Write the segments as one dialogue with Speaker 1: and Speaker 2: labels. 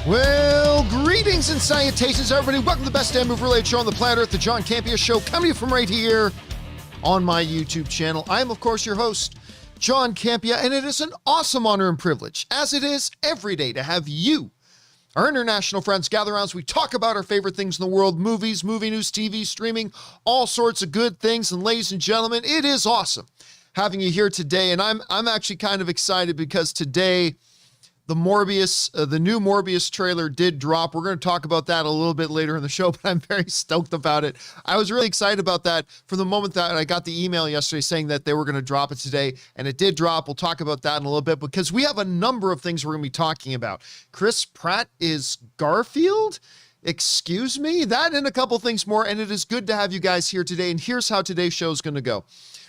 Speaker 1: Well, greetings and salutations, everybody. Welcome to the best damn movie-related show on the planet Earth, the John Campea Show, coming to you from right here on my YouTube channel. I am, of course, your host, John Campea, and it is an awesome honor and privilege, as it is every day, to have you, our international friends, gather around as we talk about our favorite things in the world, movies, movie news, TV, streaming, all sorts of good things. And ladies and gentlemen, it is awesome having you here today. And I'm actually kind of excited because today, the new Morbius trailer did drop. We're going to talk about that a little bit later in the show, but I'm very stoked about it. I was really excited about that from the moment that I got the email yesterday saying that they were going to drop it today, and it did drop. We'll talk about that in a little bit because we have a number of things we're going to be talking about. Chris Pratt is Garfield? Excuse me? That and a couple things more, and it is good to have you guys here today, and here's how today's show is going to go.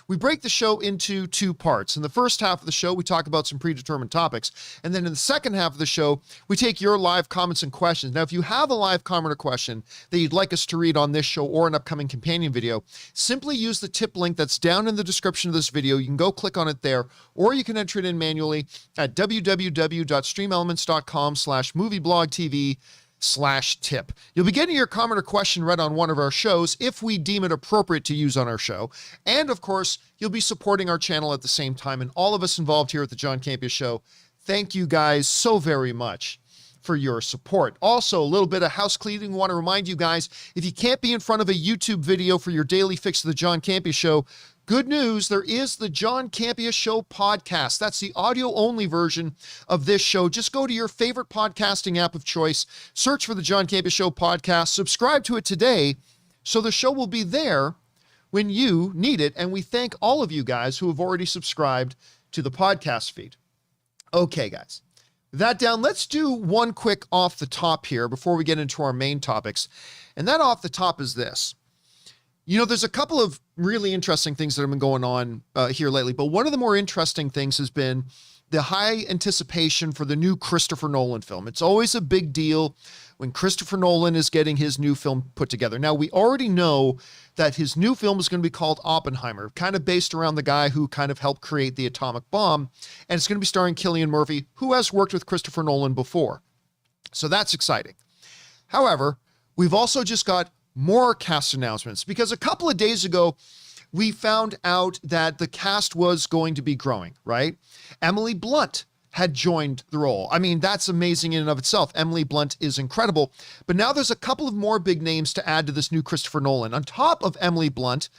Speaker 1: We break the show into two parts. In the first half of the show, we talk about some predetermined topics. And then in the second half of the show, we take your live comments and questions. Now, if you have a live comment or question that you'd like us to read on this show or an upcoming companion video, simply use the tip link that's down in the description of this video. You can go click on it there, or you can enter it in manually at www.streamelements.com/movieblogtv/tip. You'll be getting your comment or question read on one of our shows if we deem it appropriate to use on our show. And of course, you'll be supporting our channel at the same time. And all of us involved here at the John Campea Show, thank you guys so very much for your support. Also, a little bit of house cleaning. Want to remind you guys, if you can't be in front of a YouTube video for your daily fix of the John Campea Show, good news, there is the John Campea Show podcast. That's the audio-only version of this show. Just go to your favorite podcasting app of choice, search for the John Campea Show podcast, subscribe to it today, so the show will be there when you need it. And we thank all of you guys who have already subscribed to the podcast feed. Okay, guys. That down, let's do one quick off the top here before we get into our main topics. And that off the top is this. You know, there's a couple of really interesting things that have been going on here lately, but one of the more interesting things has been the high anticipation for the new Christopher Nolan film. It's always a big deal when Christopher Nolan is getting his new film put together. Now, we already know that his new film is going to be called Oppenheimer, kind of based around the guy who kind of helped create the atomic bomb, and it's going to be starring Cillian Murphy, who has worked with Christopher Nolan before. So that's exciting. However, we've also just got more cast announcements because a couple of days ago, we found out that the cast was going to be growing, right? Emily Blunt had joined the role. I mean, that's amazing in and of itself. Emily Blunt is incredible. But now there's a couple of more big names to add to this new Christopher Nolan. On top of Emily Blunt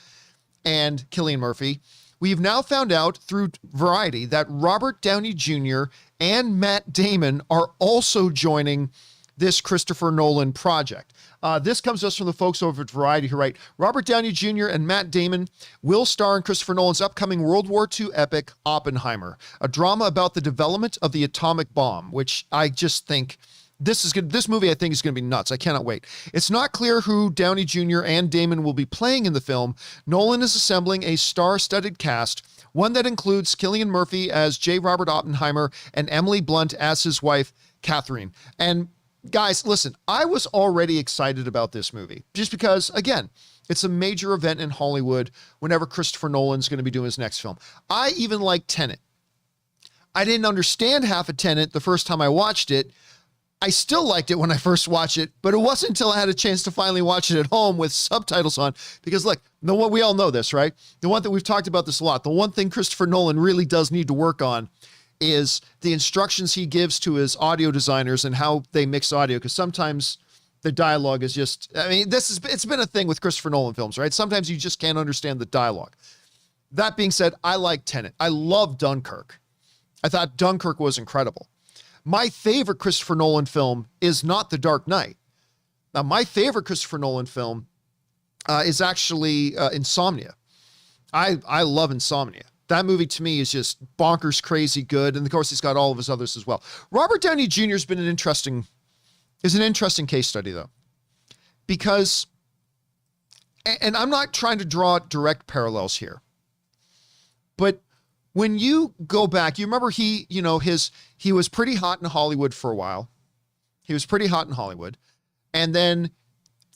Speaker 1: and Cillian Murphy, we've now found out through Variety that Robert Downey Jr. and Matt Damon are also joining this Christopher Nolan project. This comes to us from the folks over at Variety who write, Robert Downey Jr. and Matt Damon will star in Christopher Nolan's upcoming World War II epic Oppenheimer, a drama about the development of the atomic bomb, which I just think this movie I think is going to be nuts. I cannot wait. It's not clear who Downey Jr. and Damon will be playing in the film. Nolan is assembling a star-studded cast, one that includes Cillian Murphy as J. Robert Oppenheimer and Emily Blunt as his wife, Catherine. And guys, listen, I was already excited about this movie just because, again, it's a major event in Hollywood whenever Christopher Nolan's going to be doing his next film. I even like Tenet. I didn't understand half of Tenet the first time I watched it. I still liked it when I first watched it, but it wasn't until I had a chance to finally watch it at home with subtitles on. Because look, we all know this, right? The one thing we've talked about this a lot. The one thing Christopher Nolan really does need to work on is the instructions he gives to his audio designers and how they mix audio. Because sometimes the dialogue is just, I mean, it's been a thing with Christopher Nolan films, right? Sometimes you just can't understand the dialogue. That being said, I like Tenet. I love Dunkirk. I thought Dunkirk was incredible. My favorite Christopher Nolan film is not The Dark Knight. Now, my favorite Christopher Nolan film is actually Insomnia. I love Insomnia. That movie to me is just bonkers, crazy good. And of course, he's got all of his others as well. Robert Downey Jr. has been an interesting case study though, because, and I'm not trying to draw direct parallels here, but when you go back, you remember he was pretty hot in Hollywood for a while. He was pretty hot in Hollywood. And then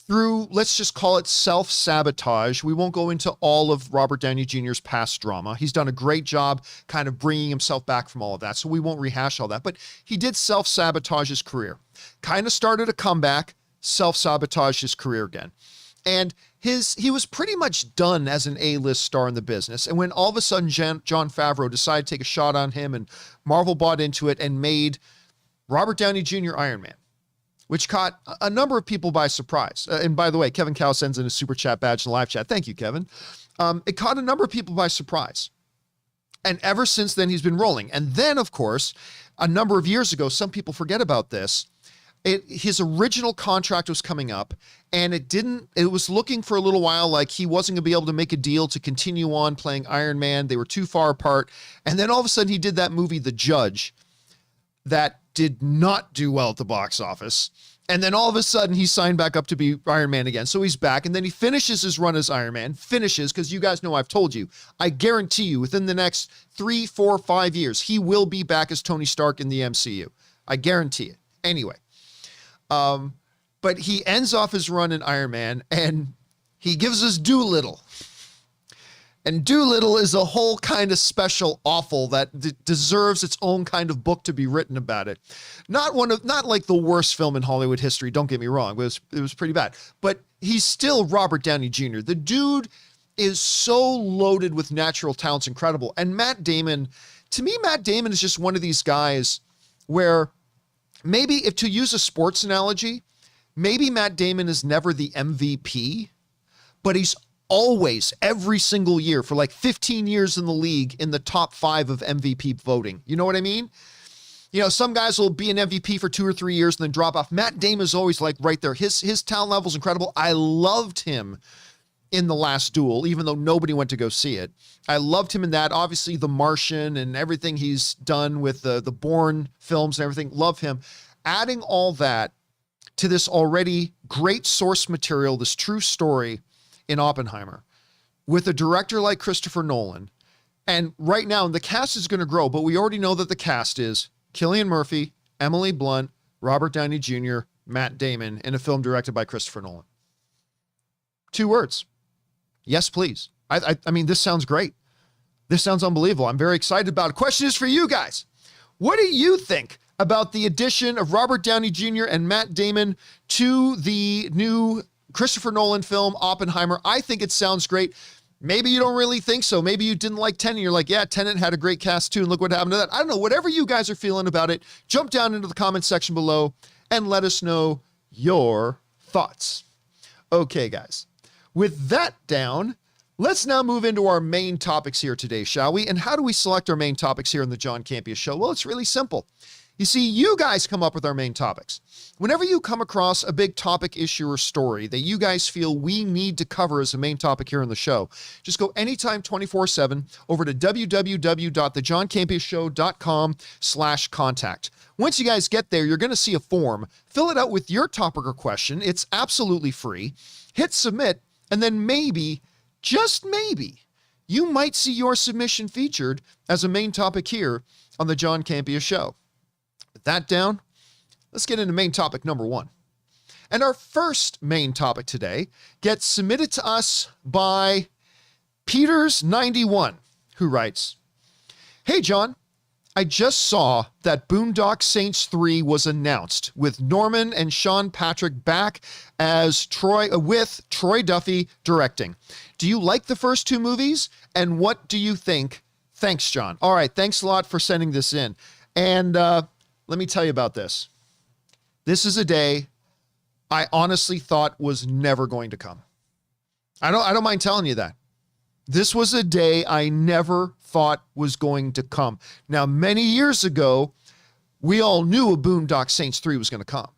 Speaker 1: through, let's just call it self-sabotage. We won't go into all of Robert Downey Jr.'s past drama. He's done a great job kind of bringing himself back from all of that, so we won't rehash all that. But he did self-sabotage his career. Kind of started a comeback, self-sabotaged his career again. And he was pretty much done as an A-list star in the business. And when all of a sudden Jon Favreau decided to take a shot on him and Marvel bought into it and made Robert Downey Jr. Iron Man, which caught a number of people by surprise. And by the way, Kevin Cow sends in a super chat badge in the live chat. Thank you, Kevin. It caught a number of people by surprise. And ever since then, he's been rolling. And then, of course, a number of years ago, some people forget about this, his original contract was coming up, and it was looking for a little while like he wasn't going to be able to make a deal to continue on playing Iron Man. They were too far apart. And then all of a sudden, he did that movie, The Judge, that did not do well at the box office. And then all of a sudden he signed back up to be Iron Man again. So he's back, and then he finishes his run as Iron Man, because you guys know I've told you, I guarantee you within the next 3, 4, 5 years, he will be back as Tony Stark in the MCU. I guarantee it. Anyway, but he ends off his run in Iron Man and he gives us Doolittle. And Doolittle is a whole kind of special awful that deserves its own kind of book to be written about it. Not like the worst film in Hollywood history, don't get me wrong, it was pretty bad. But he's still Robert Downey Jr. The dude is so loaded with natural talents, incredible. And Matt Damon, to me, Matt Damon is just one of these guys where maybe, if to use a sports analogy, maybe Matt Damon is never the MVP, but he's always, every single year for like 15 years in the league, in the top 5 of MVP voting. You know what I mean? You know, some guys will be an MVP for 2 or 3 years and then drop off. Matt Damon is always like right there. His talent level is incredible. I loved him in The Last Duel, even though nobody went to go see it. I loved him in that. Obviously, The Martian and everything he's done with the Bourne films and everything. Love him. Adding all that to this already great source material, this true story in Oppenheimer, with a director like Christopher Nolan. And right now, the cast is going to grow, but we already know that the cast is Cillian Murphy, Emily Blunt, Robert Downey Jr., Matt Damon, in a film directed by Christopher Nolan. 2 words. Yes, please. I mean, this sounds great. This sounds unbelievable. I'm very excited about it. Question is for you guys. What do you think about the addition of Robert Downey Jr. and Matt Damon to the new Christopher Nolan film, Oppenheimer? I think it sounds great. Maybe you don't really think so. Maybe you didn't like Tenet. You're like, yeah, Tenet had a great cast too, and look what happened to that. I don't know. Whatever you guys are feeling about it, jump down into the comment section below and let us know your thoughts. Okay, guys. With that down, let's now move into our main topics here today, shall we? And how do we select our main topics here in the John Campea Show? Well, it's really simple. You see, you guys come up with our main topics. Whenever you come across a big topic, issue, or story that you guys feel we need to cover as a main topic here on the show, just go anytime 24/7 over to www.thejohncampeashow.com/contact. Once you guys get there, you're going to see a form. Fill it out with your topic or question. It's absolutely free. Hit submit, and then maybe, just maybe, you might see your submission featured as a main topic here on the John Campea Show. With that down, let's get into main topic number 1. And our first main topic today gets submitted to us by Peters91, who writes, "Hey, John, I just saw that Boondock Saints 3 was announced with Norman and Sean Patrick back as with Troy Duffy directing. Do you like the first 2 movies? And what do you think? Thanks, John." All right. Thanks a lot for sending this in. And, let me tell you about this. This is a day I honestly thought was never going to come. I don't mind telling you that. This was a day I never thought was going to come. Now, many years ago, we all knew a Boondock Saints 3 was going to come.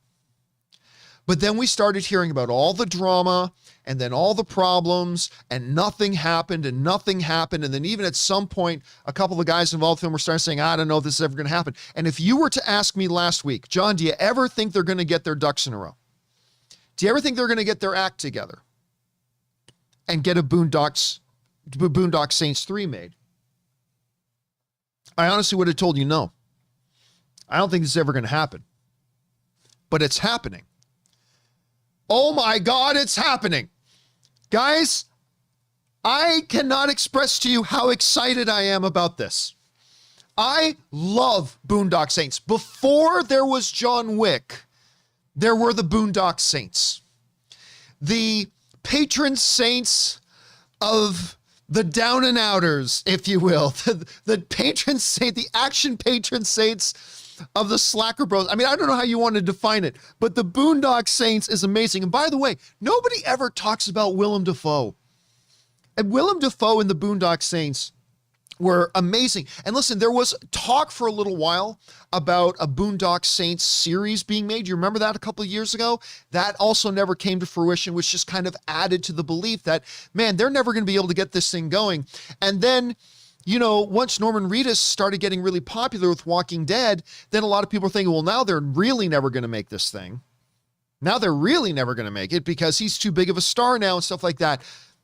Speaker 1: But then we started hearing about all the drama and then all the problems, and nothing happened and nothing happened. And then even at some point, a couple of the guys involved in the film were starting saying, I don't know if this is ever going to happen. And if you were to ask me last week, John, do you ever think they're going to get their ducks in a row? Do you ever think they're going to get their act together and get a Boondock Saints 3 made? I honestly would have told you no. I don't think this is ever going to happen. But it's happening. Oh my God, it's happening. Guys, I cannot express to you how excited I am about this. I love Boondock Saints. Before there was John Wick, there were the Boondock Saints. The patron saints of the down and outers, if you will. The patron saint, the action patron saints of the slacker bros. I mean, I don't know how you want to define it, but the Boondock Saints is amazing. And by the way, nobody ever talks about Willem Dafoe. And Willem Dafoe and the Boondock Saints were amazing. And listen, there was talk for a little while about a Boondock Saints series being made. You remember that a couple of years ago? That also never came to fruition, which just kind of added to the belief that, man, they're never going to be able to get this thing going. And then, you know, once Norman Reedus started getting really popular with Walking Dead, then a lot of people are thinking, well, now they're really never going to make this thing. Now they're really never going to make it because he's too big of a star now and stuff like that.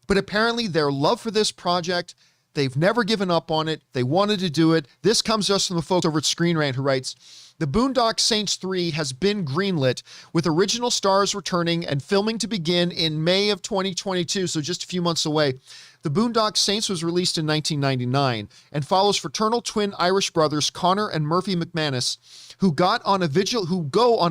Speaker 1: But apparently their love for this project, they've never given up on it. They wanted to do it. This comes just from the folks over at Screen Rant who writes, The Boondock Saints 3 has been greenlit with original stars returning and filming to begin in May of 2022, so just a few months away. The Boondock Saints was released in 1999 and follows fraternal twin Irish brothers Connor and Murphy McManus, who go on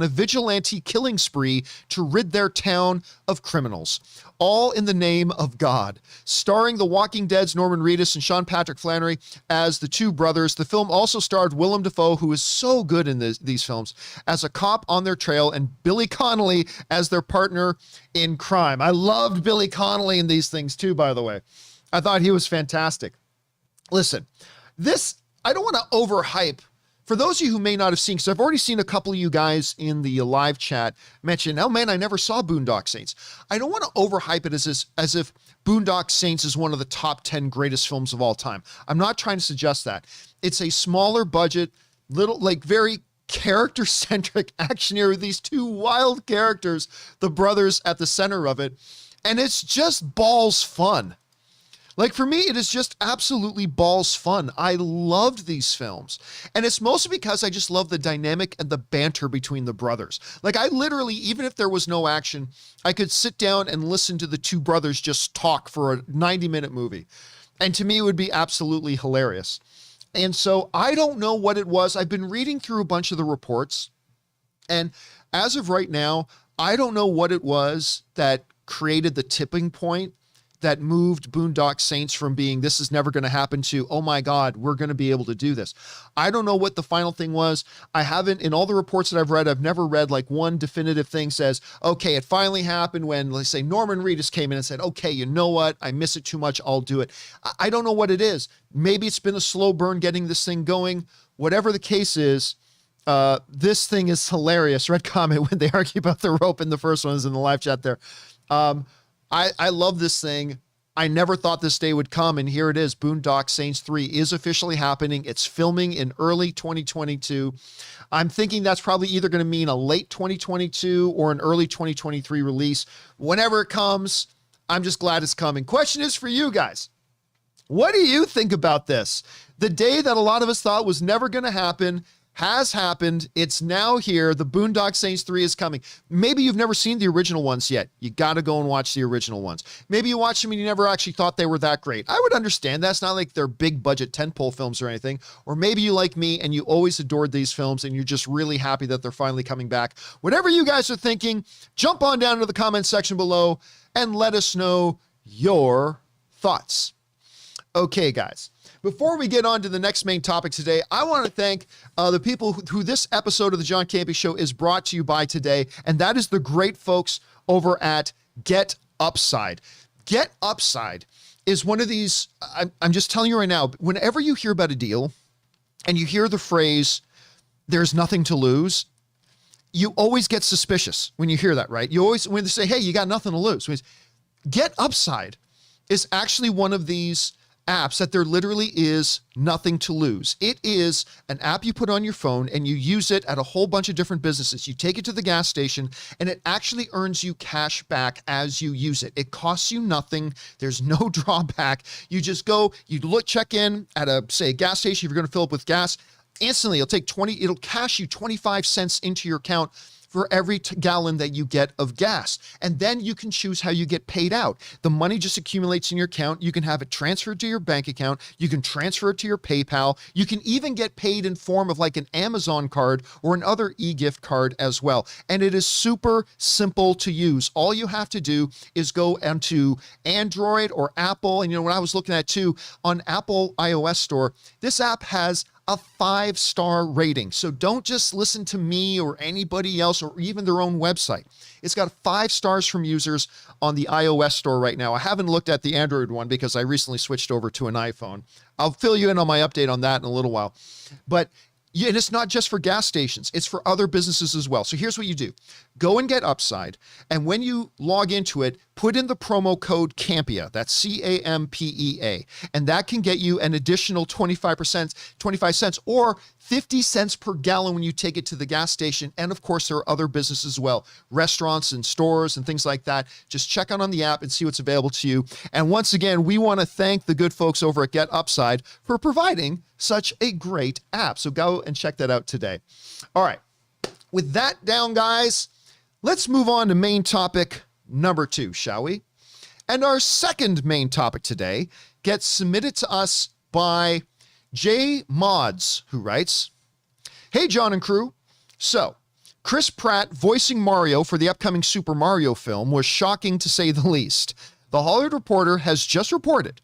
Speaker 1: a vigilante killing spree to rid their town of criminals, all in the name of God. Starring The Walking Dead's Norman Reedus and Sean Patrick Flannery as the two brothers, the film also starred Willem Dafoe, who is so good in these films, as a cop on their trail, and Billy Connolly as their partner in crime. I loved Billy Connolly in these things too, by the way. I thought he was fantastic. Listen, I don't want to overhype. For those of you who may not have seen, because I've already seen a couple of you guys in the live chat mention, oh man, I never saw Boondock Saints. I don't want to overhype it as if Boondock Saints is one of the top 10 greatest films of all time. I'm not trying to suggest that. It's a smaller budget, little, like very character-centric action here with these two wild characters, the brothers at the center of it. And it's just balls fun. Like for me, it is just absolutely balls fun. I loved these films. And it's mostly because I just love the dynamic and the banter between the brothers. Like I literally, even if there was no action, I could sit down and listen to the two brothers just talk for a 90-minute movie. And to me, it would be absolutely hilarious. And so I don't know what it was. I've been reading through a bunch of the reports. And as of right now, I don't know what it was that created the tipping point that moved Boondock Saints from being, this is never going to happen, to, oh my God, we're going to be able to do this. I don't know what the final thing was. I haven't, in all the reports that I've read, I've never read like one definitive thing says, okay, it finally happened when, let's say, Norman Reedus came in and said, okay, you know what? I miss it too much. I'll do it. I don't know what it is. Maybe it's been a slow burn getting this thing going. Whatever the case is, this thing is hilarious. Red comment when they argue about the rope in the first one is in the live chat there. I love this thing. I never thought this day would come, and here it is. Boondock Saints 3 is officially happening. It's filming in early 2022. I'm thinking that's probably either going to mean a late 2022 or an early 2023 release. Whenever it comes, I'm just glad it's coming. Question is for you guys. What do you think about this? The day that a lot of us thought was never going to happen has happened. It's now here. The Boondock Saints 3 is coming. Maybe you've never seen the original ones yet. You got to go and watch the original ones. Maybe you watched them and you never actually thought they were that great. I would understand. That's not like they're big budget tentpole films or anything. Or maybe you like me and you always adored these films and you're just really happy that they're finally coming back. Whatever you guys are thinking, jump on down to the comment section below and let us know your thoughts. Okay, guys. Before we get on to the next main topic today, I want to thank the people who this episode of the John Campea Show is brought to you by today, and that is the great folks over at Get Upside. Get Upside is one of these, I'm just telling you right now, whenever you hear about a deal and you hear the phrase, there's nothing to lose, you always get suspicious when you hear that, right? You always, when they say, hey, you got nothing to lose. Get Upside is actually one of these apps that there literally is nothing to lose. It is an app you put on your phone and you use it at a whole bunch of different businesses. You take it to the gas station and it actually earns you cash back as you use it. It costs you nothing. There's no drawback. You just go, you check in at a gas station. If you're going to fill up with gas, instantly it'll cash you 25 cents into your account for every gallon that you get of gas. And then you can choose how you get paid out. The money just accumulates in your account. You can have it transferred to your bank account. You can transfer it to your PayPal. You can even get paid in form of like an Amazon card or another e-gift card as well. And it is super simple to use. All you have to do is go onto Android or Apple. And when I was looking at too, on Apple iOS store, this app has a 5-star rating. So don't just listen to me or anybody else or even their own website. It's got 5 stars from users on the iOS store right now. I haven't looked at the Android one because I recently switched over to an iPhone. I'll fill you in on my update on that in a little while. But yeah, and it's not just for gas stations. It's for other businesses as well. So here's what you do. Go and get Upside. And when you log into it, put in the promo code Campea. That's Campea. And that can get you an additional 25 cents or 50 cents per gallon when you take it to the gas station. And of course, there are other businesses as well, restaurants and stores and things like that. Just check out on the app and see what's available to you. And once again, we want to thank the good folks over at Get Upside for providing such a great app. So go and check that out today. All right. With that down, guys, let's move on to main topic number 2, shall we? And our second main topic today gets submitted to us by J Mods, who writes, "Hey, John and crew. So, Chris Pratt voicing Mario for the upcoming Super Mario film was shocking to say the least. The Hollywood Reporter has just reported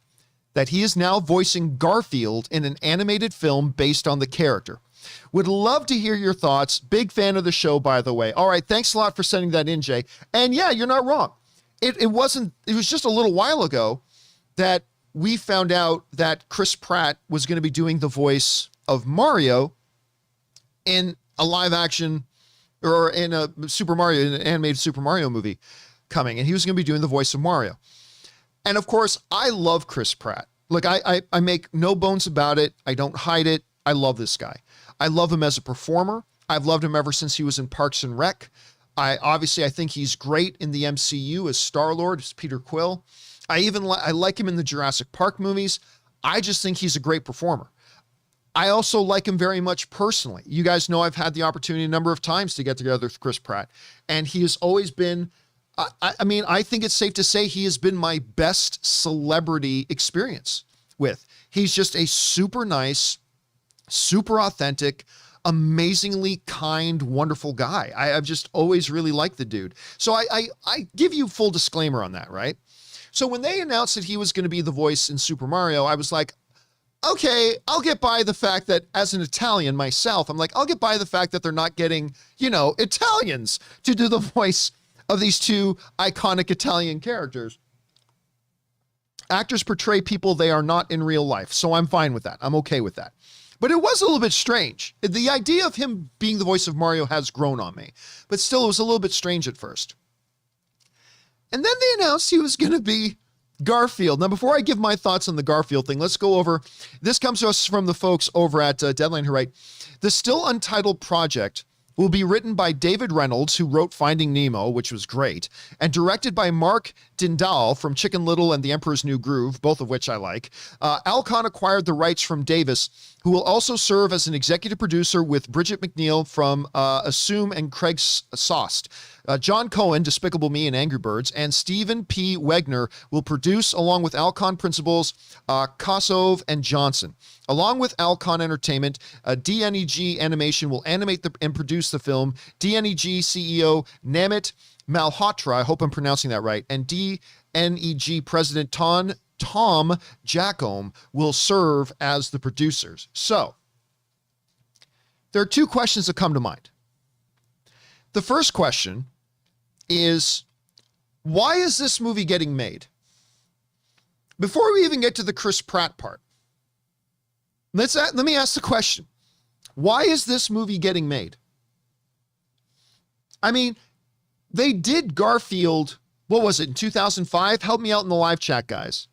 Speaker 1: that he is now voicing Garfield in an animated film based on the character. Would love to hear your thoughts. Big fan of the show, by the way." All right, thanks a lot for sending that in, Jay. And yeah, you're not wrong. It was just a little while ago that we found out that Chris Pratt was going to be doing the voice of Mario in a live action or in a in an animated Super Mario movie coming. And he was going to be doing the voice of Mario. And of course, I love Chris Pratt. Look, I make no bones about it. I don't hide it. I love this guy. I love him as a performer. I've loved him ever since he was in Parks and Rec. I think he's great in the MCU as Star-Lord, as Peter Quill. I like him in the Jurassic Park movies. I just think he's a great performer. I also like him very much personally. You guys know I've had the opportunity a number of times to get together with Chris Pratt, and he has always been, I think it's safe to say he has been my best celebrity experience with. He's just a super nice, super authentic, amazingly kind, wonderful guy. I've just always really liked the dude. So I give you full disclaimer on that, right? So when they announced that he was going to be the voice in Super Mario, I was like, okay, I'll get by the fact that as an Italian myself, I'm like, I'll get by the fact that they're not getting, Italians to do the voice of these two iconic Italian characters. Actors portray people they are not in real life, so I'm fine with that. I'm okay with that. But it was a little bit strange. The idea of him being the voice of Mario has grown on me, but still it was a little bit strange at first. And then they announced he was going to be Garfield. Now, before I give my thoughts on the Garfield thing, let's go over, this comes to us from the folks over at Deadline who write, "The still untitled project will be written by David Reynolds, who wrote Finding Nemo, which was great, and directed by Mark Dindal from Chicken Little and The Emperor's New Groove, both of which I like. Alcon acquired the rights from Davis, who will also serve as an executive producer with Bridget McNeil from Assume and Craig Sost. John Cohen, Despicable Me and Angry Birds, and Stephen P. Wegner will produce, along with Alcon principals Kosov and Johnson. Along with Alcon Entertainment, DNEG Animation will animate and produce the film. DNEG CEO Namit Malhotra, I hope I'm pronouncing that right, and DNEG President Tom Jacome will serve as the producers. So, there are 2 questions that come to mind. The first question is, why is this movie getting made? Before we even get to the Chris Pratt part, let me ask the question. Why is this movie getting made? I mean, they did Garfield, what was it, in 2005? Help me out in the live chat, guys.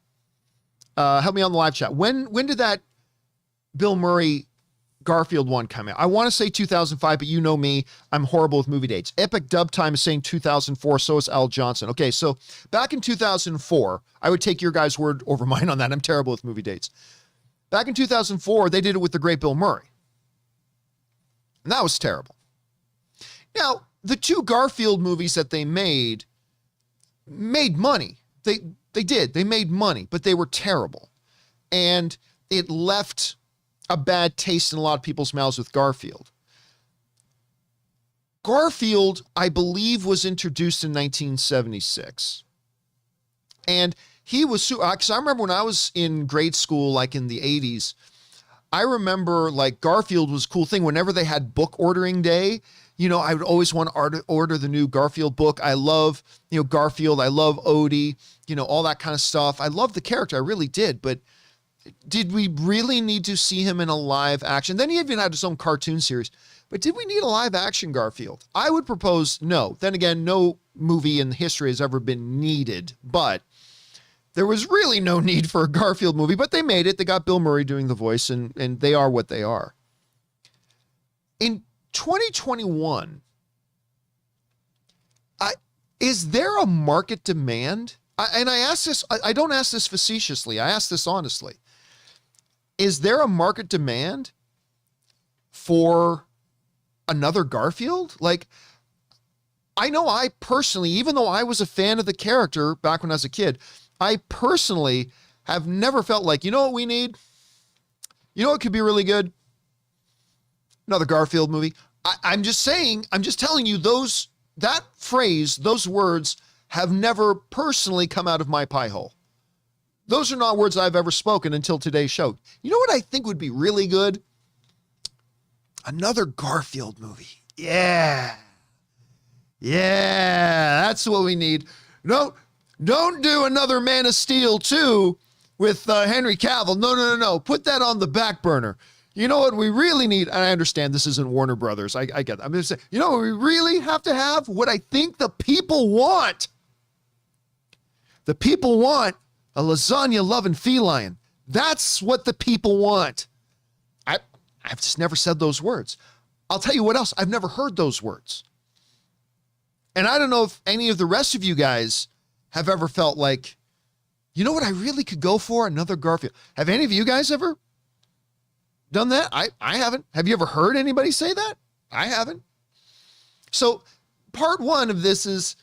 Speaker 1: Help me out in the live chat. When did that Bill Murray Garfield one come out? I want to say 2005, but you know me, I'm horrible with movie dates. Epic Dub Time is saying 2004, so is Al Johnson. Okay, so back in 2004, I would take your guys' word over mine on that. I'm terrible with movie dates. Back in 2004, they did it with the great Bill Murray. And that was terrible. Now, the two Garfield movies that they made money. They did. They made money, but they were terrible. And it left a bad taste in a lot of people's mouths with Garfield. Garfield, I believe, was introduced in 1976. And he was, because I remember when I was in grade school, like in the 80s, I remember like Garfield was a cool thing. Whenever they had book ordering day, you know, I would always want to order the new Garfield book. I love, you know, Garfield. I love Odie, you know, all that kind of stuff. I love the character. I really did. But did we really need to see him in a live action? Then he even had his own cartoon series. But did we need a live action Garfield? I would propose no. Then again, no movie in history has ever been needed. But there was really no need for a Garfield movie. But they made it. They got Bill Murray doing the voice, and they are what they are. In 2021, is there a market demand? And I ask this, I don't ask this facetiously. I ask this honestly. Is there a market demand for another Garfield? Like, I know I personally, even though I was a fan of the character back when I was a kid, I personally have never felt like, you know what we need? You know what could be really good? Another Garfield movie. I'm just saying, I'm just telling you that phrase, those words have never personally come out of my pie hole. Those are not words I've ever spoken until today's show. You know what I think would be really good? Another Garfield movie. Yeah. Yeah, that's what we need. No, don't do another Man of Steel 2 with Henry Cavill. No. Put that on the back burner. You know what we really need? And I understand this isn't Warner Brothers. I get that. I'm just saying, you know what we really have to have? What I think the people want. The people want a lasagna-loving feline. That's what the people want. I've just never said those words. I'll tell you what else. I've never heard those words. And I don't know if any of the rest of you guys have ever felt like, you know what I really could go for? Another Garfield. Have any of you guys ever done that? I haven't. Have you ever heard anybody say that? I haven't. So part one of this is,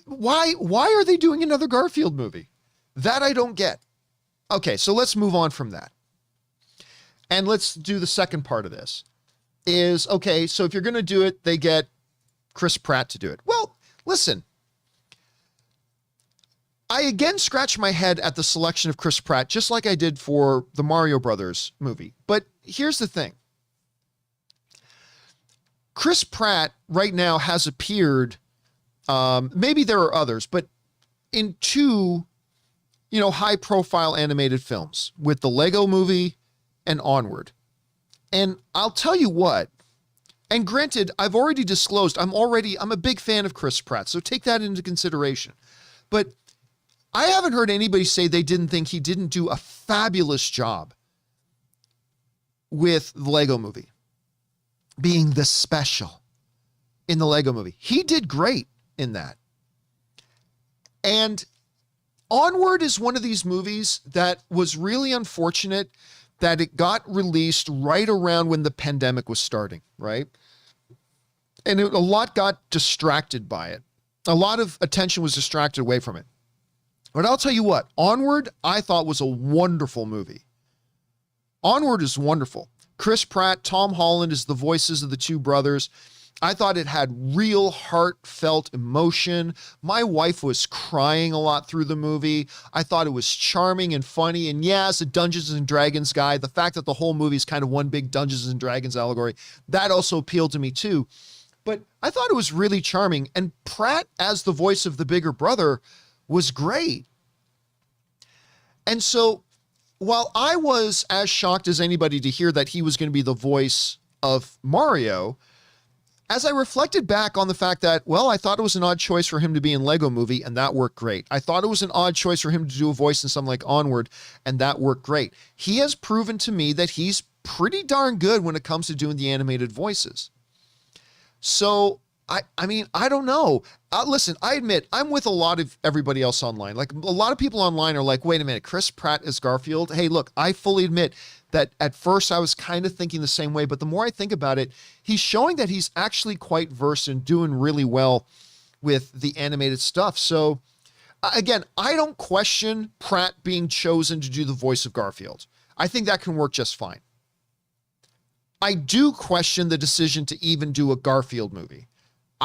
Speaker 1: why are they doing another Garfield movie? That I don't get. Okay, so let's move on from that. And let's do the second part of this. Is, okay, so if you're going to do it, they get Chris Pratt to do it. Well, listen. I again scratch my head at the selection of Chris Pratt, just like I did for the Mario Brothers movie. But here's the thing. Chris Pratt right now has appeared, maybe there are others, but in two, you know, high profile animated films with the Lego movie and Onward. And I'll tell you what, and granted, I've already disclosed, I'm a big fan of Chris Pratt, so take that into consideration. But I haven't heard anybody say they didn't think he didn't do a fabulous job with the Lego movie, being the special in the Lego movie. He did great in that. And Onward is one of these movies that was really unfortunate that it got released right around when the pandemic was starting, right? And a lot got distracted by it. A lot of attention was distracted away from it. But I'll tell you what, Onward, I thought was a wonderful movie. Onward is wonderful. Chris Pratt, Tom Holland is the voices of the two brothers. I thought it had real heartfelt emotion. My wife was crying a lot through the movie. I thought it was charming and funny. And yeah, as a Dungeons and Dragons guy, the fact that the whole movie is kind of one big Dungeons and Dragons allegory, that also appealed to me too. But I thought it was really charming. And Pratt, as the voice of the bigger brother, was great. And so while I was as shocked as anybody to hear that he was going to be the voice of Mario, as I reflected back on the fact that, well, I thought it was an odd choice for him to be in Lego Movie, and that worked great. I thought it was an odd choice for him to do a voice in something like Onward, and that worked great. He has proven to me that he's pretty darn good when it comes to doing the animated voices. So I mean, I don't know. Listen, I admit I'm with a lot of everybody else online. Like a lot of people online are like, wait a minute, Chris Pratt is Garfield. Hey, look, I fully admit that at first I was kind of thinking the same way, but the more I think about it, he's showing that he's actually quite versed and doing really well with the animated stuff. So again, I don't question Pratt being chosen to do the voice of Garfield. I think that can work just fine. I do question the decision to even do a Garfield movie.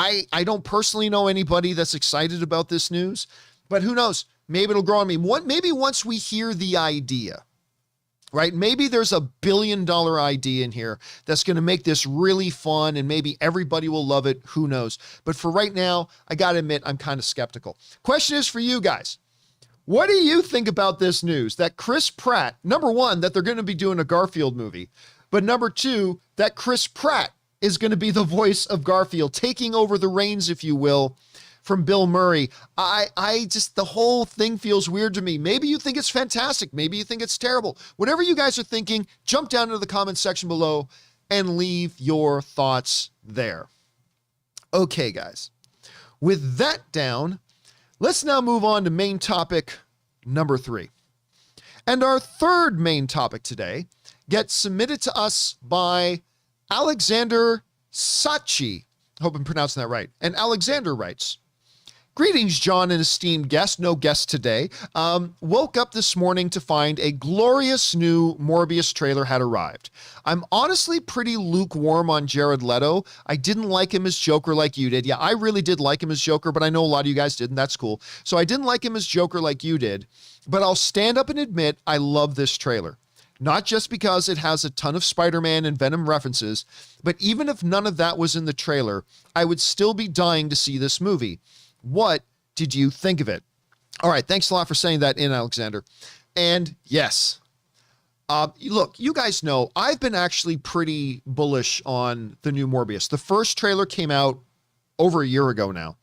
Speaker 1: I don't personally know anybody that's excited about this news, but who knows? Maybe it'll grow on me. Maybe once we hear the idea, right? Maybe there's $1 billion idea in here that's going to make this really fun and maybe everybody will love it. Who knows? But for right now, I got to admit, I'm kind of skeptical. Question is for you guys. What do you think about this news that Chris Pratt, number one, that they're going to be doing a Garfield movie, but number two, that Chris Pratt is going to be the voice of Garfield, taking over the reins, if you will, from Bill Murray. I just, the whole thing feels weird to me. Maybe you think it's fantastic. Maybe you think it's terrible. Whatever you guys are thinking, jump down into the comment section below and leave your thoughts there. Okay, guys. With that down, let's now move on to main topic number 3. And our third main topic today gets submitted to us by Alexander Sachi. Hope I'm pronouncing that right. And Alexander writes, greetings, John and esteemed guest. No guest today. Woke up this morning to find a glorious new Morbius trailer had arrived. I'm honestly pretty lukewarm on Jared Leto. I didn't like him as Joker like you did. Yeah, I really did like him as Joker, but I know a lot of you guys didn't. That's cool. So I didn't like him as Joker like you did, but I'll stand up and admit I love this trailer. Not just because it has a ton of Spider-Man and Venom references, but even if none of that was in the trailer, I would still be dying to see this movie. What did you think of it? All right, thanks a lot for saying that in, Alexander. And yes, look, you guys know I've been actually pretty bullish on the new Morbius. The first trailer came out over a year ago now.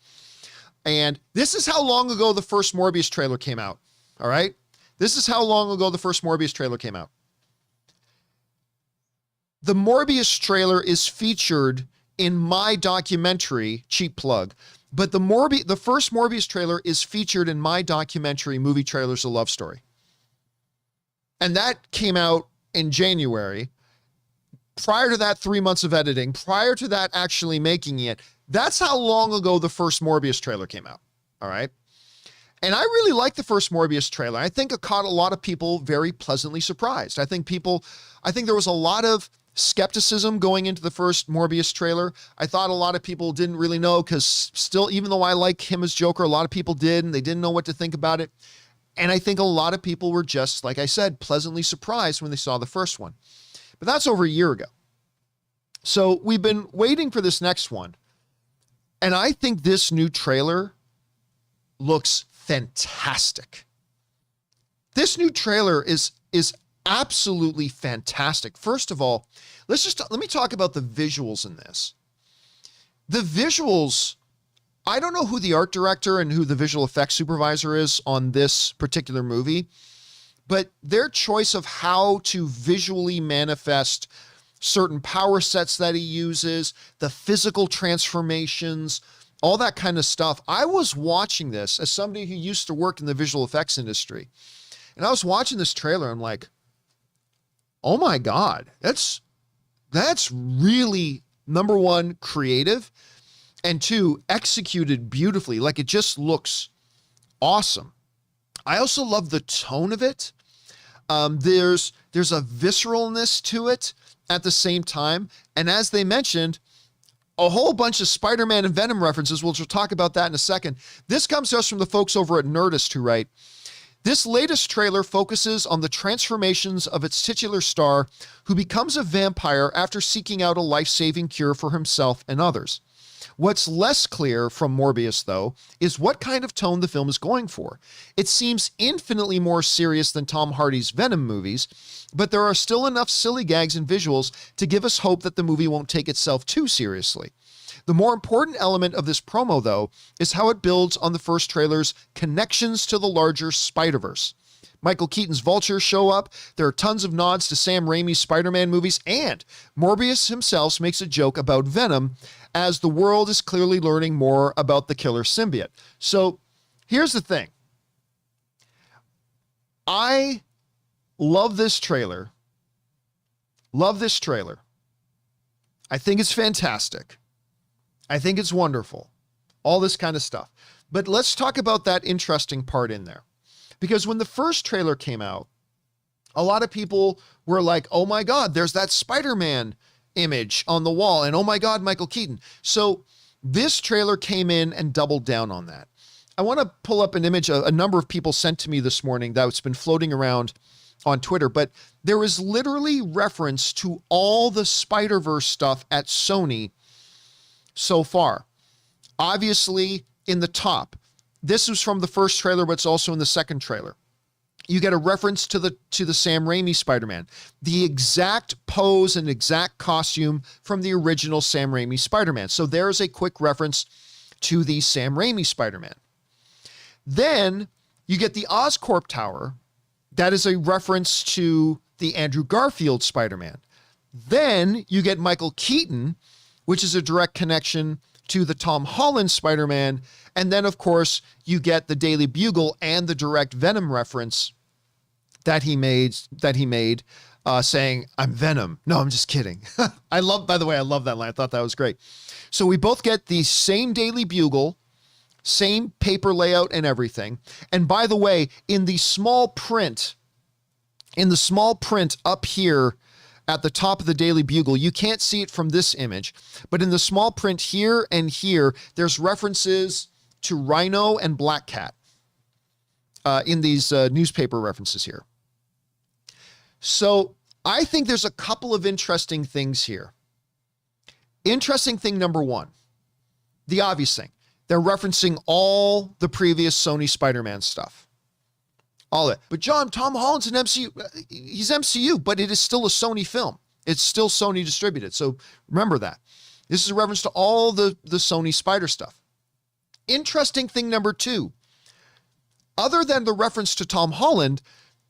Speaker 1: And this is how long ago the first Morbius trailer came out. All right? This is how long ago the first Morbius trailer came out. The Morbius trailer is featured in my documentary, cheap plug, but the first Morbius trailer is featured in my documentary, Movie Trailers, A Love Story. And that came out in January. Prior to that, 3 months of editing, prior to that actually making it, that's how long ago the first Morbius trailer came out. All right. And I really like the first Morbius trailer. I think it caught a lot of people very pleasantly surprised. I think there was a lot of skepticism going into the first Morbius trailer. I thought a lot of people didn't really know because still, even though I like him as Joker, a lot of people did, and they didn't know what to think about it. And I think a lot of people were just, like I said, pleasantly surprised when they saw the first one. But that's over a year ago. So we've been waiting for this next one. And I think this new trailer looks fantastic. This new trailer is absolutely fantastic. First of all, let me talk about the visuals in this. The visuals, I don't know who the art director and who the visual effects supervisor is on this particular movie, but their choice of how to visually manifest certain power sets that he uses, the physical transformations, all that kind of stuff. I was watching this as somebody who used to work in the visual effects industry, and I was watching this trailer. I'm like, oh my God, that's really, number one, creative, and two, executed beautifully. Like, it just looks awesome. I also love the tone of it. There's a visceralness to it at the same time. And as they mentioned, a whole bunch of Spider-Man and Venom references. We'll talk about that in a second. This comes to us from the folks over at Nerdist, who write, this latest trailer focuses on the transformations of its titular star, who becomes a vampire after seeking out a life-saving cure for himself and others. What's less clear from Morbius, though, is what kind of tone the film is going for. It seems infinitely more serious than Tom Hardy's Venom movies, but there are still enough silly gags and visuals to give us hope that the movie won't take itself too seriously. The more important element of this promo, though, is how it builds on the first trailer's connections to the larger Spider-Verse. Michael Keaton's Vultures show up, there are tons of nods to Sam Raimi's Spider-Man movies, and Morbius himself makes a joke about Venom as the world is clearly learning more about the killer symbiote. So here's the thing. I love this trailer. Love this trailer. I think it's fantastic. I think it's wonderful. All this kind of stuff. But let's talk about that interesting part in there. Because when the first trailer came out, a lot of people were like, oh my God, there's that Spider-Man image on the wall. And oh my God, Michael Keaton. So this trailer came in and doubled down on that. I want to pull up an image a number of people sent to me this morning that's been floating around on Twitter, but there is literally reference to all the Spider-Verse stuff at Sony so far. Obviously, in the top, this was from the first trailer, but it's also in the second trailer. You get a reference to the Sam Raimi Spider-Man, the exact pose and exact costume from the original Sam Raimi Spider-Man. So there's a quick reference to the Sam Raimi Spider-Man. Then you get the Oscorp Tower. That is a reference to the Andrew Garfield Spider-Man. Then you get Michael Keaton, which is a direct connection to the Tom Holland Spider-Man. And then, of course, you get the Daily Bugle and the direct Venom reference that he made, saying, I'm Venom. No, I'm just kidding. By the way, I love that line. I thought that was great. So we both get the same Daily Bugle, same paper layout and everything. And by the way, in the small print up here at the top of the Daily Bugle, you can't see it from this image, but in the small print here and here, there's references to Rhino and Black Cat in these newspaper references here. So I think there's a couple of interesting things here. Interesting thing number one, the obvious thing. They're referencing all the previous Sony Spider-Man stuff. All of it. But John, Tom Holland's an MCU. He's MCU, but it is still a Sony film. It's still Sony distributed. So remember that. This is a reference to all the Sony Spider stuff. Interesting thing number two. Other than the reference to Tom Holland,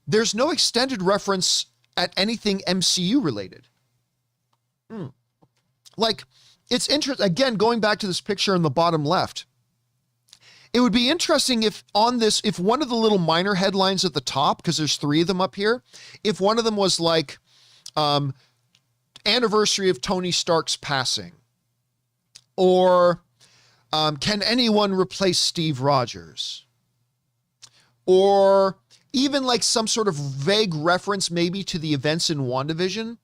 Speaker 1: there's no extended reference at anything MCU related. Like, it's interesting, again, going back to this picture in the bottom left, it would be interesting if one of the little minor headlines at the top, because there's 3 of them up here, if one of them was like, anniversary of Tony Stark's passing, or can anyone replace Steve Rogers? Or even like some sort of vague reference maybe to the events in WandaVision,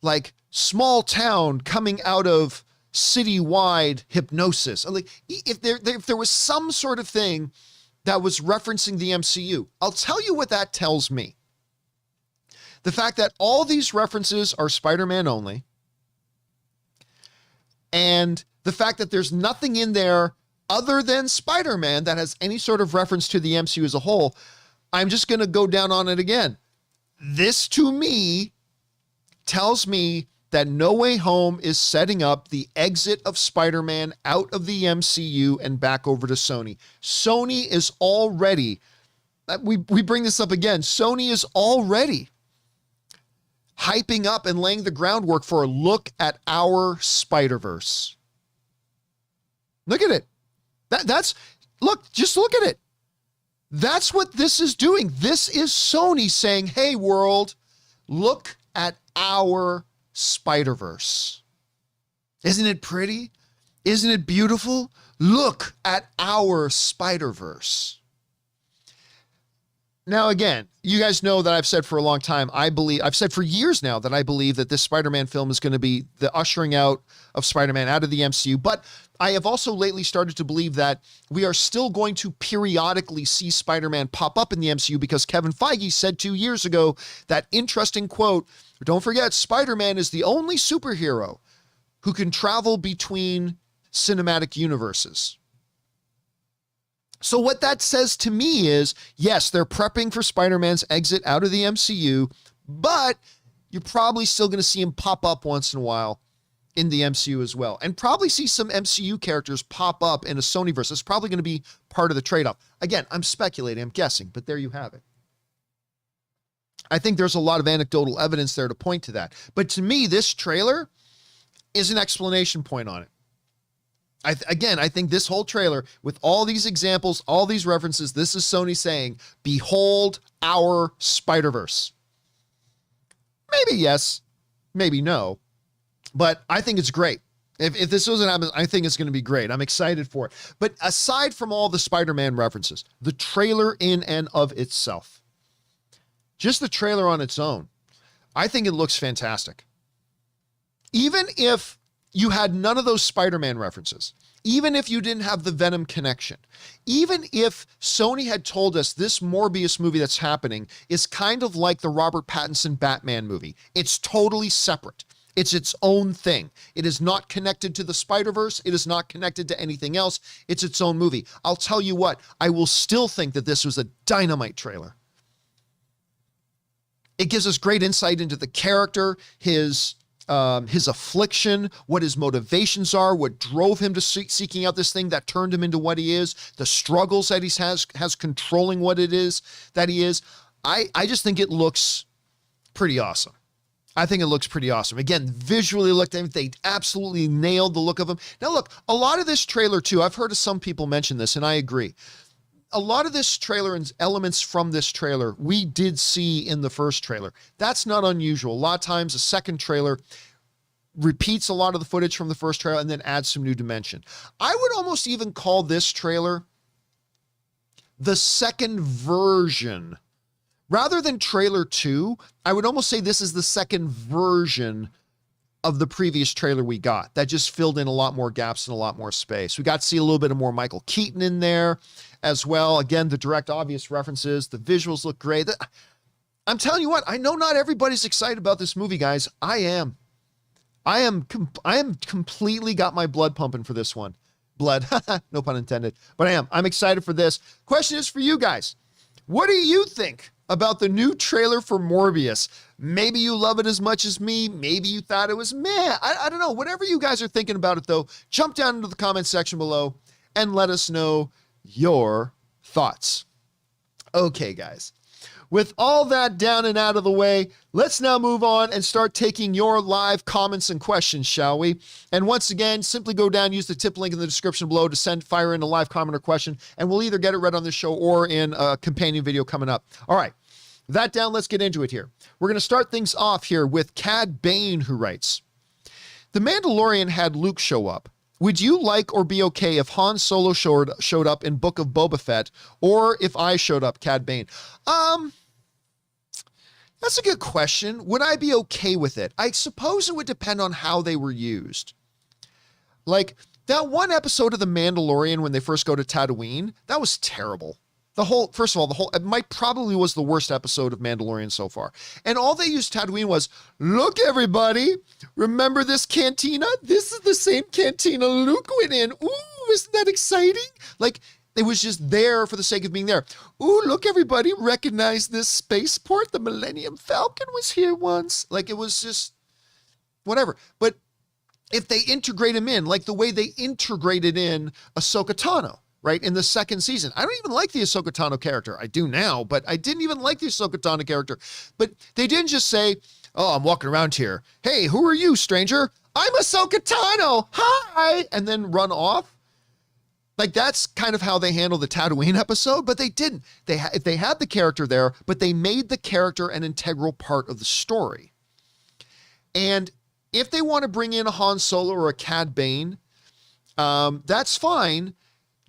Speaker 1: like small town coming out of citywide hypnosis. Like if there was some sort of thing that was referencing the MCU, I'll tell you what that tells me. The fact that all these references are Spider-Man only, and the fact that there's nothing in there other than Spider-Man that has any sort of reference to the MCU as a whole, I'm just going to go down on it again. This to me tells me that No Way Home is setting up the exit of Spider-Man out of the MCU and back over to Sony. Sony is already, we bring this up again, Sony is already hyping up and laying the groundwork for a look at our Spider-Verse. Look at it. Just look at it. That's what this is doing. This is Sony saying, hey world, look at our Spider-Verse. Isn't it pretty? Isn't it beautiful? Look at our Spider-Verse. Now, again, you guys know that I've said for a long time, I've said for years now that I believe that this Spider-Man film is going to be the ushering out of Spider-Man out of the MCU. But I have also lately started to believe that we are still going to periodically see Spider-Man pop up in the MCU because Kevin Feige said 2 years ago that interesting quote, don't forget, Spider-Man is the only superhero who can travel between cinematic universes. So what that says to me is, yes, they're prepping for Spider-Man's exit out of the MCU, but you're probably still going to see him pop up once in a while in the MCU as well. And probably see some MCU characters pop up in a Sonyverse. It's probably going to be part of the trade-off. Again, I'm speculating, I'm guessing, but there you have it. I think there's a lot of anecdotal evidence there to point to that. But to me, this trailer, is an explanation point on it. I think this whole trailer with all these examples, all these references, this is Sony saying, behold our Spider-Verse. Maybe yes, maybe no, but I think it's great. If this doesn't happen, I think it's going to be great. I'm excited for it. But aside from all the Spider-Man references, the trailer in and of itself, just the trailer on its own, I think it looks fantastic. Even if you had none of those Spider-Man references, even if you didn't have the Venom connection, even if Sony had told us this Morbius movie that's happening is kind of like the Robert Pattinson Batman movie, it's totally separate. It's its own thing. It is not connected to the Spider-Verse. It is not connected to anything else. It's its own movie. I'll tell you what, I will still think that this was a dynamite trailer. It gives us great insight into the character, his affliction, what his motivations are, what drove him to seeking out this thing that turned him into what he is, the struggles that he has controlling what it is that he is. I just think it looks pretty awesome. I think it looks pretty awesome. Again, visually they absolutely nailed the look of him. Now look, a lot of this trailer too, I've heard of some people mention this and I agree. A lot of this trailer and elements from this trailer, we did see in the first trailer. That's not unusual. A lot of times a second trailer repeats a lot of the footage from the first trailer and then adds some new dimension. I would almost even call this trailer the second version. Rather than trailer 2, I would almost say this is the second version of the previous trailer we got that just filled in a lot more gaps and a lot more space. We got to see a little bit of more Michael Keaton in there as well. Again, the direct obvious references, the visuals look great. I'm telling you what, I know not everybody's excited about this movie, guys. I am completely got my blood pumping for this one. Blood, no pun intended, but I am. I'm excited for this. Question is for you guys. What do you think about the new trailer for Morbius? Maybe you love it as much as me. Maybe you thought it was meh. I don't know. Whatever you guys are thinking about it, though, jump down into the comment section below and let us know your thoughts. Okay, guys. With all that down and out of the way, let's now move on and start taking your live comments and questions, shall we? And once again, simply go down, use the tip link in the description below to fire in a live comment or question, and we'll either get it read on the show or in a companion video coming up. All right, that down, let's get into it here. We're going to start things off here with Cad Bane, who writes, The Mandalorian had Luke show up. Would you like or be okay if Han Solo showed up in Book of Boba Fett, or if I showed up, Cad Bane? That's a good question. Would I be okay with it? I suppose it would depend on how they were used. Like that one episode of The Mandalorian when they first go to Tatooine, that was terrible. It might probably was the worst episode of Mandalorian so far. And all they used Tatooine was, look everybody, remember this cantina? This is the same cantina Luke went in. Ooh, isn't that exciting? Like, it was just there for the sake of being there. Ooh, look everybody, recognize this spaceport? The Millennium Falcon was here once. Like, it was just whatever. But if they integrate him in, like the way they integrated in Ahsoka Tano, right, in the second season. I don't even like the Ahsoka Tano character. I do now, but I didn't even like the Ahsoka Tano character. But they didn't just say, oh, I'm walking around here. Hey, who are you, stranger? I'm Ahsoka Tano. Hi. And then run off. Like, that's kind of how they handled the Tatooine episode, but they didn't. They had the character there, but they made the character an integral part of the story. And if they want to bring in a Han Solo or a Cad Bane, that's fine.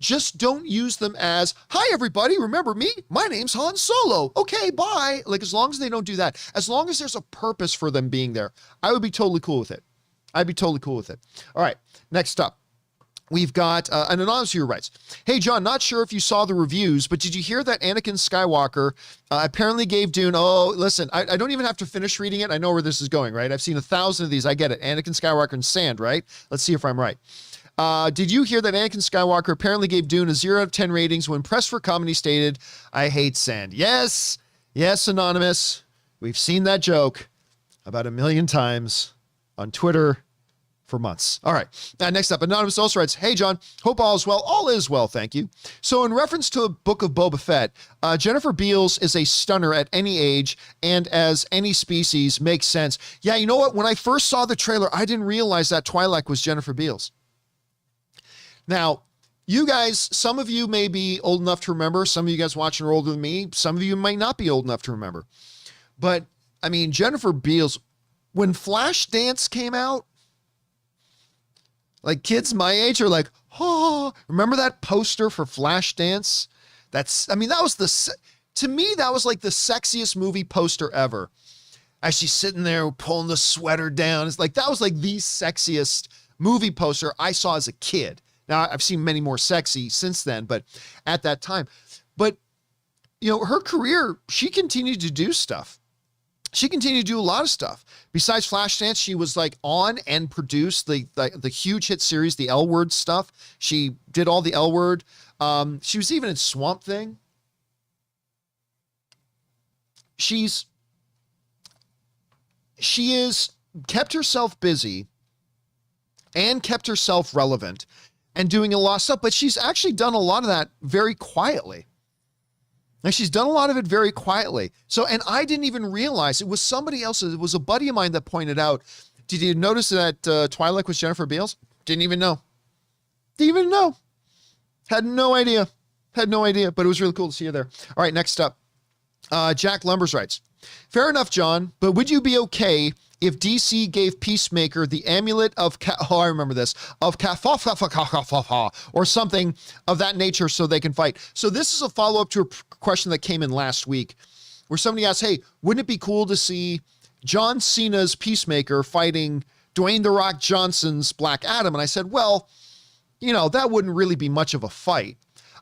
Speaker 1: Just don't use them as, hi, everybody, remember me? My name's Han Solo. Okay, bye. Like, as long as they don't do that, as long as there's a purpose for them being there, I would be totally cool with it. I'd be totally cool with it. All right, next up. We've got an anonymous viewer writes, hey, John, not sure if you saw the reviews, but did you hear that Anakin Skywalker apparently gave Dune, oh, listen, I don't even have to finish reading it. I know where this is going, right? I've seen 1,000 of these. I get it. Anakin Skywalker and sand, right? Let's see if I'm right. Did you hear that Anakin Skywalker apparently gave Dune a 0 out of 10 ratings when pressed for comment? He stated, I hate sand. Yes, anonymous. We've seen that joke about 1 million times on Twitter, for months. All right. Next up, Anonymous also writes, hey, John, hope all is well. All is well, thank you. So in reference to the Book of Boba Fett, Jennifer Beals is a stunner at any age and as any species makes sense. Yeah, you know what? When I first saw the trailer, I didn't realize that Twi'lek was Jennifer Beals. Now, you guys, some of you may be old enough to remember. Some of you guys watching are older than me. Some of you might not be old enough to remember. But, I mean, Jennifer Beals, when Flashdance came out, like kids my age are like, oh, remember that poster for Flashdance? That was to me, that was like the sexiest movie poster ever. As she's sitting there pulling the sweater down. It's like, that was like the sexiest movie poster I saw as a kid. Now I've seen many more sexy since then, but at that time, but you know, her career, she continued to do stuff. She continued to do a lot of stuff. Besides Flashdance, she was like on and produced the huge hit series, the L Word stuff. She did all the L Word. She was even in Swamp Thing. She is kept herself busy and kept herself relevant and doing a lot of stuff, but she's actually done a lot of that very quietly. And she's done a lot of it very quietly. So, and I didn't even realize it was somebody else. It was a buddy of mine that pointed out, did you notice that Twi'lek was Jennifer Beals? Didn't even know. Didn't even know. Had no idea. Had no idea, but it was really cool to see her there. All right, next up. Jack Lumbers writes, fair enough, John, but would you be okay if DC gave Peacemaker the amulet of, I remember this, of or something of that nature so they can fight? So this is a follow-up to a question that came in last week where somebody asked, hey, wouldn't it be cool to see John Cena's Peacemaker fighting Dwayne "The Rock" Johnson's Black Adam? And I said, well, you know, that wouldn't really be much of a fight.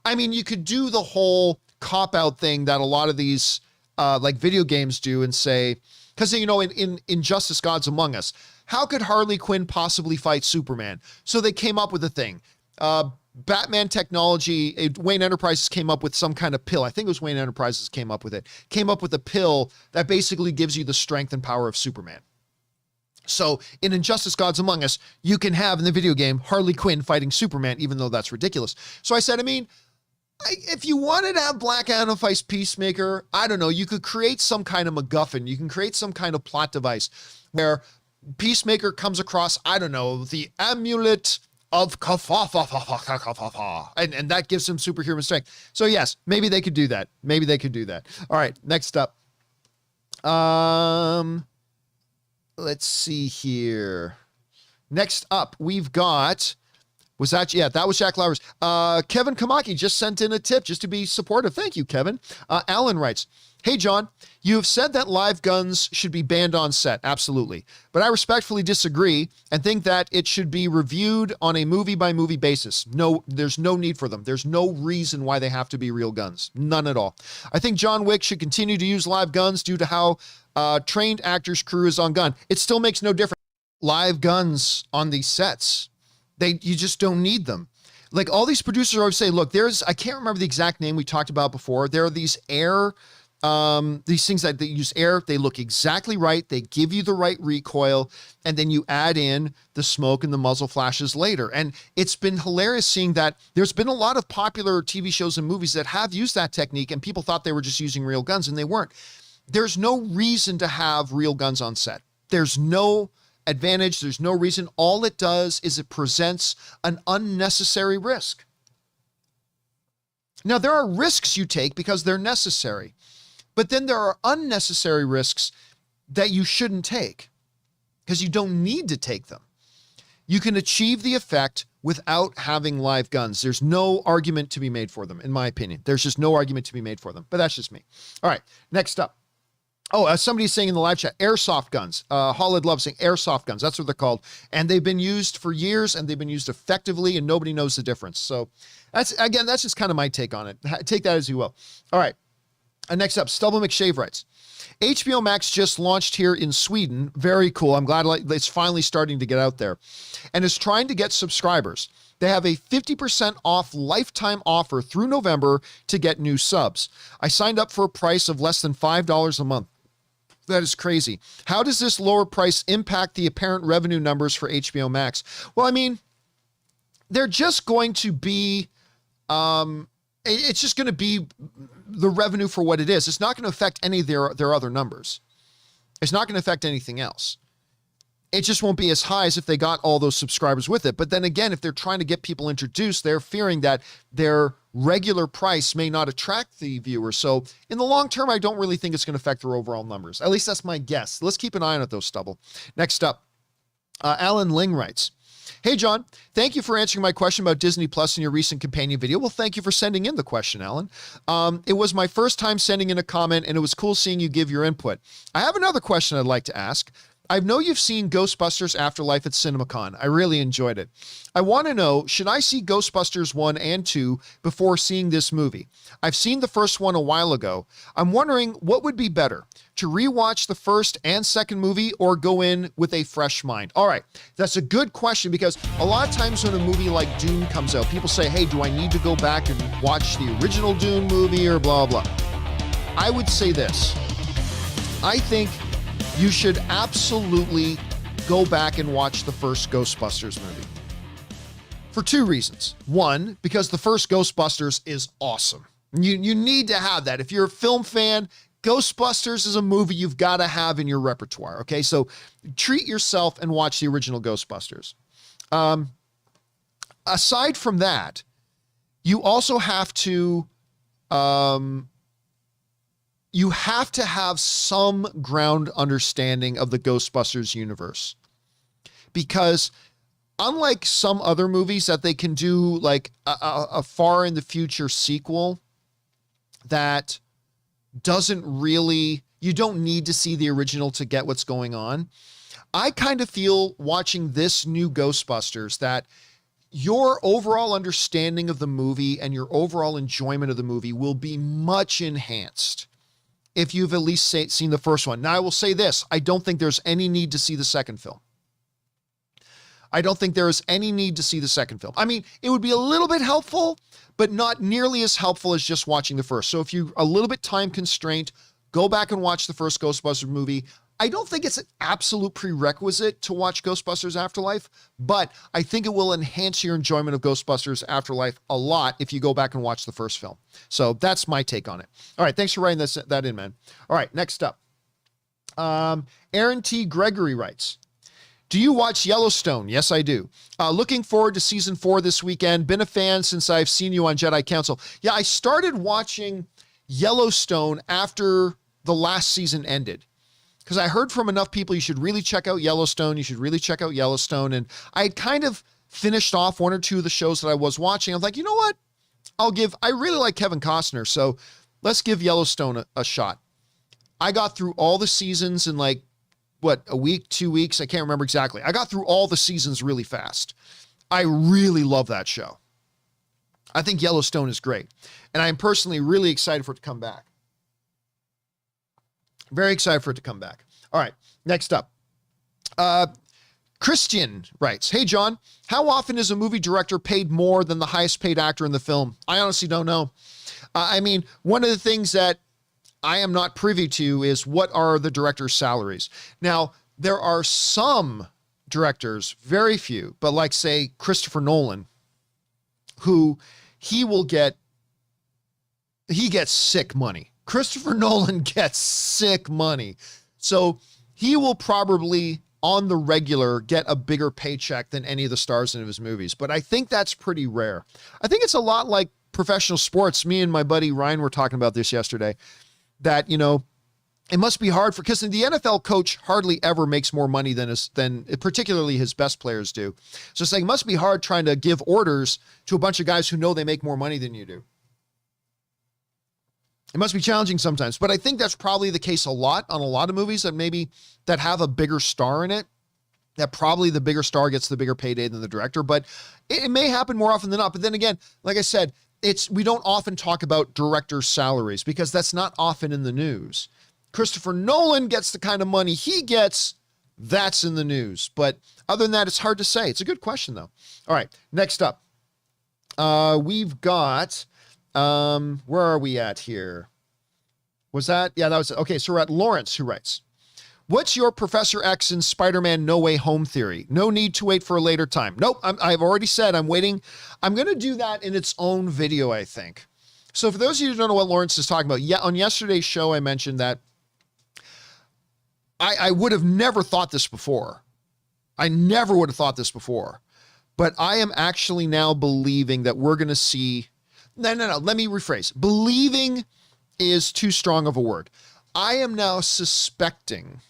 Speaker 1: I mean, you could do the whole cop-out thing that a lot of these like video games do and say, because, you know, in Injustice Gods Among Us, how could Harley Quinn possibly fight Superman? So they came up with a thing. Batman technology, Wayne Enterprises came up with some kind of pill. I think it was Wayne Enterprises came up with it. Came up with a pill that basically gives you the strength and power of Superman. So in Injustice Gods Among Us, you can have in the video game Harley Quinn fighting Superman, even though that's ridiculous. So I said, I mean, if you wanted to have Black Adam fight Peacemaker, I don't know, you could create some kind of MacGuffin. You can create some kind of plot device where Peacemaker comes across, I don't know, the amulet of Kafafa, and that gives him superhuman strength. So yes, maybe they could do that. Maybe they could do that. All right, next up. Let's see here. Next up, we've got... that was Jack Lowers. Kevin Kamaki just sent in a tip just to be supportive. Thank you, Kevin. Alan writes, hey, John, you have said that live guns should be banned on set. Absolutely. But I respectfully disagree and think that it should be reviewed on a movie-by-movie basis. No, there's no need for them. There's no reason why they have to be real guns. None at all. I think John Wick should continue to use live guns due to how trained actors' crew is on gun. It still makes no difference. Live guns on these sets. You just don't need them. Like all these producers always say, look, I can't remember the exact name we talked about before. There are these these things that they use air. They look exactly right. They give you the right recoil. And then you add in the smoke and the muzzle flashes later. And it's been hilarious seeing that there's been a lot of popular TV shows and movies that have used that technique and people thought they were just using real guns and they weren't. There's no reason to have real guns on set. There's no advantage. There's no reason. All it does is it presents an unnecessary risk. Now, there are risks you take because they're necessary, but then there are unnecessary risks that you shouldn't take because you don't need to take them. You can achieve the effect without having live guns. There's no argument to be made for them, in my opinion. There's just no argument to be made for them, but that's just me. All right, next up. Oh, somebody's saying in the live chat, airsoft guns. Holland loves saying airsoft guns. That's what they're called. And they've been used for years and they've been used effectively and nobody knows the difference. So that's just kind of my take on it. Take that as you will. All right. Next up, Stubble McShave writes, HBO Max just launched here in Sweden. Very cool. I'm glad it's finally starting to get out there and is trying to get subscribers. They have a 50% off lifetime offer through November to get new subs. I signed up for a price of less than $5 a month. That is crazy. How does this lower price impact the apparent revenue numbers for HBO Max? Well, I mean, they're just going to be, it's just going to be the revenue for what it is. It's not going to affect any of their other numbers. It's not going to affect anything else. It just won't be as high as if they got all those subscribers with it. But then again, if they're trying to get people introduced, they're fearing that their regular price may not attract the viewers. So in the long term, I don't really think it's going to affect their overall numbers. At least that's my guess. Let's keep an eye on it though, Stubble. Next up, Alan Ling writes, "Hey, John, thank you for answering my question about Disney Plus in your recent companion video." Well, thank you for sending in the question, Alan. It was my first time sending in a comment, and it was cool seeing you give your input. I have another question I'd like to ask. I know you've seen Ghostbusters Afterlife at CinemaCon. I really enjoyed it. I want to know, should I see Ghostbusters 1 and 2 before seeing this movie? I've seen the first one a while ago. I'm wondering what would be better, to rewatch the first and second movie or go in with a fresh mind? All right, that's a good question, because a lot of times when a movie like Dune comes out, people say, hey, do I need to go back and watch the original Dune movie or blah, blah. I would say this. I think you should absolutely go back and watch the first Ghostbusters movie. For two reasons. One, because the first Ghostbusters is awesome. You need to have that. If you're a film fan, Ghostbusters is a movie you've got to have in your repertoire. Okay, so treat yourself and watch the original Ghostbusters. Aside from that, you also have to have some ground understanding of the Ghostbusters universe, because unlike some other movies that they can do like a far in the future sequel that doesn't really, you don't need to see the original to get what's going on. I kind of feel watching this new Ghostbusters that your overall understanding of the movie and your overall enjoyment of the movie will be much enhanced if you've at least seen the first one. Now, I will say this. I don't think there's any need to see the second film. I don't think there is any need to see the second film. I mean, it would be a little bit helpful, but not nearly as helpful as just watching the first. So if you're a little bit time constrained, go back and watch the first Ghostbusters movie. I don't think it's an absolute prerequisite to watch Ghostbusters Afterlife, but I think it will enhance your enjoyment of Ghostbusters Afterlife a lot if you go back and watch the first film. So that's my take on it. All right, thanks for writing that in, man. All right, next up. Aaron T. Gregory writes, do you watch Yellowstone? Yes, I do. Looking forward to season 4 this weekend. Been a fan since I've seen you on Jedi Council. Yeah, I started watching Yellowstone after the last season ended, because I heard from enough people, you should really check out Yellowstone. You should really check out Yellowstone. And I had kind of finished off one or two of the shows that I was watching. I was like, you know what? I really like Kevin Costner. So let's give Yellowstone a shot. I got through all the seasons in like, a week, 2 weeks? I can't remember exactly. I got through all the seasons really fast. I really love that show. I think Yellowstone is great. And I'm personally really excited for it to come back. Very excited for it to come back. All right, next up. Christian writes, hey, John, how often is a movie director paid more than the highest paid actor in the film? I honestly don't know. I mean, one of the things that I am not privy to is what are the director's salaries. Now, there are some directors, very few, but like say Christopher Nolan, who he gets sick money. Christopher Nolan gets sick money. So he will probably on the regular get a bigger paycheck than any of the stars in his movies. But I think that's pretty rare. I think it's a lot like professional sports. Me and my buddy Ryan were talking about this yesterday, that, you know, it must be hard because the NFL coach hardly ever makes more money than particularly his best players do. So it's like, it must be hard trying to give orders to a bunch of guys who know they make more money than you do. It must be challenging sometimes, but I think that's probably the case on a lot of movies that have a bigger star in it, that probably the bigger star gets the bigger payday than the director, but it may happen more often than not. But then again, like I said, we don't often talk about directors' salaries because that's not often in the news. Christopher Nolan gets the kind of money he gets, that's in the news. But other than that, it's hard to say. It's a good question, though. All right, next up. We've got, where are we at here? Was that? Yeah, that was it. Okay, so we're at Lawrence, who writes, What's your Professor X and Spider-Man No Way Home theory? No need to wait for a later time. Nope, I've already said I'm waiting. I'm going to do that in its own video, I think. So for those of you who don't know what Lawrence is talking about, yeah, on yesterday's show, I mentioned that I would have never thought this before. I never would have thought this before. But I am actually now believing that we're going to see... No. Let me rephrase. Believing is too strong of a word. I am now suspecting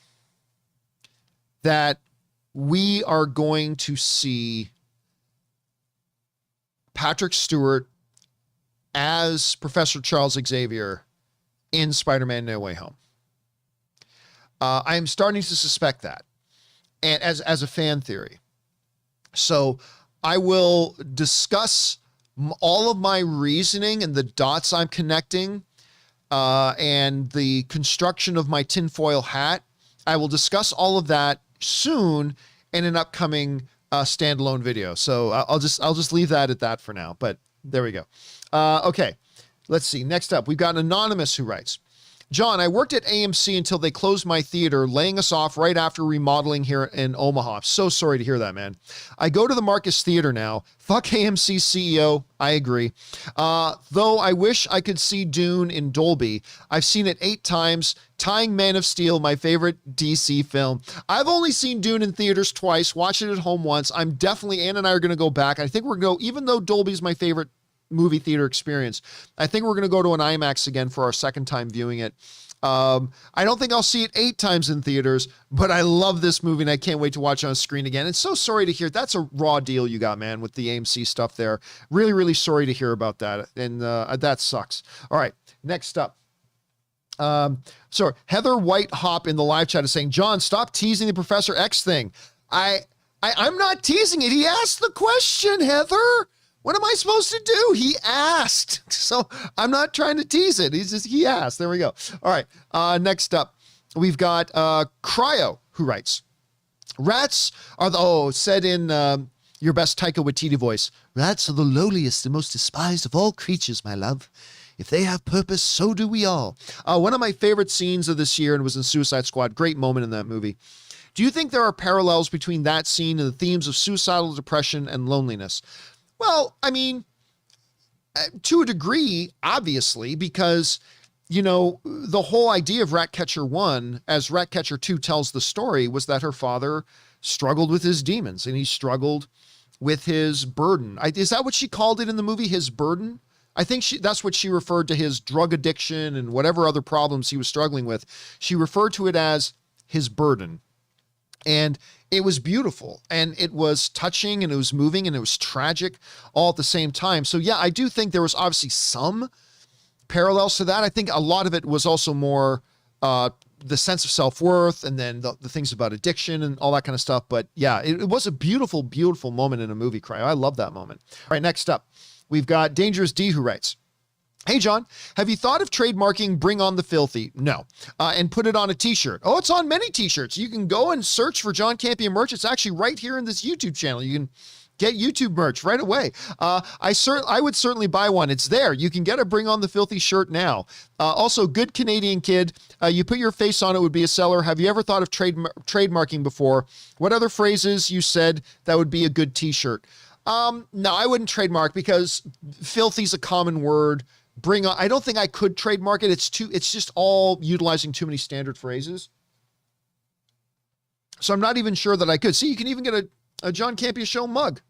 Speaker 1: that we are going to see Patrick Stewart as Professor Charles Xavier in Spider-Man No Way Home. I am starting to suspect that, and as a fan theory. So I will discuss all of my reasoning and the dots I'm connecting, and the construction of my tinfoil hat. I will discuss all of that soon in an upcoming standalone video. So I'll just leave that at that for now, but there we go. Okay, let's see. Next up, we've got an anonymous who writes, John, I worked at AMC until they closed my theater, laying us off right after remodeling here in Omaha. So sorry to hear that, man. I go to the Marcus Theater now. Fuck AMC CEO. I agree. Though I wish I could see Dune in Dolby. I've seen it 8 times, tying Man of Steel, my favorite DC film. I've only seen Dune in theaters twice, watched it at home once. I'm definitely, Ann and I are going to go back. I think we're going to go, even though Dolby's my favorite movie theater experience, I think we're going to go to an IMAX again for our second time viewing it. I don't think I'll see it 8 times in theaters, but I love this movie and I can't wait to watch it on screen again. And so sorry to hear. That's a raw deal you got, man, with the AMC stuff there. Really, really sorry to hear about that. And that sucks. All right, next up. Sorry, Heather White Hop in the live chat is saying, John, stop teasing the Professor X thing. I'm not teasing it. He asked the question, Heather. What am I supposed to do? He asked. So I'm not trying to tease it. He asked. There we go. All right. Next up, we've got Cryo, who writes, rats are said in your best Taika Waititi voice, rats are the lowliest and most despised of all creatures, my love. If they have purpose, so do we all. One of my favorite scenes of this year, and was in Suicide Squad. Great moment in that movie. Do you think there are parallels between that scene and the themes of suicidal depression and loneliness? Well, I mean, to a degree, obviously, because, you know, the whole idea of Ratcatcher 1, as Ratcatcher 2 tells the story, was that her father struggled with his demons and he struggled with his burden. Is that what she called it in the movie, his burden? I think that's what she referred to his drug addiction and whatever other problems he was struggling with. She referred to it as his burden. And it was beautiful and it was touching and it was moving and it was tragic all at the same time. So yeah, I do think there was obviously some parallels to that. I think a lot of it was also more the sense of self-worth and then the things about addiction and all that kind of stuff. But yeah, it was a beautiful, beautiful moment in a movie, Cryo. I love that moment. All right, next up, we've got Dangerous D who writes, hey, John, have you thought of trademarking Bring on the Filthy? No. And put it on a t-shirt. Oh, it's on many t-shirts. You can go and search for John Campea merch. It's actually right here in this YouTube channel. You can get YouTube merch right away. I would certainly buy one. It's there. You can get a Bring on the Filthy shirt now. Also, Good Canadian Kid. You put your face on it would be a seller. Have you ever thought of trademarking before? What other phrases you said that would be a good t-shirt? No, I wouldn't trademark because filthy's a common word. Bring on, I don't think I could trademark it. It's just all utilizing too many standard phrases. So I'm not even sure that I could. See, you can even get a John Campea Show mug.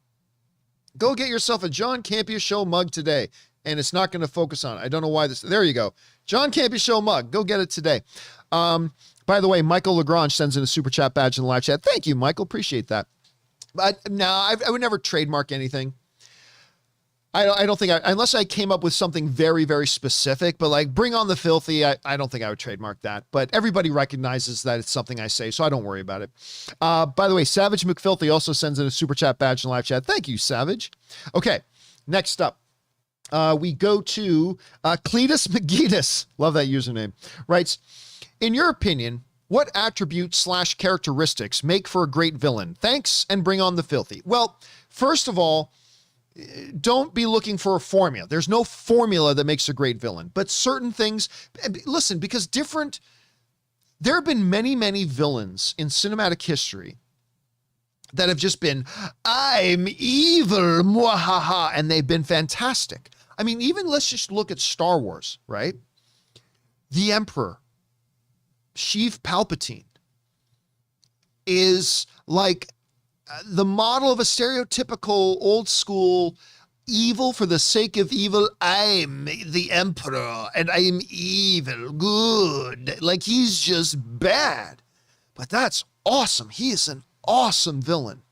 Speaker 1: Go get yourself a John Campea Show mug today. And it's not going to focus on it. I don't know why there you go. John Campea Show mug. Go get it today. By the way, Michael Lagrange sends in a super chat badge in the live chat. Thank you, Michael. Appreciate that. But no, I would never trademark anything. I don't think unless I came up with something very, very specific, but like Bring on the Filthy, I don't think I would trademark that, but everybody recognizes that it's something I say, so I don't worry about it. By the way, Savage McFilthy also sends in a super chat badge in the live chat. Thank you, Savage. Okay, next up, we go to Cletus McGeetus. Love that username. Writes, in your opinion, what attributes / characteristics make for a great villain? Thanks, and Bring on the Filthy. Well, first of all, don't be looking for a formula. There's no formula that makes a great villain, but certain things, listen, because different There have been many, many villains in cinematic history that have just been, I'm evil, mwahaha, and they've been fantastic. I mean, even let's just look at Star Wars, right? The Emperor, Sheev Palpatine, is like the model of a stereotypical old school evil for the sake of evil. I'm the Emperor and I'm evil, good. Like he's just bad. But that's awesome. He is an awesome villain.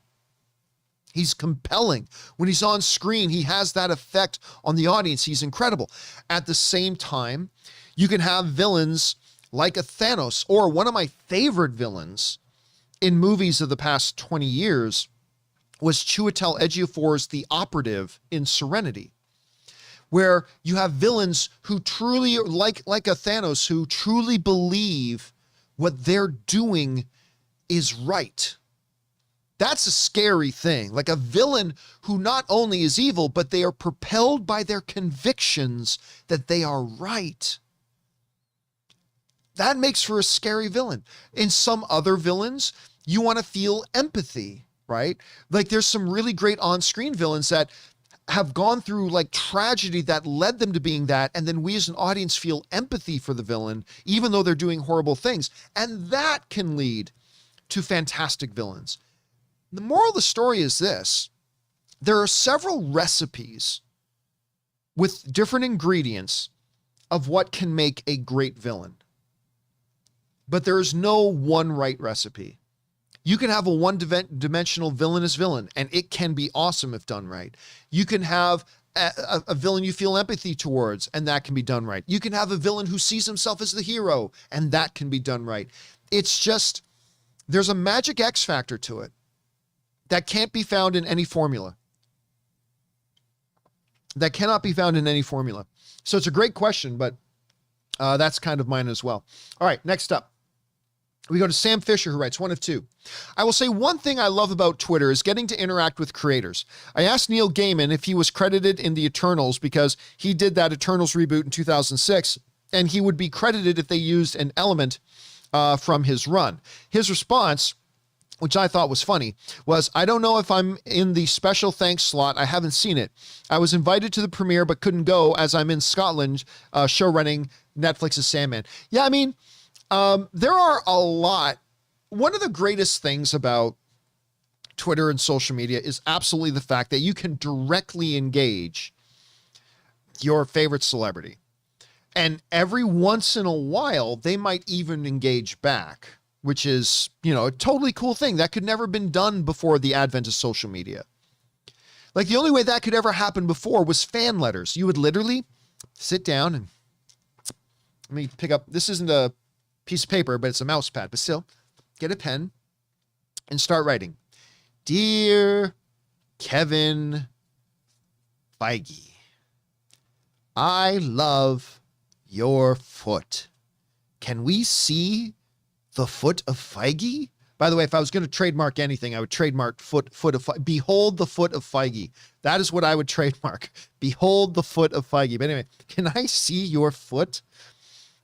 Speaker 1: He's compelling. When he's on screen, he has that effect on the audience. He's incredible. At the same time, you can have villains like a Thanos, or one of my favorite villains in movies of the past 20 years was Chiwetel Ejiofor's The Operative in Serenity, where you have villains who truly, like a Thanos, who truly believe what they're doing is right. That's a scary thing. Like a villain who not only is evil, but they are propelled by their convictions that they are right. That makes for a scary villain. In some other villains, you want to feel empathy, right? Like there's some really great on-screen villains that have gone through like tragedy that led them to being that. And then we as an audience feel empathy for the villain, even though they're doing horrible things. And that can lead to fantastic villains. The moral of the story is this. There are several recipes with different ingredients of what can make a great villain. But there is no one right recipe. You can have a one-dimensional villainous villain, and it can be awesome if done right. You can have a villain you feel empathy towards, and that can be done right. You can have a villain who sees himself as the hero, and that can be done right. It's just, there's a magic X factor to it that can't be found in any formula. That cannot be found in any formula. So it's a great question, but that's kind of mine as well. All right, next up. We go to Sam Fisher, who writes, one of two. I will say one thing I love about Twitter is getting to interact with creators. I asked Neil Gaiman if he was credited in the Eternals because he did that Eternals reboot in 2006, and he would be credited if they used an element from his run. His response, which I thought was funny, was, I don't know if I'm in the special thanks slot. I haven't seen it. I was invited to the premiere but couldn't go as I'm in Scotland show running Netflix's Sandman. Yeah, I mean, there are a lot. One of the greatest things about Twitter and social media is absolutely the fact that you can directly engage your favorite celebrity. And every once in a while, they might even engage back, which is, a totally cool thing that could never have been done before the advent of social media. Like the only way that could ever happen before was fan letters. You would literally sit down and let me pick up, this isn't a piece of paper, but it's a mouse pad, but still get a pen and start writing. Dear Kevin Feige, I love your foot. Can we see the foot of Feige? By the way, if I was going to trademark anything, I would trademark foot of Feige. Behold the foot of Feige. That is what I would trademark. Behold the foot of Feige. But anyway, can I see your foot?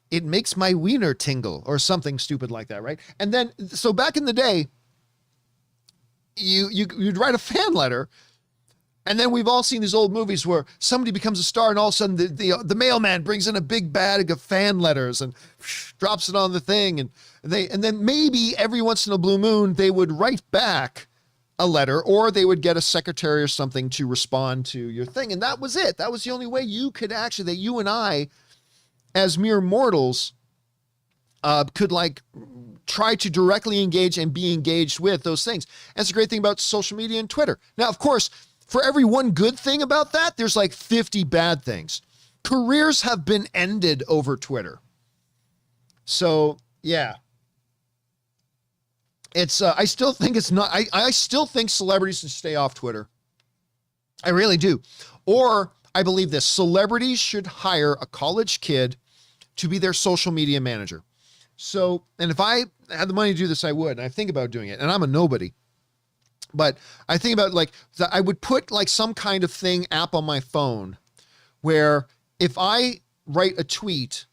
Speaker 1: It makes my wiener tingle, or something stupid like that, right? And then, so back in the day, you'd write a fan letter, and then we've all seen these old movies where somebody becomes a star, and all of a sudden the mailman brings in a big bag of fan letters and drops it on the thing, and then maybe every once in a blue moon they would write back a letter, or they would get a secretary or something to respond to your thing, and that was it. That was the only way you could actually, that you and I, as mere mortals, could like try to directly engage and be engaged with those things. That's the great thing about social media and Twitter. Now, of course, for every one good thing about that, there's like 50 bad things. Careers have been ended over Twitter. So yeah, it's, I still think it's not, I still think celebrities should stay off Twitter. I really do. Or I believe this, celebrities should hire a college kid to be their social media manager. So, and if I had the money to do this, I would, and I think about doing it, and I'm a nobody, but I think about like, I would put like some kind of app on my phone where if I write a tweet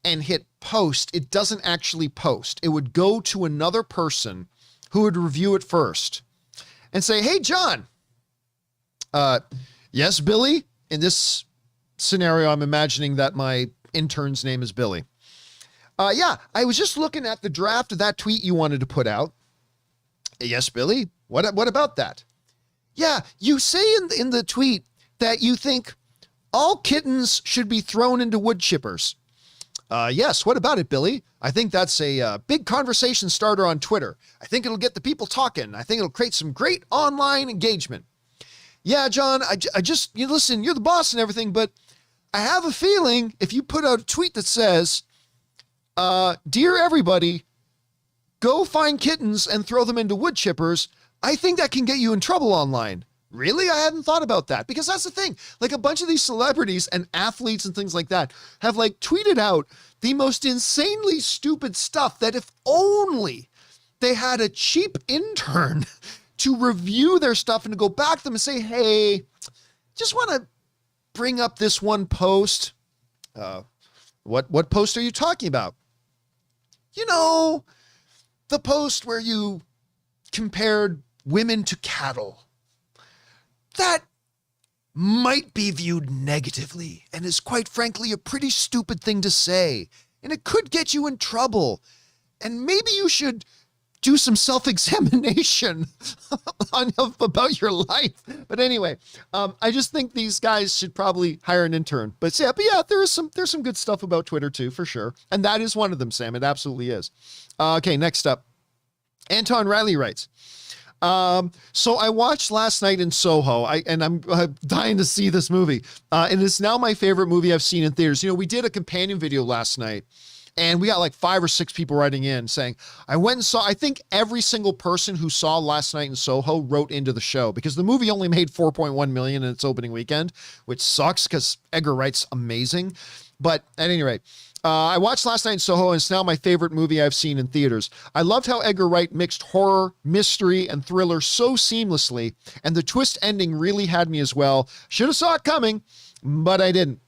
Speaker 1: and hit post, it doesn't actually post. It would go to another person who would review it first and say, hey, John. Yes, Billy. In this scenario, I'm imagining that my intern's name is Billy. Yeah, I was just looking at the draft of that tweet you wanted to put out. Yes, Billy. What about that? Yeah, you say in the tweet that you think all kittens should be thrown into wood chippers. Yes, what about it, Billy? I think that's a big conversation starter on Twitter. I think it'll get the people talking. I think it'll create some great online engagement. Yeah, John, I just, listen, you're the boss and everything, but I have a feeling if you put out a tweet that says, dear everybody, go find kittens and throw them into wood chippers, I think that can get you in trouble online. Really? I hadn't thought about that, because that's the thing. Like, a bunch of these celebrities and athletes and things like that have like tweeted out the most insanely stupid stuff that if only they had a cheap intern to review their stuff and to go back to them and say, hey, just want to bring up this one post. What post are you talking about? The post where you compared women to cattle. That might be viewed negatively and is quite frankly a pretty stupid thing to say, and it could get you in trouble. And maybe you should do some self-examination about your life. But anyway, I just think these guys should probably hire an intern. But yeah, there's some good stuff about Twitter too, for sure. And that is one of them, Sam. It absolutely is. Okay, next up. Anton Riley writes, so I watched last night in Soho, and I'm dying to see this movie. And it's now my favorite movie I've seen in theaters. We did a companion video last night, and we got like 5 or 6 people writing in saying, I went and saw, I think every single person who saw Last Night in Soho wrote into the show, because the movie only made 4.1 million in its opening weekend, which sucks because Edgar Wright's amazing. But at any rate, I watched Last Night in Soho, and it's now my favorite movie I've seen in theaters. I loved how Edgar Wright mixed horror, mystery, and thriller so seamlessly, and the twist ending really had me as well. Should have saw it coming, but I didn't.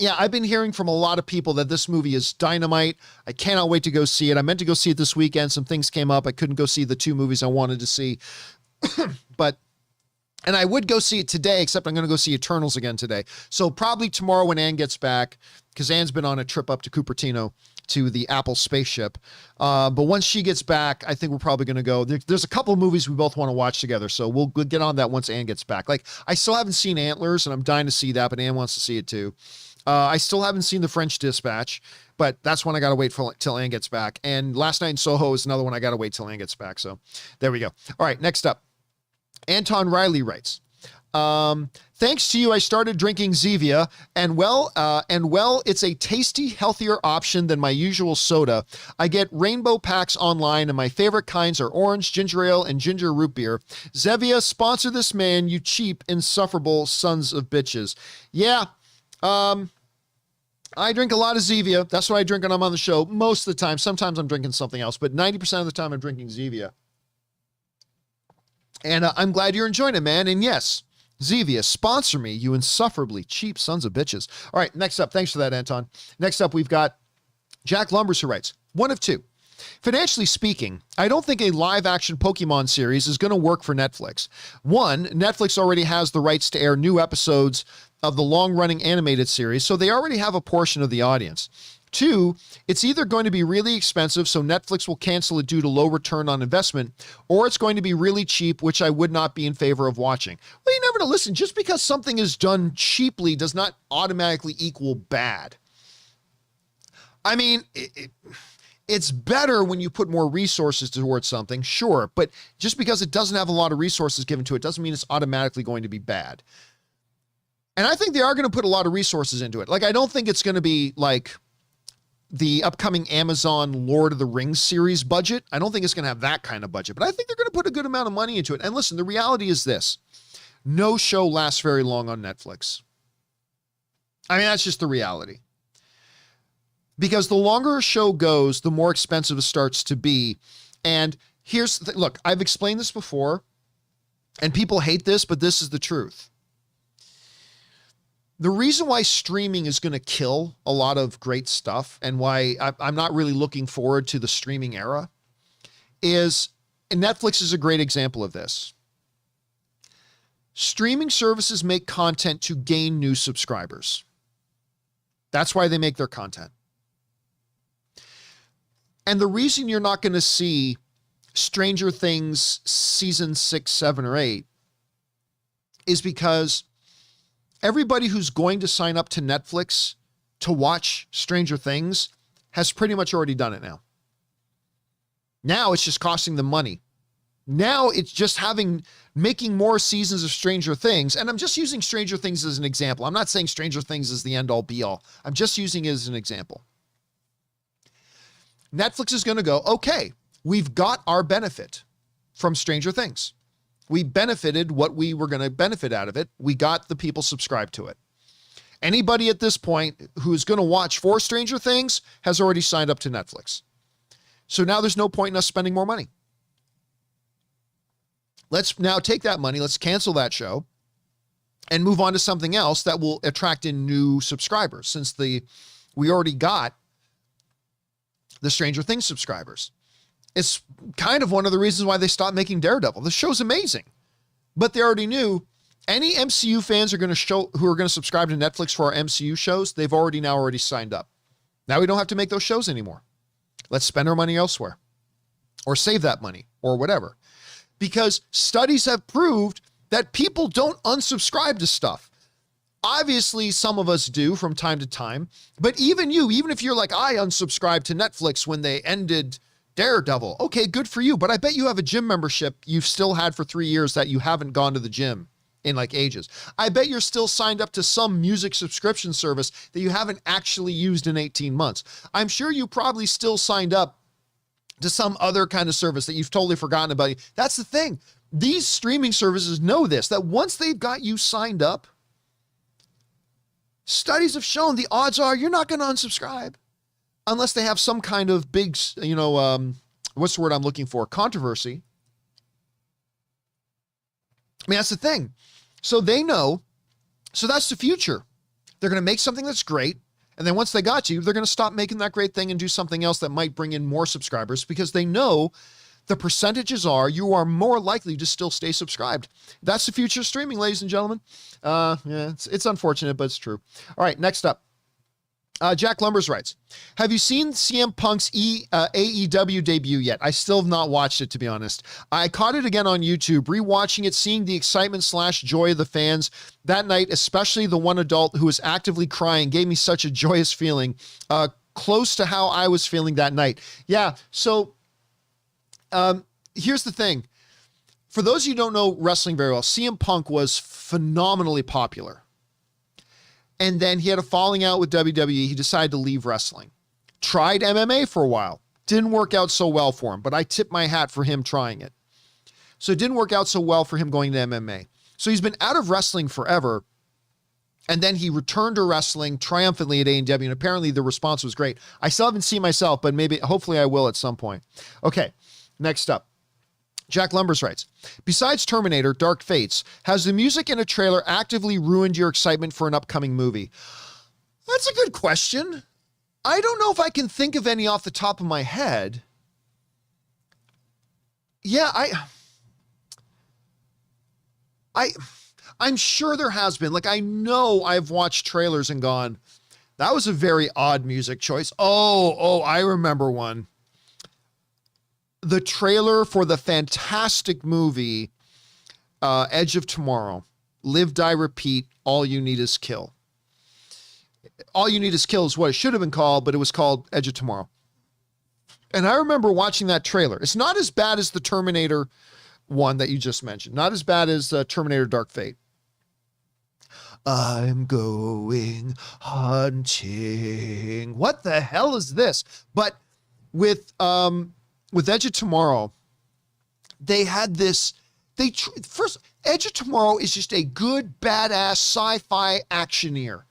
Speaker 1: Yeah, I've been hearing from a lot of people that this movie is dynamite. I cannot wait to go see it. I meant to go see it this weekend. Some things came up. I couldn't go see the 2 movies I wanted to see. And I would go see it today, except I'm going to go see Eternals again today. So probably tomorrow when Ann gets back, because Ann's been on a trip up to Cupertino to the Apple spaceship. But once she gets back, I think we're probably going to go. There's a couple of movies we both want to watch together. So we'll get on that once Ann gets back. Like, I still haven't seen Antlers, and I'm dying to see that, but Ann wants to see it too. I still haven't seen The French Dispatch, but that's one I got to wait for till Ann gets back. And Last Night in Soho is another one I got to wait till Ann gets back. So there we go. All right, next up. Anton Riley writes, thanks to you, I started drinking Xavier, and well, it's a tasty, healthier option than my usual soda. I get rainbow packs online, and my favorite kinds are orange, ginger ale, and ginger root beer. Xavier, sponsor this man, you cheap, insufferable sons of bitches. Yeah, I drink a lot of Xavier. That's what I drink when I'm on the show most of the time. Sometimes I'm drinking something else, but 90% of the time I'm drinking Xavier. And I'm glad you're enjoying it, man. And yes, Xavier, sponsor me, you insufferably cheap sons of bitches. All right, next up. Thanks for that, Anton. Next up, we've got Jack Lumbers, who writes, one of two. Financially speaking, I don't think a live-action Pokemon series is going to work for Netflix. One, Netflix already has the rights to air new episodes of the long-running animated series, so they already have a portion of the audience. Two, it's either going to be really expensive, so Netflix will cancel it due to low return on investment, or it's going to be really cheap, which I would not be in favor of watching. Well, you never know. Listen, just because something is done cheaply does not automatically equal bad. I mean, it's better when you put more resources towards something, sure, but just because it doesn't have a lot of resources given to it doesn't mean it's automatically going to be bad. And I think they are going to put a lot of resources into it. Like, I don't think it's going to be like the upcoming Amazon Lord of the Rings series budget. I don't think it's going to have that kind of budget, but I think they're going to put a good amount of money into it. And listen, the reality is this: no show lasts very long on Netflix. I mean, that's just the reality. Because the longer a show goes, the more expensive it starts to be. And here's the thing. Look, I've explained this before, and people hate this, but this is the truth. The reason why streaming is going to kill a lot of great stuff and why I'm not really looking forward to the streaming era is, and Netflix is a great example of this. Streaming services make content to gain new subscribers. That's why they make their content. And the reason you're not going to see Stranger Things season 6, 7, or 8 is because everybody who's going to sign up to Netflix to watch Stranger Things has pretty much already done it now. Now it's just costing them money. Now it's just making more seasons of Stranger Things. And I'm just using Stranger Things as an example. I'm not saying Stranger Things is the end all be all. I'm just using it as an example. Netflix is going to go, okay, we've got our benefit from Stranger Things. We benefited what we were going to benefit out of it. We got the people subscribed to it. Anybody at this point who's going to watch for Stranger Things has already signed up to Netflix. So now there's no point in us spending more money. Let's now take that money, let's cancel that show and move on to something else that will attract in new subscribers, since we already got the Stranger Things subscribers. It's kind of one of the reasons why they stopped making Daredevil. The show's amazing, but they already knew any MCU fans who are going to subscribe to Netflix for our MCU shows, they've already signed up. Now we don't have to make those shows anymore. Let's spend our money elsewhere or save that money or whatever. Because studies have proved that people don't unsubscribe to stuff. Obviously, some of us do from time to time, but even if you're like, I unsubscribed to Netflix when they ended Daredevil, okay, good for you. But I bet you have a gym membership you've still had for 3 years that you haven't gone to the gym in like ages. I bet you're still signed up to some music subscription service that you haven't actually used in 18 months. I'm sure you probably still signed up to some other kind of service that you've totally forgotten about. That's the thing. These streaming services know this, that once they've got you signed up, studies have shown the odds are you're not going to unsubscribe unless they have some kind of big, what's the word I'm looking for? Controversy. I mean, that's the thing. So they know, so that's the future. They're going to make something that's great. And then once they got you, they're going to stop making that great thing and do something else that might bring in more subscribers, because they know the percentages are you are more likely to still stay subscribed. That's the future of streaming, ladies and gentlemen. Yeah, it's unfortunate, but it's true. All right, next up. Jack Lumbers writes, have you seen CM Punk's AEW debut yet? I still have not watched it, to be honest. I caught it again on YouTube, rewatching it, seeing the excitement / joy of the fans that night, especially the one adult who was actively crying, gave me such a joyous feeling, close to how I was feeling that night. Yeah. So, here's the thing. For those of you who don't know wrestling very well, CM Punk was phenomenally popular. And then he had a falling out with WWE. He decided to leave wrestling. Tried MMA for a while. Didn't work out so well for him, but I tip my hat for him trying it. So it didn't work out so well for him going to MMA. So he's been out of wrestling forever. And then he returned to wrestling triumphantly at AEW. And apparently the response was great. I still haven't seen myself, but hopefully I will at some point. Okay, next up. Jack Lumbers writes, besides Terminator, Dark Fates, has the music in a trailer actively ruined your excitement for an upcoming movie? That's a good question. I don't know if I can think of any off the top of my head. Yeah, I'm sure there has been. Like, I know I've watched trailers and gone, that was a very odd music choice. Oh, I remember one. The trailer for the fantastic movie, Edge of Tomorrow, Live, Die, Repeat, All You Need Is Kill. All You Need Is Kill is what it should have been called, but it was called Edge of Tomorrow. And I remember watching that trailer. It's not as bad as the Terminator one that you just mentioned. Not as bad as Terminator Dark Fate. I'm going hunting. What the hell is this? But with Edge of Tomorrow, they had this, first, Edge of Tomorrow is just a good, badass sci-fi actioneer.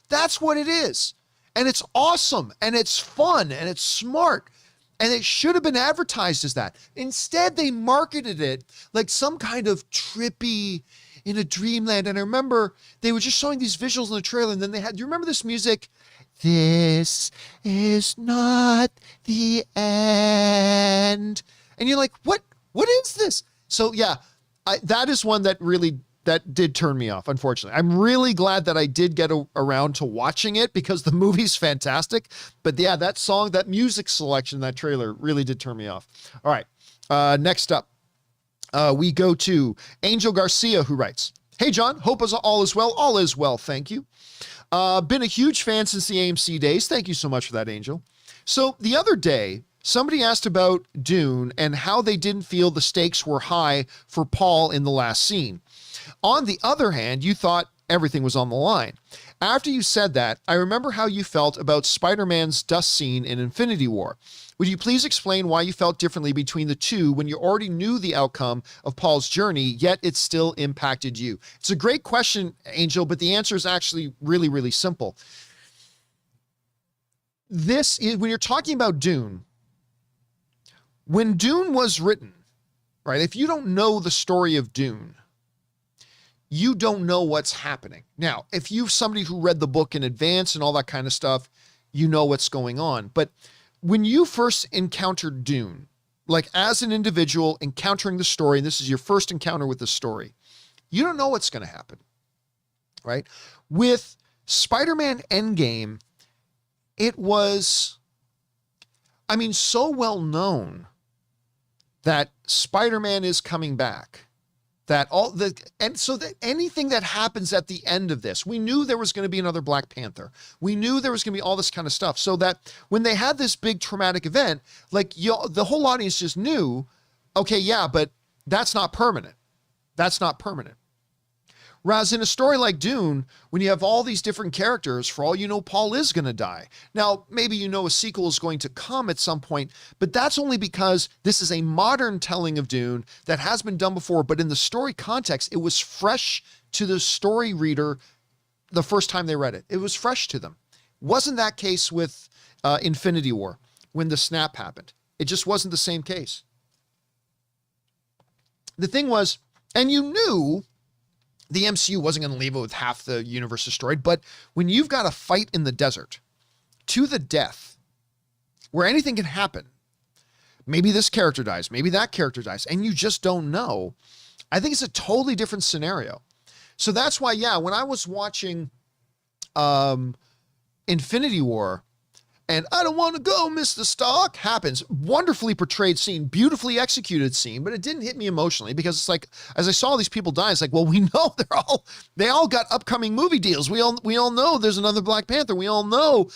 Speaker 1: That's what it is. And it's awesome, and it's fun, and it's smart, and it should have been advertised as that. Instead, they marketed it like some kind of trippy, in a dreamland. And I remember they were just showing these visuals in the trailer, and then they had, do you remember this music? This is not the end. And you're like, what is this? So yeah, that is one that did turn me off, unfortunately. I'm really glad that I did get around to watching it because the movie's fantastic. But yeah, that song, that music selection, that trailer really did turn me off. All right. Next up, we go to Angel Garcia, who writes, "Hey, John, hope all is well. All is well. Thank you. Been a huge fan since the AMC days." Thank you so much for that, Angel. So the other day, somebody asked about Dune and how they didn't feel the stakes were high for Paul in the last scene. On the other hand, you thought everything was on the line. After you said that, I remember how you felt about Spider-Man's dust scene in Infinity War. Would you please explain why you felt differently between the two when you already knew the outcome of Paul's journey, yet it still impacted you? It's a great question, Angel, but the answer is actually really, really simple. This is, when you're talking about Dune, when Dune was written, right? If you don't know the story of Dune, you don't know what's happening. Now, if you're somebody who read the book in advance and all that kind of stuff, you know what's going on. But when you first encountered Dune, like as an individual encountering the story, and this is your first encounter with the story, you don't know what's going to happen, right? With Spider-Man Endgame, it was, I mean, so well known that Spider-Man is coming back. And so that anything that happens at the end of this, we knew there was going to be another Black Panther. We knew there was going to be all this kind of stuff. So that when they had this big traumatic event, like the whole audience just knew, okay, yeah, but that's not permanent. That's not permanent. Whereas in a story like Dune, when you have all these different characters, for all you know, Paul is going to die. Now, maybe you know a sequel is going to come at some point, but that's only because this is a modern telling of Dune that has been done before, but in the story context, it was fresh to the story reader the first time they read it. It was fresh to them. Wasn't that case with Infinity War when the snap happened? It just wasn't the same case. The thing was, and you knew the MCU wasn't going to leave it with half the universe destroyed, but when you've got a fight in the desert to the death where anything can happen, maybe this character dies, maybe that character dies, and you just don't know, I think it's a totally different scenario. So that's why, yeah, when I was watching Infinity War, and I don't want to go, Mr. Stark, happens. Wonderfully portrayed scene, beautifully executed scene, but it didn't hit me emotionally because it's like, as I saw these people die, it's like, well, we know they all got upcoming movie deals. We all know there's another Black Panther. We all know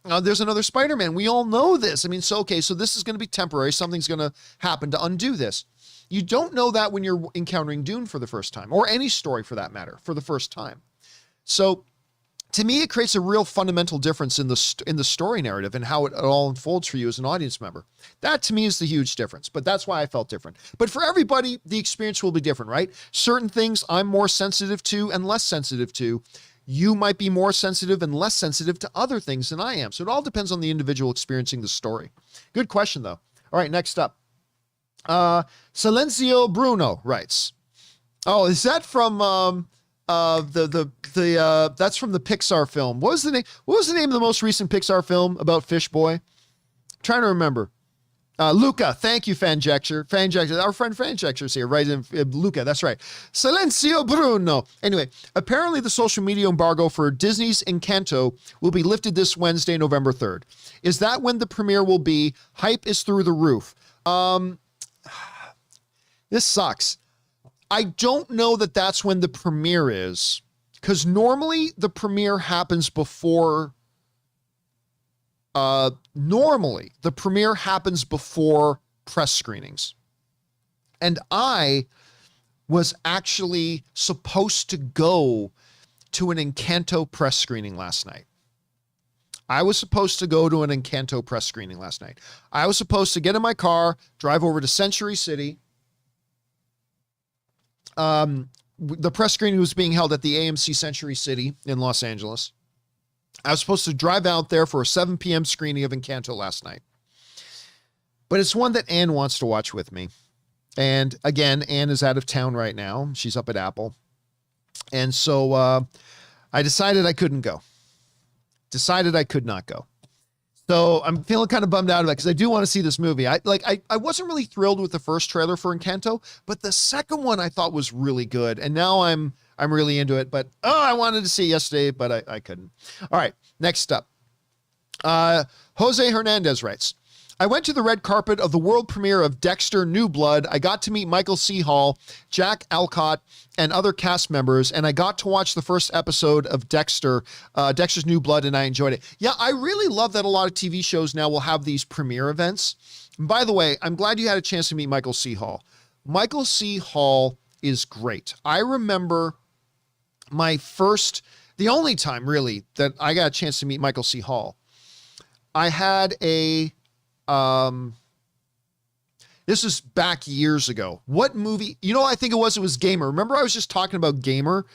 Speaker 1: there's another Spider-Man. We all know this. I mean, so this is going to be temporary. Something's going to happen to undo this. You don't know that when you're encountering Dune for the first time, or any story for that matter, for the first time. So to me, it creates a real fundamental difference in the story narrative and how it all unfolds for you as an audience member. That to me is the huge difference, but that's why I felt different. But for everybody, the experience will be different, right? Certain things I'm more sensitive to and less sensitive to. You might be more sensitive and less sensitive to other things than I am. So it all depends on the individual experiencing the story. Good question, though. All right, next up. Silencio Bruno writes, oh, is that from that's from the Pixar film. What was the name of the most recent Pixar film about Fish Boy? I'm trying to remember. Luca, thank you, Fanjecture. Our friend Fanjecture's here, right? Luca, that's right. Silencio Bruno. Anyway, apparently the social media embargo for Disney's Encanto will be lifted this Wednesday, November 3rd. Is that when the premiere will be? Hype is through the roof. This sucks. I don't know that that's when the premiere is, because normally the premiere happens before. Normally the premiere happens before press screenings, and I was actually supposed to go to an Encanto press screening last night. I was supposed to get in my car, drive over to Century City. The press screening was being held at the AMC Century City in Los Angeles. I was supposed to drive out there for a 7 p.m. screening of Encanto last night. But it's one that Anne wants to watch with me. And again, Anne is out of town right now. She's up at Apple. And so I decided I couldn't go. Decided I could not go. So I'm feeling kind of bummed out about it because I do want to see this movie. I wasn't really thrilled with the first trailer for Encanto, but the second one I thought was really good. And now I'm really into it, but I wanted to see it yesterday, but I couldn't. All right, next up. Jose Hernandez writes, I went to the red carpet of the world premiere of Dexter New Blood. I got to meet Michael C. Hall, Jack Alcott, and other cast members, and I got to watch the first episode of Dexter's New Blood, and I enjoyed it. Yeah, I really love that a lot of TV shows now will have these premiere events. And by the way, I'm glad you had a chance to meet Michael C. Hall. Michael C. Hall is great. I remember the only time really that I got a chance to meet Michael C. Hall. I had this is back years ago. What movie? I think it was Gamer. Remember I was just talking about Gamer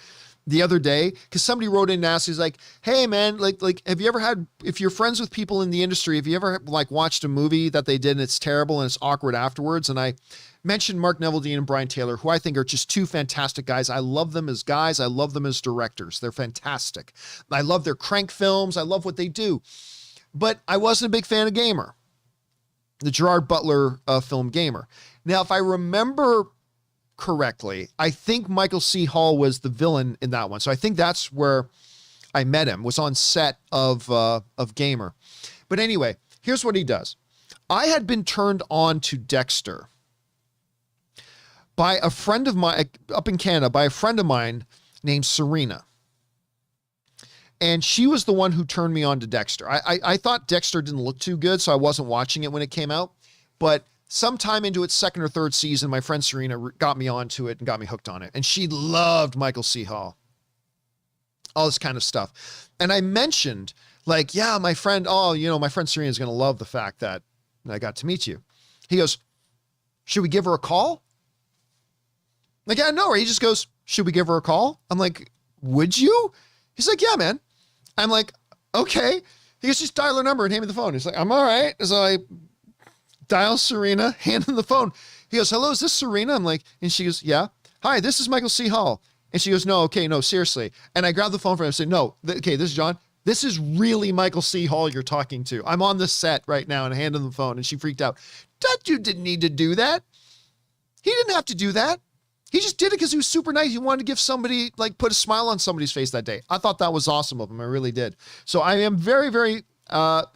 Speaker 1: the other day because somebody wrote in and asked, he's like, hey man, like, have you ever if you're friends with people in the industry, have you ever watched a movie that they did and it's terrible and it's awkward afterwards? And I mentioned Mark Neveldine and Brian Taylor, who I think are just two fantastic guys. I love them as guys. I love them as directors. They're fantastic. I love their Crank films. I love what they do, but I wasn't a big fan of Gamer. The Gerard Butler film Gamer. Now, if I remember correctly, I think Michael C. Hall was the villain in that one. So I think that's where I met him, was on set of Gamer. But anyway, here's what he does. I had been turned on to Dexter by a friend of mine up in Canada, by a friend of mine named Serena. And she was the one who turned me on to Dexter. I thought Dexter didn't look too good, so I wasn't watching it when it came out. But sometime into its second or third season, my friend Serena got me onto it and got me hooked on it. And she loved Michael C. Hall. All this kind of stuff. And I mentioned, my friend, my friend Serena is going to love the fact that I got to meet you. He goes, should we give her a call? I know her. He just goes, should we give her a call? I'm like, would you? He's like, yeah, man. I'm like, okay. He goes, just dial her number and hand me the phone. He's like, I'm all right. So I dial Serena, hand him the phone. He goes, hello, is this Serena? I'm like, and she goes, yeah. Hi, this is Michael C. Hall. And she goes, no, seriously. And I grabbed the phone from him and said, no, okay, this is John. This is really Michael C. Hall you're talking to. I'm on the set right now, and I handed him the phone, and she freaked out. That dude didn't need to do that. He didn't have to do that. He just did it because he was super nice. He wanted to give somebody, put a smile on somebody's face that day. I thought that was awesome of him. I really did. So I am very, very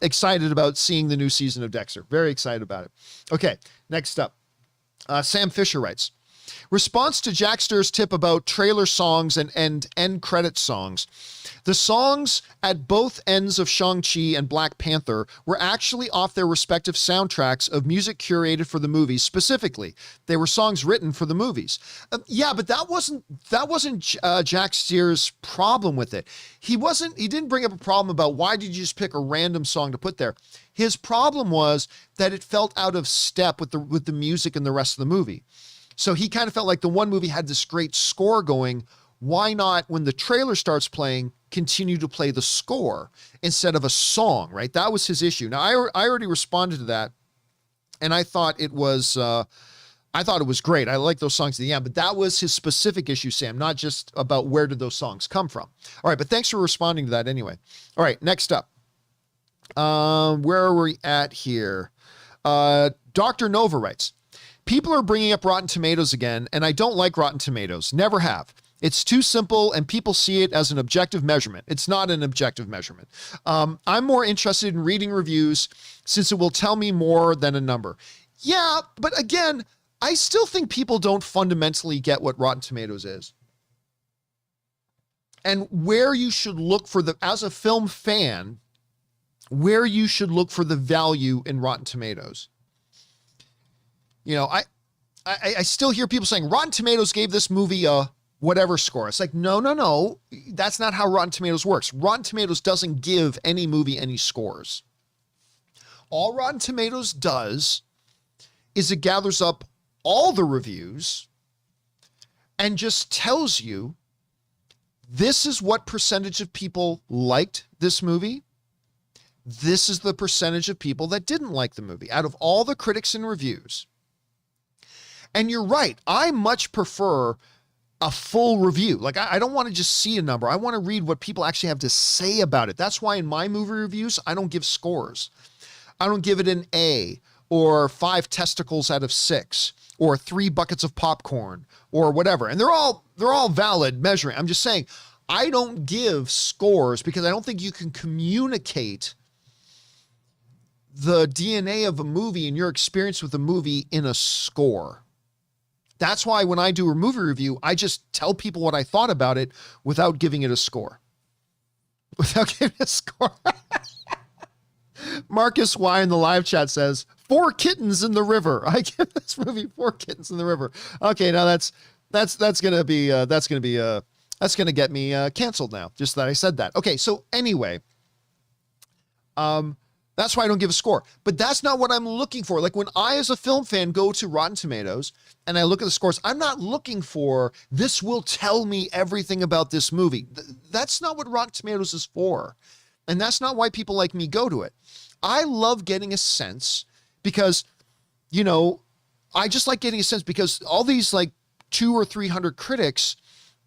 Speaker 1: excited about seeing the new season of Dexter. Very excited about it. Okay, next up. Sam Fisher writes, response to Jackster's tip about trailer songs and end credit songs. The songs at both ends of Shang-Chi and Black Panther were actually off their respective soundtracks of music curated for the movies specifically. They were songs written for the movies. Yeah, but that wasn't Jack Steer's problem with it. He didn't bring up a problem about why did you just pick a random song to put there. His problem was that it felt out of step with the music and the rest of the movie. So he kind of felt like the one movie had this great score going. Why not, when the trailer starts playing, continue to play the score instead of a song, right? That was his issue. Now, I already responded to that, and I thought it was great. I like those songs at the end, but that was his specific issue, Sam, not just about where did those songs come from. All right, but thanks for responding to that anyway. All right, next up. Where are we at here? Dr. Nova writes, people are bringing up Rotten Tomatoes again, and I don't like Rotten Tomatoes. Never have. It's too simple, and people see it as an objective measurement. It's not an objective measurement. I'm more interested in reading reviews since it will tell me more than a number. Yeah, but again, I still think people don't fundamentally get what Rotten Tomatoes is. And where you should look for as a film fan, where you should look for the value in Rotten Tomatoes. I still hear people saying Rotten Tomatoes gave this movie a whatever score. It's like, no. That's not how Rotten Tomatoes works. Rotten Tomatoes doesn't give any movie any scores. All Rotten Tomatoes does is it gathers up all the reviews and just tells you this is what percentage of people liked this movie. This is the percentage of people that didn't like the movie out of all the critics and reviews. And you're right. I much prefer a full review. Like I don't want to just see a number. I want to read what people actually have to say about it. That's why in my movie reviews, I don't give scores. I don't give it an A or 5 testicles out of 6 or 3 buckets of popcorn or whatever. And they're all valid measuring. I'm just saying, I don't give scores because I don't think you can communicate the DNA of a movie and your experience with a movie in a score. That's why when I do a movie review, I just tell people what I thought about it without giving it a score. Without giving it a score. Marcus Y in the live chat says, 4 kittens in the river. I give this movie 4 kittens in the river. Okay, now that's gonna get me canceled now. Just that I said that. Okay, so anyway, that's why I don't give a score. But that's not what I'm looking for. Like when I, as a film fan, go to Rotten Tomatoes and I look at the scores, I'm not looking for, this will tell me everything about this movie. That's not what Rotten Tomatoes is for. And that's not why people like me go to it. I love getting a sense because, you know, I just like getting a sense because all these like 200 or 300 critics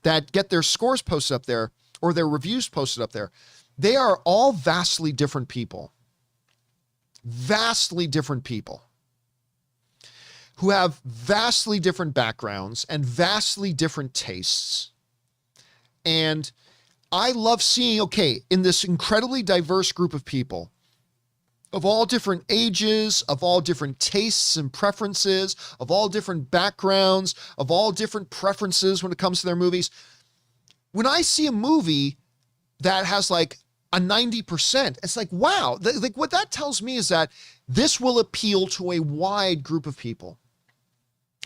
Speaker 1: that get their scores posted up there or their reviews posted up there, they are all vastly different people. Vastly different people who have vastly different backgrounds and vastly different tastes. And I love seeing, okay, in this incredibly diverse group of people, of all different ages, of all different tastes and preferences, of all different backgrounds, of all different preferences when it comes to their movies, when I see a movie that has like a 90%, it's like, wow, like what that tells me is that this will appeal to a wide group of people.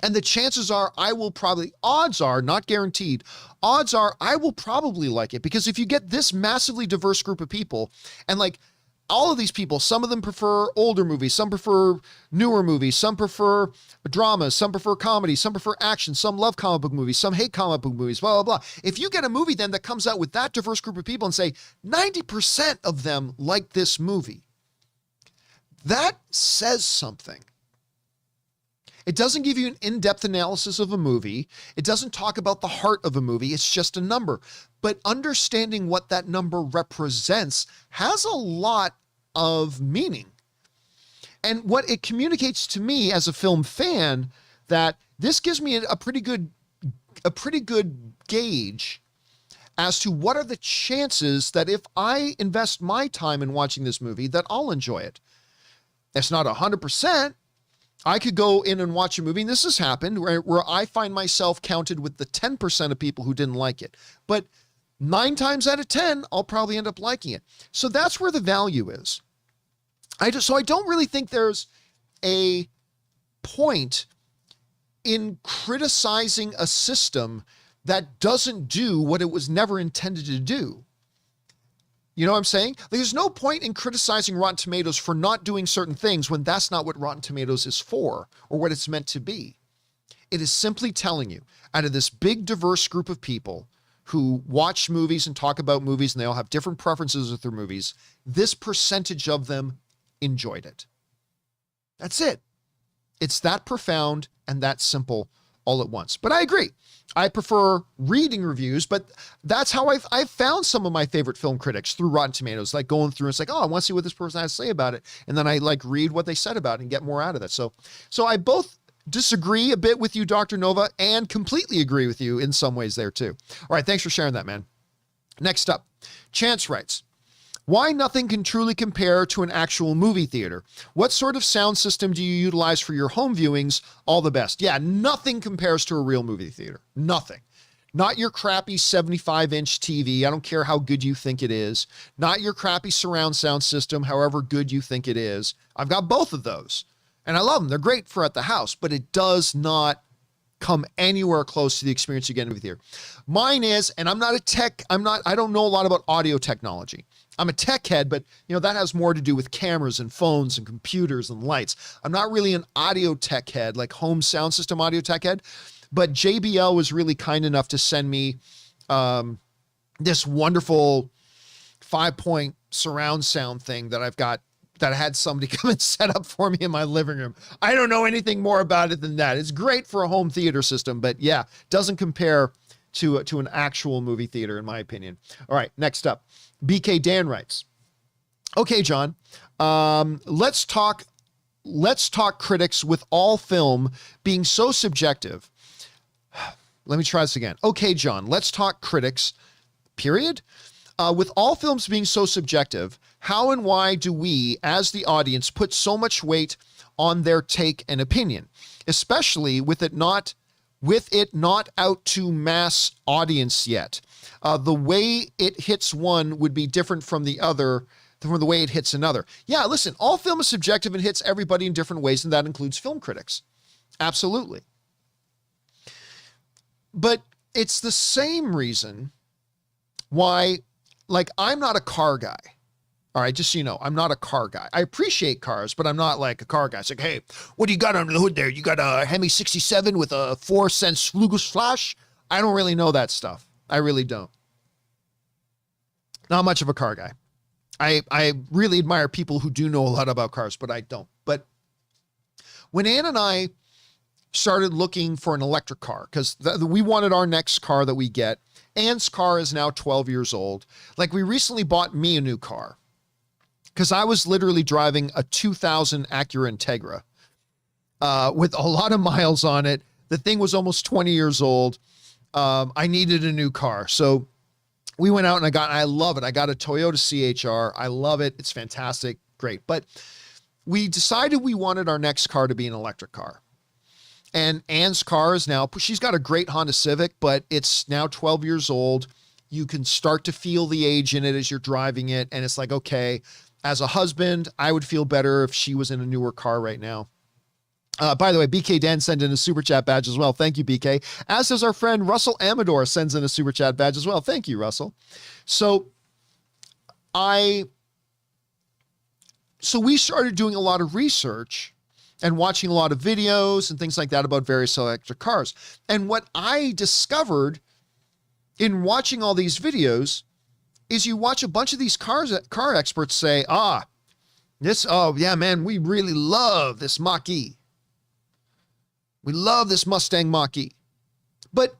Speaker 1: And the chances are odds are, not guaranteed, odds are I will probably like it because if you get this massively diverse group of people and like all of these people, some of them prefer older movies, some prefer newer movies, some prefer dramas, some prefer comedy, some prefer action, some love comic book movies, some hate comic book movies, blah, blah, blah. If you get a movie then that comes out with that diverse group of people and say 90% of them like this movie, that says something. It doesn't give you an in-depth analysis of a movie. It doesn't talk about the heart of a movie. It's just a number. But understanding what that number represents has a lot of meaning. And what it communicates to me as a film fan, that this gives me a pretty good gauge as to what are the chances that if I invest my time in watching this movie, that I'll enjoy it. It's not 100%. I could go in and watch a movie, and this has happened, where I find myself counted with the 10% of people who didn't like it. But 9 times out of 10, I'll probably end up liking it. So that's where the value is. So I don't really think there's a point in criticizing a system that doesn't do what it was never intended to do. You know what I'm saying? Like, there's no point in criticizing Rotten Tomatoes for not doing certain things when that's not what Rotten Tomatoes is for or what it's meant to be. It is simply telling you, out of this big, diverse group of people who watch movies and talk about movies, and they all have different preferences with their movies, this percentage of them enjoyed it. That's it. It's that profound and that simple all at once. But I agree. I prefer reading reviews, but that's how I've found some of my favorite film critics, through Rotten Tomatoes, like going through and it's like, oh, I want to see what this person has to say about it. And then I like read what they said about it and get more out of it. So I both disagree a bit with you, Dr. Nova, and completely agree with you in some ways there too. All right. Thanks for sharing that, man. Next up, Chance writes, why nothing can truly compare to an actual movie theater? What sort of sound system do you utilize for your home viewings? All the best. Yeah, nothing compares to a real movie theater. Nothing. Not your crappy 75-inch TV. I don't care how good you think it is. Not your crappy surround sound system, however good you think it is. I've got both of those, and I love them. They're great for at the house, but it does not come anywhere close to the experience you get in a movie theater. Mine is, and I'm not a tech, I don't know a lot about audio technology. I'm a tech head, but that has more to do with cameras and phones and computers and lights. I'm not really an audio tech head, like home sound system audio tech head, but JBL was really kind enough to send me this wonderful 5-point surround sound thing that I've got, that I had somebody come and set up for me in my living room. I don't know anything more about it than that. It's great for a home theater system, but yeah, doesn't compare to an actual movie theater, in my opinion. All right, next up, BK Dan writes, okay, John, let's talk critics with all film being so subjective. Let me try this again. Okay, John, let's talk critics, period. With all films being so subjective, how and why do we, as the audience, put so much weight on their take and opinion, especially with it not out to mass audience yet? The way it hits one would be different from the way it hits another. Yeah, listen, all film is subjective and hits everybody in different ways, and that includes film critics. Absolutely. But it's the same reason why, like, I'm not a car guy. All right, just so you know, I'm not a car guy. I appreciate cars, but I'm not like a car guy. It's like, hey, what do you got under the hood there? You got a Hemi 67 with a 4-cent Flugelsflash? I don't really know that stuff. I really don't. Not much of a car guy. I really admire people who do know a lot about cars, but I don't. But when Ann and I started looking for an electric car, because we wanted our next car that we get, Ann's car is now 12 years old. Like, we recently bought me a new car because I was literally driving a 2000 Acura Integra with a lot of miles on it. The thing was almost 20 years old. I needed a new car. So we went out and I love it. I got a Toyota CHR. I love it. It's fantastic. Great. But we decided we wanted our next car to be an electric car. And Ann's car is now, she's got a great Honda Civic, but it's now 12 years old. You can start to feel the age in it as you're driving it. And it's like, okay, as a husband, I would feel better if she was in a newer car right now. By the way, BK Dan sent in a super chat badge as well. Thank you, BK. As does our friend Russell Amador sends in a super chat badge as well. Thank you, Russell. So we started doing a lot of research and watching a lot of videos and things like that about various electric cars. And what I discovered in watching all these videos is you watch a bunch of these car experts say, oh yeah, man, we really love this Mach-E. We love this Mustang Mach-E. But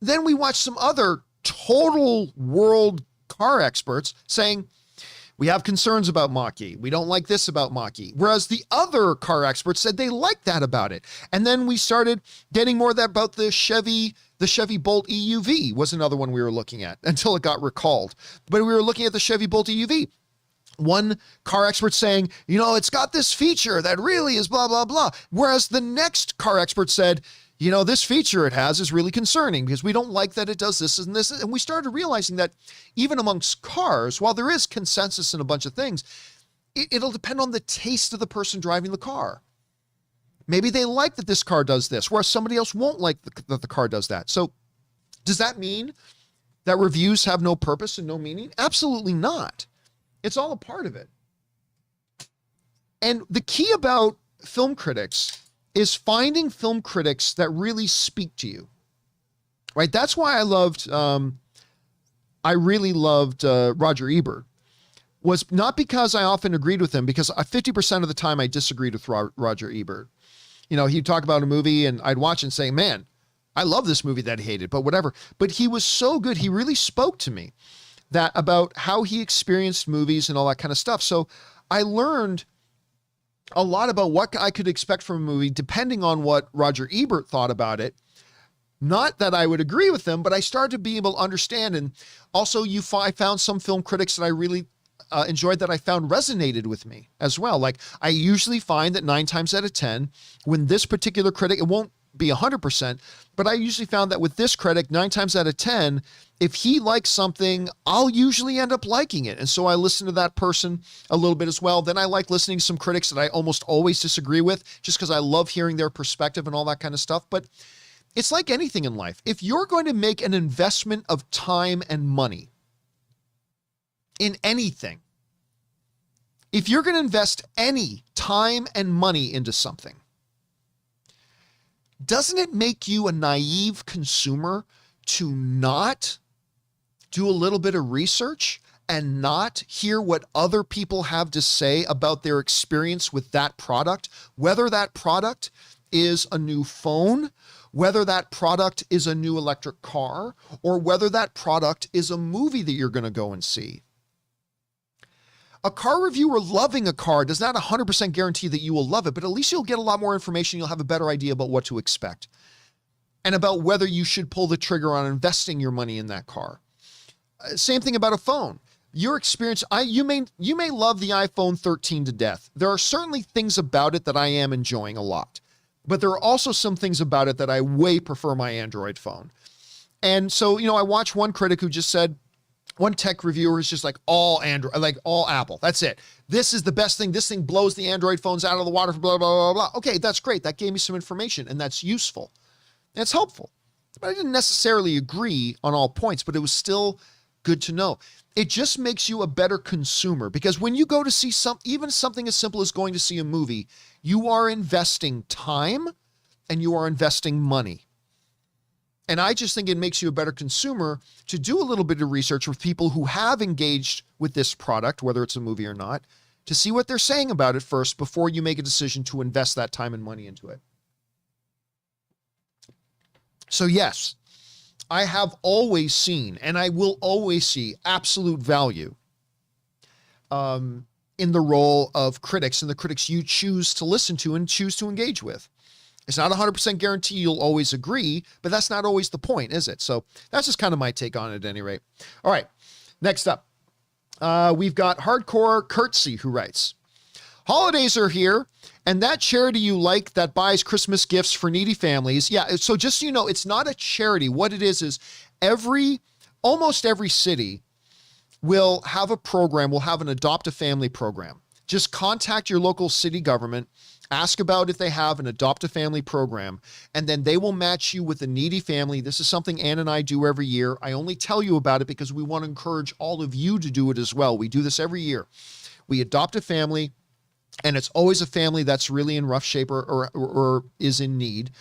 Speaker 1: then we watch some other total world car experts saying, we have concerns about Mach-E. We don't like this about Mach-E. Whereas the other car experts said they liked that about it. And then we started getting more of that about the Chevy Bolt EUV was another one we were looking at until it got recalled. But we were looking at the Chevy Bolt EUV. One car expert saying, it's got this feature that really is blah, blah, blah. Whereas the next car expert said, this feature it has is really concerning because we don't like that it does this and this. And we started realizing that even amongst cars, while there is consensus in a bunch of things, it'll depend on the taste of the person driving the car. Maybe they like that this car does this, whereas somebody else won't like that the car does that. So does that mean that reviews have no purpose and no meaning? Absolutely not. It's all a part of it. And the key about film critics is finding film critics that really speak to you, right? That's why I really loved Roger Ebert, was not because I often agreed with him, because 50% of the time I disagreed with Roger Ebert. He'd talk about a movie and I'd watch and say, man, I love this movie that he hated, but whatever. But he was so good. He really spoke to me about how he experienced movies and all that kind of stuff. So I learned a lot about what I could expect from a movie depending on what Roger Ebert thought about it. Not that I would agree with them, but I started to be able to understand. And also I found some film critics that I really enjoyed that I found resonated with me as well. Like, I usually find that 9 times out of 10, when this particular critic, it won't be 100%, but I usually found that with this critic, 9 times out of 10, if he likes something, I'll usually end up liking it. And so I listen to that person a little bit as well. Then I like listening to some critics that I almost always disagree with, just because I love hearing their perspective and all that kind of stuff. But it's like anything in life. If you're going to make an investment of time and money in anything, if you're going to invest any time and money into something, doesn't it make you a naive consumer to not do a little bit of research and not hear what other people have to say about their experience with that product, whether that product is a new phone, whether that product is a new electric car or whether that product is a movie that you're going to go and see. A car reviewer loving a car does not 100% guarantee that you will love it, but at least you'll get a lot more information. You'll have a better idea about what to expect and about whether you should pull the trigger on investing your money in that car. Same thing about a phone. Your experience, you may love the iPhone 13 to death. There are certainly things about it that I am enjoying a lot, but there are also some things about it that I way prefer my Android phone. And so, I watched one critic who just said, one tech reviewer is just like all Android, like all Apple. That's it. This is the best thing. This thing blows the Android phones out of the water, blah, blah, blah, blah. Okay, that's great. That gave me some information and that's useful. And it's helpful. But I didn't necessarily agree on all points, but it was still good to know. It just makes you a better consumer because when you go to see even something as simple as going to see a movie, you are investing time and you are investing money. And I just think it makes you a better consumer to do a little bit of research with people who have engaged with this product, whether it's a movie or not, to see what they're saying about it first before you make a decision to invest that time and money into it. So yes, I have always seen, and I will always see absolute value in the role of critics and the critics you choose to listen to and choose to engage with. It's not 100% guarantee you'll always agree, but that's not always the point, is it? So that's just kind of my take on it at any rate. All right, next up, we've got Hardcore Curtsy who writes, holidays are here, and that charity you like that buys Christmas gifts for needy families. Yeah, so just so you know, it's not a charity. What it is almost every city will have a program, will have an Adopt a Family program. Just contact your local city government, ask about if they have an Adopt a Family program, and then they will match you with a needy family. This is something Ann and I do every year. I only tell you about it because we want to encourage all of you to do it as well. We do this every year. We adopt a family, and it's always a family that's really in rough shape or is in need.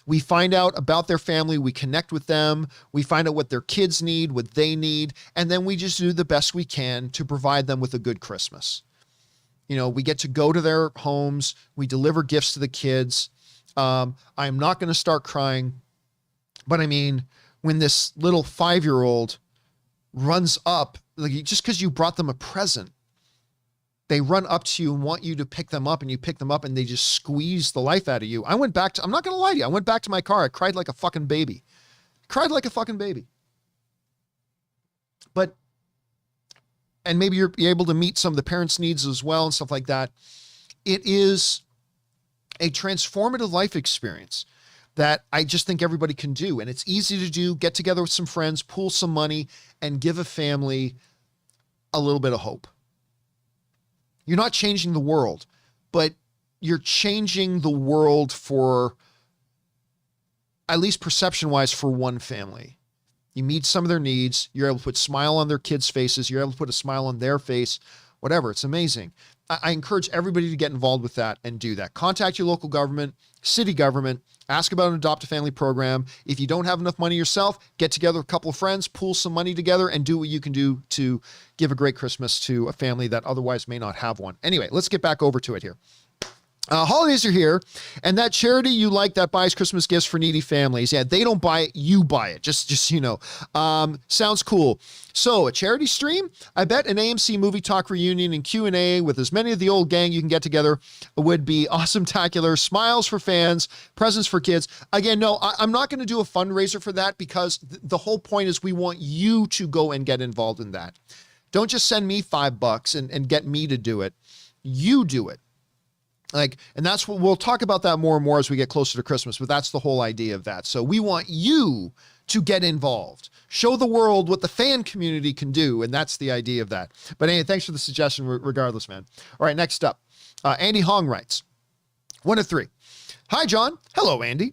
Speaker 1: We find out about their family. We connect with them. We find out what their kids need, what they need, and then we just do the best we can to provide them with a good Christmas. We get to go to their homes. We deliver gifts to the kids. I'm not going to start crying, but I mean, when this little 5-year-old runs up, like just because you brought them a present, they run up to you and want you to pick them up, and you pick them up and they just squeeze the life out of you. I'm not going to lie to you. I went back to my car. I cried like a fucking baby. And maybe you're able to meet some of the parents' needs as well and stuff like that. It is a transformative life experience that I just think everybody can do. And it's easy to do. Get together with some friends, pool some money, and give a family a little bit of hope. You're not changing the world, but you're changing the world for, at least perception-wise, for one family. You meet some of their needs. You're able to put a smile on their kids' faces. You're able to put a smile on their face, whatever. It's amazing. I encourage everybody to get involved with that and do that. Contact your local government, city government, ask about an Adopt a Family program. If you don't have enough money yourself, get together with a couple of friends, pool some money together, and do what you can do to give a great Christmas to a family that otherwise may not have one. Anyway, let's get back over to it here. Holidays are here, and that charity you like that buys Christmas gifts for needy families, yeah, they don't buy it, you buy it, just so you know. Sounds cool. So a charity stream? I bet an AMC movie talk reunion and Q&A with as many of the old gang you can get together would be awesome-tacular. Smiles for fans, presents for kids. Again, no, I'm not going to do a fundraiser for that because the whole point is we want you to go and get involved in that. Don't just send me $5 and get me to do it. You do it. And that's what we'll talk about that more and more as we get closer to Christmas, but that's the whole idea of that. So we want you to get involved, show the world what the fan community can do. And that's the idea of that. But anyway, thanks for the suggestion regardless, man. All right, next up, Andy Hong writes, 1 of 3. Hi, John. Hello, Andy.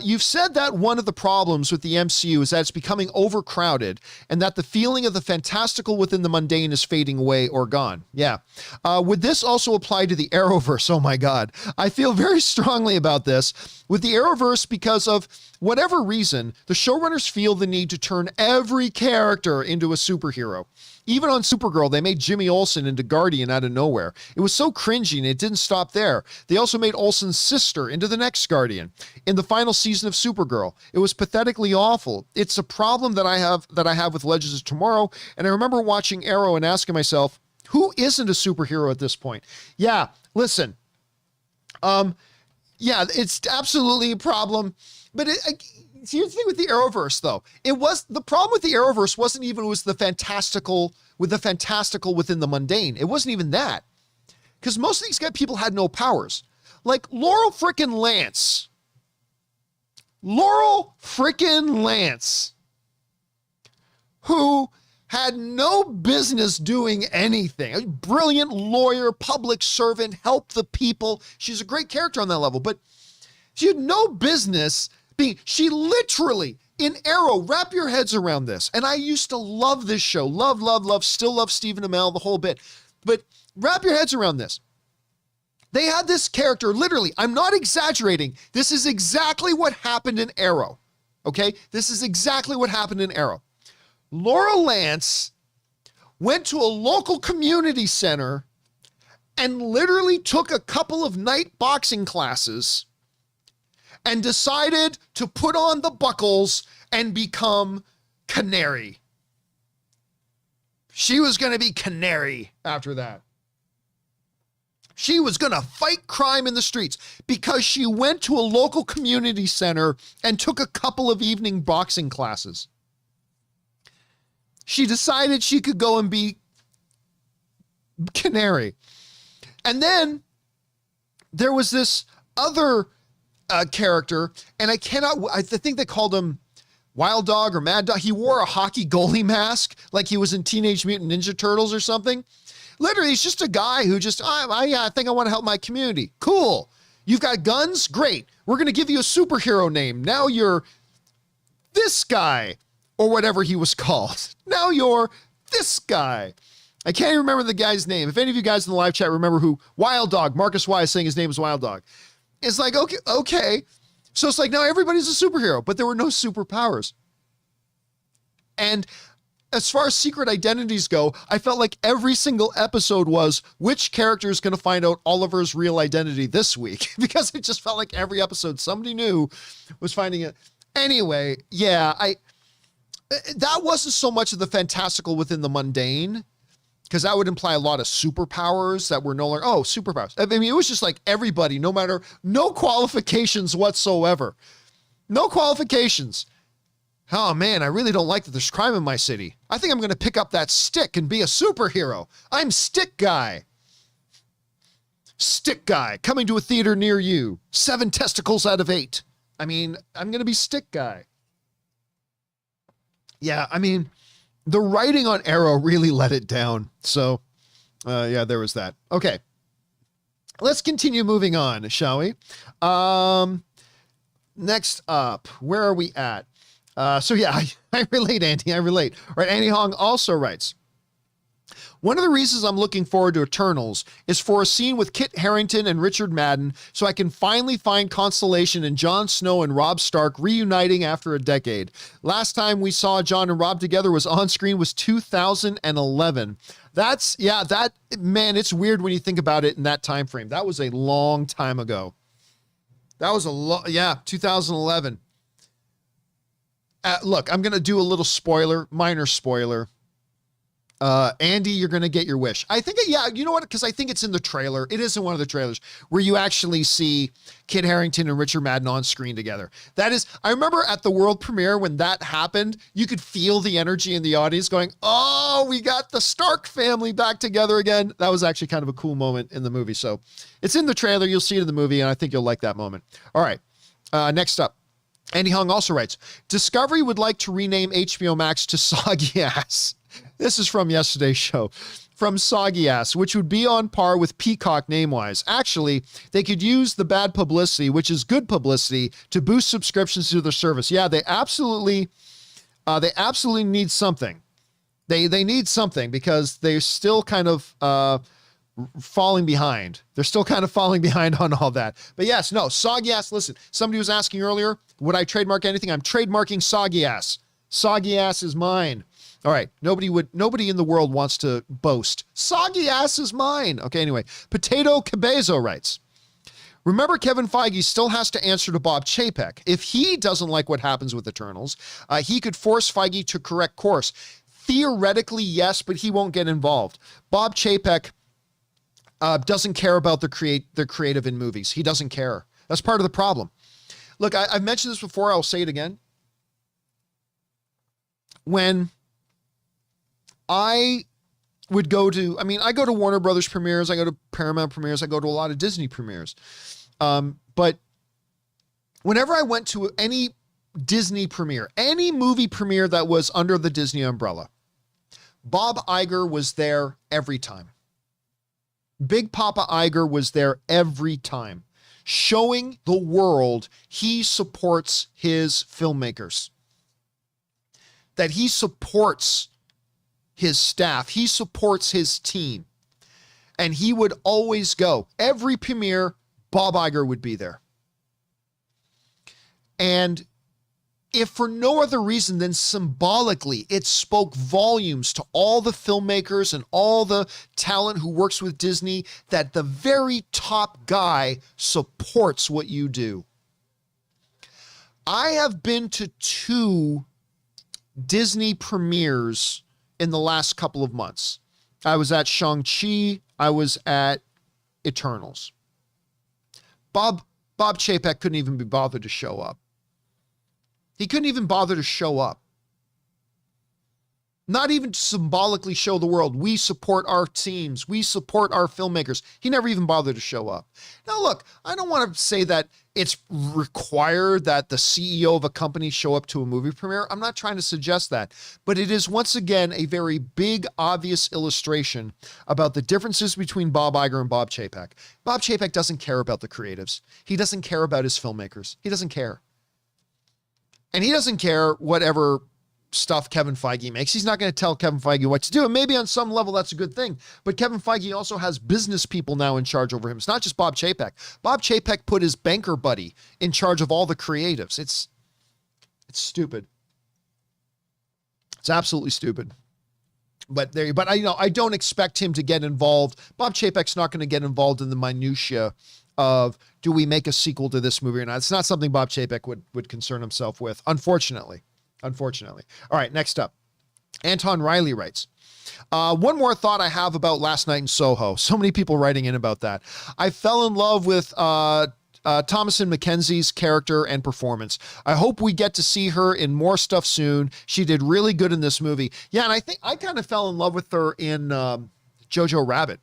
Speaker 1: You've said that one of the problems with the MCU is that it's becoming overcrowded and that the feeling of the fantastical within the mundane is fading away or gone. Yeah. Would this also apply to the Arrowverse? Oh my God. I feel very strongly about this. With the Arrowverse, because of whatever reason, the showrunners feel the need to turn every character into a superhero. Even on Supergirl, they made Jimmy Olsen into Guardian out of nowhere. It was so cringy, and it didn't stop there. They also made Olsen's sister into the next Guardian in the final season of Supergirl. It was pathetically awful. It's a problem that I have with Legends of Tomorrow, and I remember watching Arrow and asking myself, who isn't a superhero at this point? Yeah, listen. Yeah, it's absolutely a problem, but here's the thing with the Arrowverse, though. The problem with the Arrowverse wasn't even the fantastical within the mundane. It wasn't even that, because most of these people had no powers. Like Laurel frickin' Lance, who had no business doing anything. A brilliant lawyer, public servant, helped the people. She's a great character on that level, but she had no business being, she literally, in Arrow, wrap your heads around this. And I used to love this show. Still love Stephen Amell, the whole bit. But wrap your heads around this. They had this character, literally, I'm not exaggerating. This is exactly what happened in Arrow. Okay? This is exactly what happened in Arrow. Laura Lance went to a local community center and literally took a couple of night boxing classes and decided to put on the buckles and become Canary. She was going to be Canary after that. She was going to fight crime in the streets because she went to a local community center and took a couple of evening boxing classes. She decided she could go and be Canary. And then there was this other character, and I think they called him Wild Dog or Mad Dog. He wore a hockey goalie mask like he was in Teenage Mutant Ninja Turtles or something. Literally, he's just a guy who just, I think I want to help my community. Cool. You've got guns? Great. We're going to give you a superhero name. Now you're this guy. Or whatever he was called. Now you're this guy. I can't even remember the guy's name. If any of you guys in the live chat remember who, Wild Dog, Marcus Y is saying his name is Wild Dog. It's like, okay. So it's like, now everybody's a superhero, but there were no superpowers. And as far as secret identities go, I felt like every single episode was, which character is going to find out Oliver's real identity this week? Because it just felt like every episode somebody new was finding it. Anyway, yeah, that wasn't so much of the fantastical within the mundane, because that would imply a lot of superpowers that were no longer, superpowers. I mean, it was just like everybody, no qualifications whatsoever. No qualifications. Oh man, I really don't like that there's crime in my city. I think I'm going to pick up that stick and be a superhero. I'm Stick Guy. Stick Guy, coming to a theater near you. 7 testicles out of 8. I mean, I'm going to be Stick Guy. Yeah, I mean, the writing on Arrow really let it down. So, yeah, there was that. Okay. Let's continue moving on, shall we? Next up, where are we at? So yeah, I relate, Andy. I relate. Right, Andy Hong also writes, one of the reasons I'm looking forward to Eternals is for a scene with Kit Harington and Richard Madden so I can finally find consolation in Jon Snow and Robb Stark reuniting after a decade. Last time we saw Jon and Robb together was 2011. Man, it's weird when you think about it in that time frame. That was a long time ago. 2011. Look, I'm going to do a little spoiler, minor spoiler. Andy, you're going to get your wish. I think, yeah, you know what? Because I think it's in the trailer. It is in one of the trailers where you actually see Kit Harington and Richard Madden on screen together. That is, I remember at the world premiere when that happened, you could feel the energy in the audience going, oh, we got the Stark family back together again. That was actually kind of a cool moment in the movie. So it's in the trailer. You'll see it in the movie, and I think you'll like that moment. All right. Next up. Andy Hung also writes, Discovery would like to rename HBO Max to Soggy Ass. This is from yesterday's show. From Soggy Ass, which would be on par with Peacock name-wise. Actually, they could use the bad publicity, which is good publicity, to boost subscriptions to their service. Yeah, they absolutely need something. They need something because they're still kind of falling behind. They're still kind of falling behind on all that. But yes, no, Soggy Ass, listen, somebody was asking earlier, would I trademark anything? I'm trademarking Soggy Ass. Soggy Ass is mine. All right. Nobody in the world wants to boast. Soggy Ass is mine. Okay. Anyway, Potato Cabezo writes, remember, Kevin Feige still has to answer to Bob Chapek. If he doesn't like what happens with Eternals, he could force Feige to correct course. Theoretically, yes, but he won't get involved. Bob Chapek doesn't care about the creative in movies. He doesn't care. That's part of the problem. Look, I've mentioned this before. I'll say it again. When I would go to, I go to Warner Brothers premieres, I go to Paramount premieres, I go to a lot of Disney premieres. But whenever I went to any Disney premiere, any movie premiere that was under the Disney umbrella, Bob Iger was there every time. Big Papa Iger was there every time, showing the world he supports his filmmakers, that he supports his staff, he supports his team. And he would always go. Every premiere, Bob Iger would be there. And if for no other reason than symbolically, it spoke volumes to all the filmmakers and all the talent who works with Disney that the very top guy supports what you do. I have been to 2 Disney premieres in the last couple of months. I was at Shang-Chi. I was at Eternals. Bob Chapek couldn't even be bothered to show up. He couldn't even bother to show up. Not even to symbolically show the world, we support our teams, we support our filmmakers. He never even bothered to show up. Now look, I don't want to say that it's required that the CEO of a company show up to a movie premiere. I'm not trying to suggest that, but it is once again a very big, obvious illustration about the differences between Bob Iger and Bob Chapek. Bob Chapek doesn't care about the creatives. He doesn't care about his filmmakers. He doesn't care. And he doesn't care whatever stuff Kevin Feige makes. He's not going to tell Kevin Feige what to do. And maybe on some level that's a good thing. But Kevin Feige also has business people now in charge over him. It's not just Bob Chapek. Bob Chapek put his banker buddy in charge of all the creatives. It's stupid. It's absolutely stupid. But I don't expect him to get involved. Bob Chapek's not going to get involved in the minutia of, do we make a sequel to this movie or not? It's not something Bob Chapek would concern himself with, unfortunately. All right, next up. Anton Riley writes, one more thought I have about Last Night in Soho. So many people writing in about that. I fell in love with Thomasin McKenzie's character and performance. I hope we get to see her in more stuff soon. She did really good in this movie. Yeah, and I think I kind of fell in love with her in Jojo Rabbit.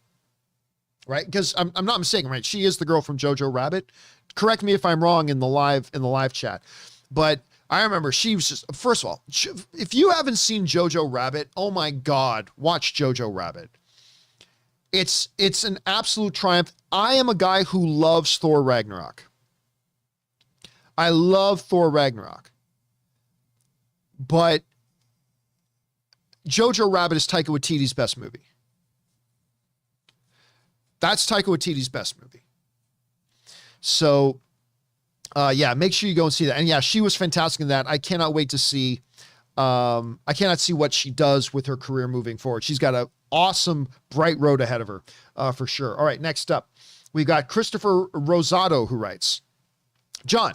Speaker 1: Right? Because I'm not mistaken, right? She is the girl from Jojo Rabbit. Correct me if I'm wrong in the live chat. But I remember she was just, first of all, if you haven't seen Jojo Rabbit, oh my God, watch Jojo Rabbit. It's an absolute triumph. I am a guy who loves Thor Ragnarok. I love Thor Ragnarok. But Jojo Rabbit is Taika Waititi's best movie. That's Taika Waititi's best movie. So, yeah, make sure you go and see that. And yeah, she was fantastic in that. I cannot wait to see, I cannot see what she does with her career moving forward. She's got an awesome, bright road ahead of her, for sure. All right, next up, we've got Christopher Rosado who writes, John,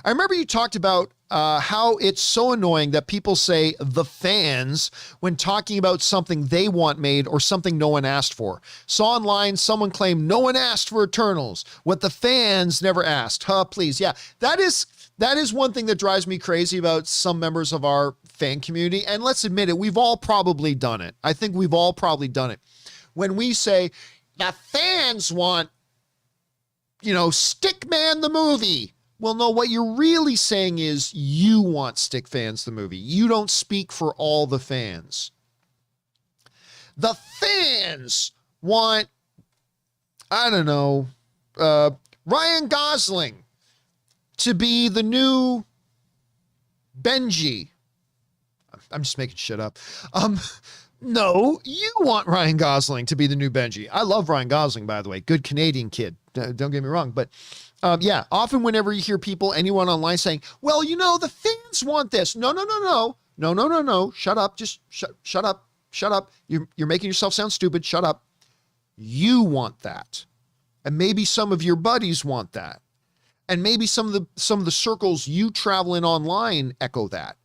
Speaker 1: I remember you talked about how it's so annoying that people say the fans when talking about something they want made or something no one asked for. Saw online someone claimed no one asked for Eternals, what the fans never asked. Please. Yeah, that is one thing that drives me crazy about some members of our fan community. And let's admit it, we've all probably done it. I think we've all probably done it. When we say the fans want, Stickman the movie. Well, no, what you're really saying is you want Stick Fans the movie. You don't speak for all the fans. The fans want, I don't know, Ryan Gosling to be the new Benji. I'm just making shit up. No, you want Ryan Gosling to be the new Benji. I love Ryan Gosling, by the way. Good Canadian kid. Don't get me wrong. But often whenever you hear anyone online saying, well, the fans want this. No. No, no, no, no. Shut up. Just shut up. Shut up. You're making yourself sound stupid. Shut up. You want that. And maybe some of your buddies want that. And maybe some of the circles you travel in online echo that.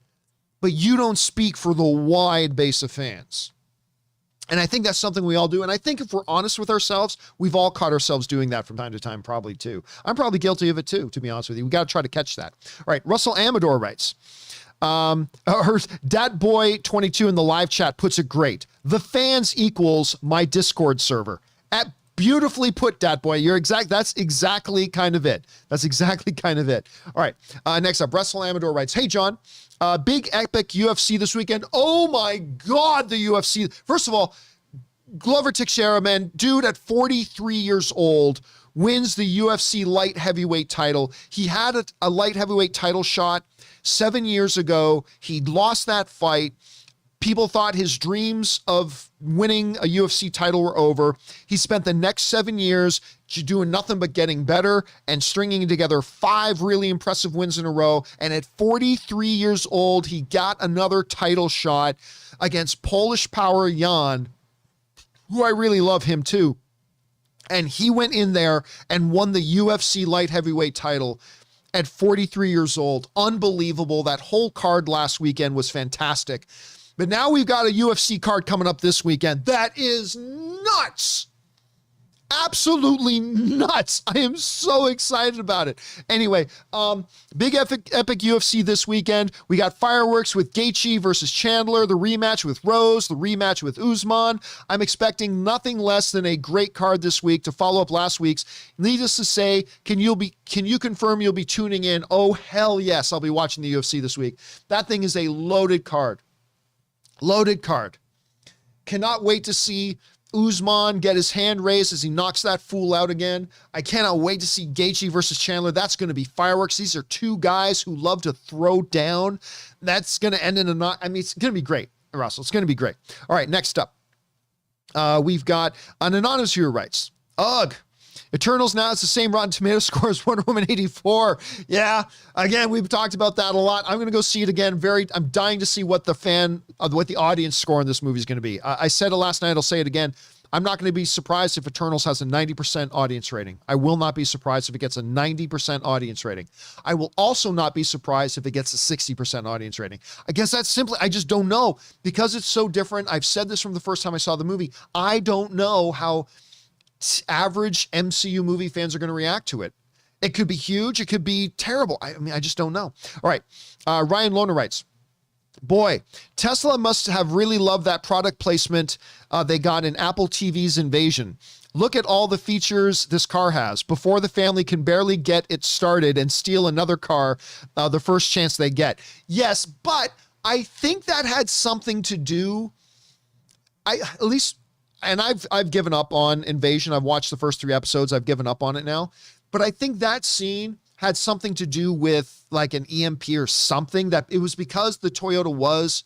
Speaker 1: But you don't speak for the wide base of fans. And I think that's something we all do. And I think if we're honest with ourselves, we've all caught ourselves doing that from time to time, probably too. I'm probably guilty of it too, to be honest with you. We got to try to catch that. All right. Russell Amador writes, her Dat Boy 22 in the live chat puts it great. The fans equals my Discord server. Beautifully put, Dat Boy. That's exactly kind of it. That's exactly kind of it. All right. Next up, Russell Amador writes, hey, John, big epic UFC this weekend. Oh my God, the UFC. First of all, Glover Teixeira, man, dude at 43 years old wins the UFC light heavyweight title. He had a light heavyweight title shot 7 years ago. He lost that fight. People thought his dreams of winning a UFC title were over. He spent the next 7 years doing nothing but getting better and stringing together 5 really impressive wins in a row. And at 43 years old, he got another title shot against Polish power Jan, who I really love him too. And he went in there and won the UFC light heavyweight title at 43 years old. Unbelievable. That whole card last weekend was fantastic. But now we've got a UFC card coming up this weekend. That is nuts. Absolutely nuts. I am so excited about it. Anyway, big epic UFC this weekend. We got fireworks with Gaethje versus Chandler, the rematch with Rose, the rematch with Usman. I'm expecting nothing less than a great card this week to follow up last week's. Needless to say, can you confirm you'll be tuning in? Oh, hell yes. I'll be watching the UFC this week. That thing is a loaded card. Loaded card. Cannot wait to see Usman get his hand raised as he knocks that fool out again. I cannot wait to see Gaethje versus Chandler. That's going to be fireworks. These are two guys who love to throw down. That's going to end in it's going to be great, Russell. It's going to be great. All right, next up. We've got an anonymous viewer writes, ugh. Eternals now has the same Rotten Tomato score as Wonder Woman 84. Yeah, again, we've talked about that a lot. I'm going to go see it again. I'm dying to see what the audience score on this movie is going to be. I said it last night. I'll say it again. I'm not going to be surprised if Eternals has a 90% audience rating. I will not be surprised if it gets a 90% audience rating. I will also not be surprised if it gets a 60% audience rating. I guess that's simply, I just don't know because it's so different. I've said this from the first time I saw the movie. I don't know how average MCU movie fans are going to react to it. It could be huge. It could be terrible. I just don't know. All right. Ryan Lohner writes, boy, Tesla must have really loved that product placement they got in Apple TV's Invasion. Look at all the features this car has before the family can barely get it started and steal another car the first chance they get. Yes, but I think that had something to do, and I've given up on Invasion. I've watched the first 3 episodes. I've given up on it now. But I think that scene had something to do with like an EMP or something, that it was because the Toyota was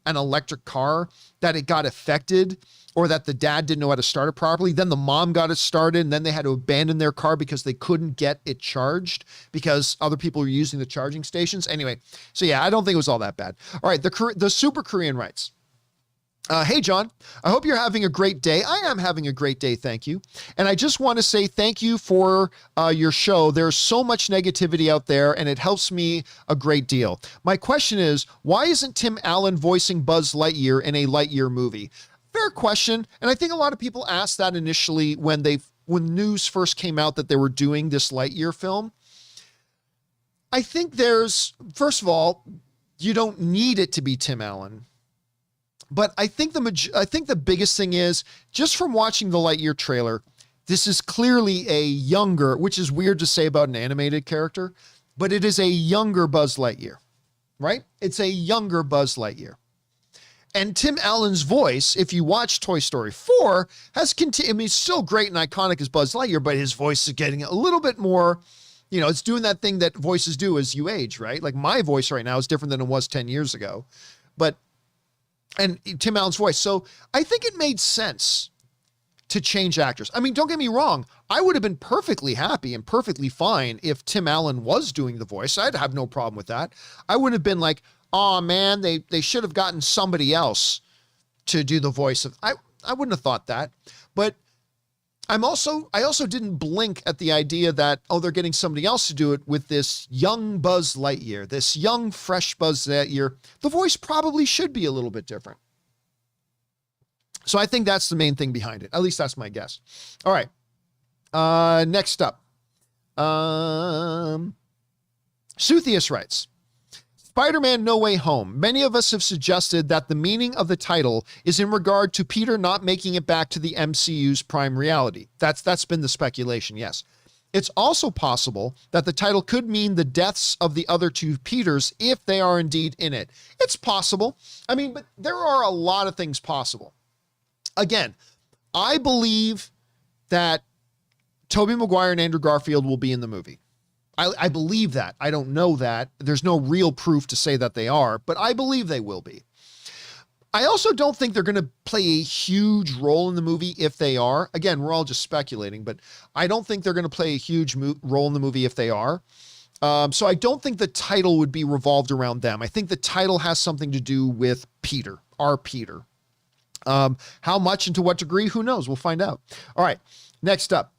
Speaker 1: an electric car that it got affected, or that the dad didn't know how to start it properly. Then the mom got it started and then they had to abandon their car because they couldn't get it charged because other people were using the charging stations. Anyway, so yeah, I don't think it was all that bad. All right, the Super Korean writes, hey, John, I hope you're having a great day. I am having a great day, thank you. And I just want to say thank you for your show. There's so much negativity out there, and it helps me a great deal. My question is, why isn't Tim Allen voicing Buzz Lightyear in a Lightyear movie? Fair question, and I think a lot of people asked that initially when news first came out that they were doing this Lightyear film. I think first of all, you don't need it to be Tim Allen. But I think the biggest thing is, just from watching the Lightyear trailer, this is clearly a younger, which is weird to say about an animated character, but it is a younger Buzz Lightyear, right? It's a younger Buzz Lightyear. And Tim Allen's voice, if you watch Toy Story 4, has continued. I mean, it's still great and iconic as Buzz Lightyear, but his voice is getting a little bit more, it's doing that thing that voices do as you age, right? Like my voice right now is different than it was 10 years ago, and Tim Allen's voice. So I think it made sense to change actors. I mean, don't get me wrong. I would have been perfectly happy and perfectly fine if Tim Allen was doing the voice. I'd have no problem with that. I would have been like, oh man, they should have gotten somebody else to do the voice of, I wouldn't have thought that, but I also didn't blink at the idea that, oh, they're getting somebody else to do it with this young Buzz Lightyear, this young, fresh Buzz Lightyear. The voice probably should be a little bit different. So I think that's the main thing behind it. At least that's my guess. All right. Next up. Suthius writes, Spider-Man No Way Home. Many of us have suggested that the meaning of the title is in regard to Peter not making it back to the MCU's prime reality. That's been the speculation, yes. It's also possible that the title could mean the deaths of the other two Peters if they are indeed in it. It's possible. I mean, but there are a lot of things possible. Again, I believe that Tobey Maguire and Andrew Garfield will be in the movie. I believe that. I don't know that. There's no real proof to say that they are, but I believe they will be. I also don't think they're going to play a huge role in the movie if they are. Again, we're all just speculating, but I don't think they're going to play a huge role in the movie if they are. So I don't think the title would be revolved around them. I think the title has something to do with Peter, our Peter. How much and to what degree? Who knows? We'll find out. All right. Next up.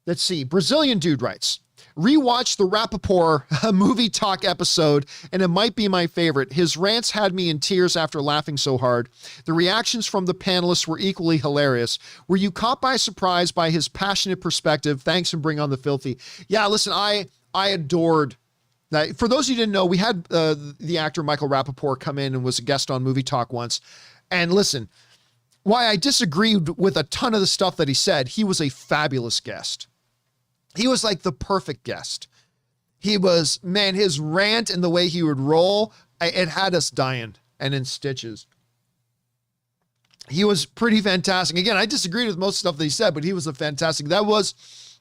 Speaker 1: Let's see. Brazilian dude writes, rewatched the Rappaport movie talk episode, and it might be my favorite. His rants had me in tears after laughing so hard. The reactions from the panelists were equally hilarious. Were you caught by surprise by his passionate perspective? Thanks and bring on the filthy. Yeah, listen, I adored that. For those of you who didn't know, we had the actor Michael Rappaport come in and was a guest on Movie Talk once. And listen, why I disagreed with a ton of the stuff that he said, he was a fabulous guest. He was like the perfect guest. He was, man, his rant and the way he would roll, it had us dying and in stitches. He was pretty fantastic. Again, I disagreed with most stuff that he said, but he was a fantastic. That was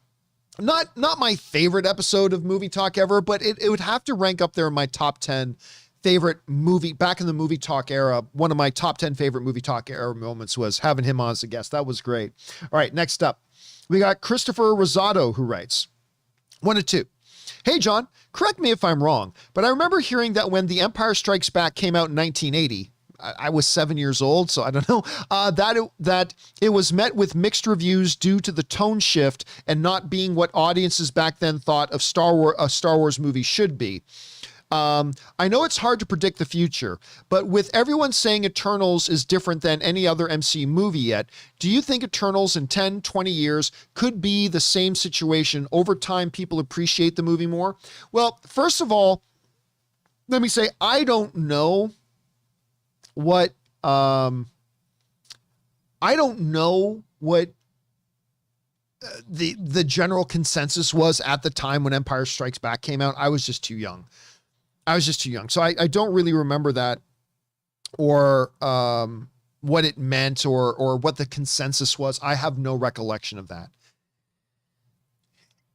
Speaker 1: not my favorite episode of Movie Talk ever, but it would have to rank up there in my top 10 favorite movie, back in the Movie Talk era. One of my top 10 favorite Movie Talk era moments was having him on as a guest. That was great. All right, next up. We got Christopher Rosado, who writes, 1 of 2. Hey, John, correct me if I'm wrong, but I remember hearing that when The Empire Strikes Back came out in 1980, I was 7 years old, so I don't know, that it was met with mixed reviews due to the tone shift and not being what audiences back then thought of a Star Wars movie should be. I know it's hard to predict the future, but with everyone saying Eternals is different than any other MCU movie yet, do you think Eternals in 10, 20 years could be the same situation? Over time, people appreciate the movie more? Well, first of all, let me say, I don't know what the general consensus was at the time when Empire Strikes Back came out. I was just too young. So I don't really remember that or what it meant or what the consensus was. I have no recollection of that.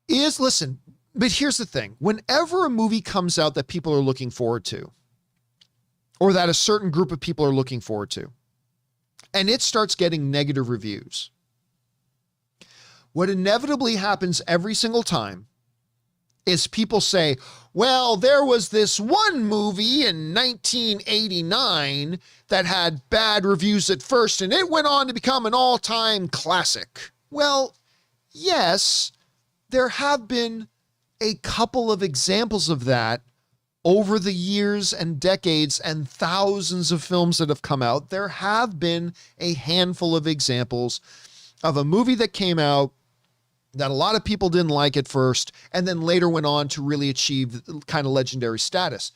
Speaker 1: Listen, but here's the thing. Whenever a movie comes out that people are looking forward to, or that a certain group of people are looking forward to, and it starts getting negative reviews, what inevitably happens every single time is people say, well, there was this one movie in 1989 that had bad reviews at first, and it went on to become an all-time classic. Well, yes, there have been a couple of examples of that over the years and decades and thousands of films that have come out. There have been a handful of examples of a movie that came out that a lot of people didn't like at first, and then later went on to really achieve kind of legendary status.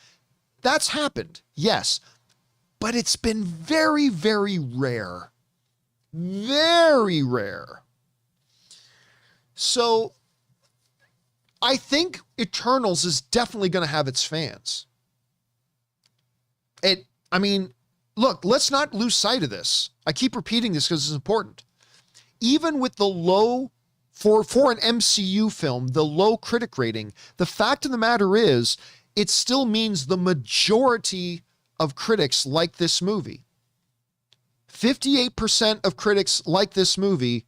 Speaker 1: That's happened, yes, but it's been very, very rare. Very rare. So I think Eternals is definitely going to have its fans. Look, let's not lose sight of this. I keep repeating this because it's important. Even with the low, for an MCU film, the low critic rating, the fact of the matter is, it still means the majority of critics like this movie. 58% of critics like this movie,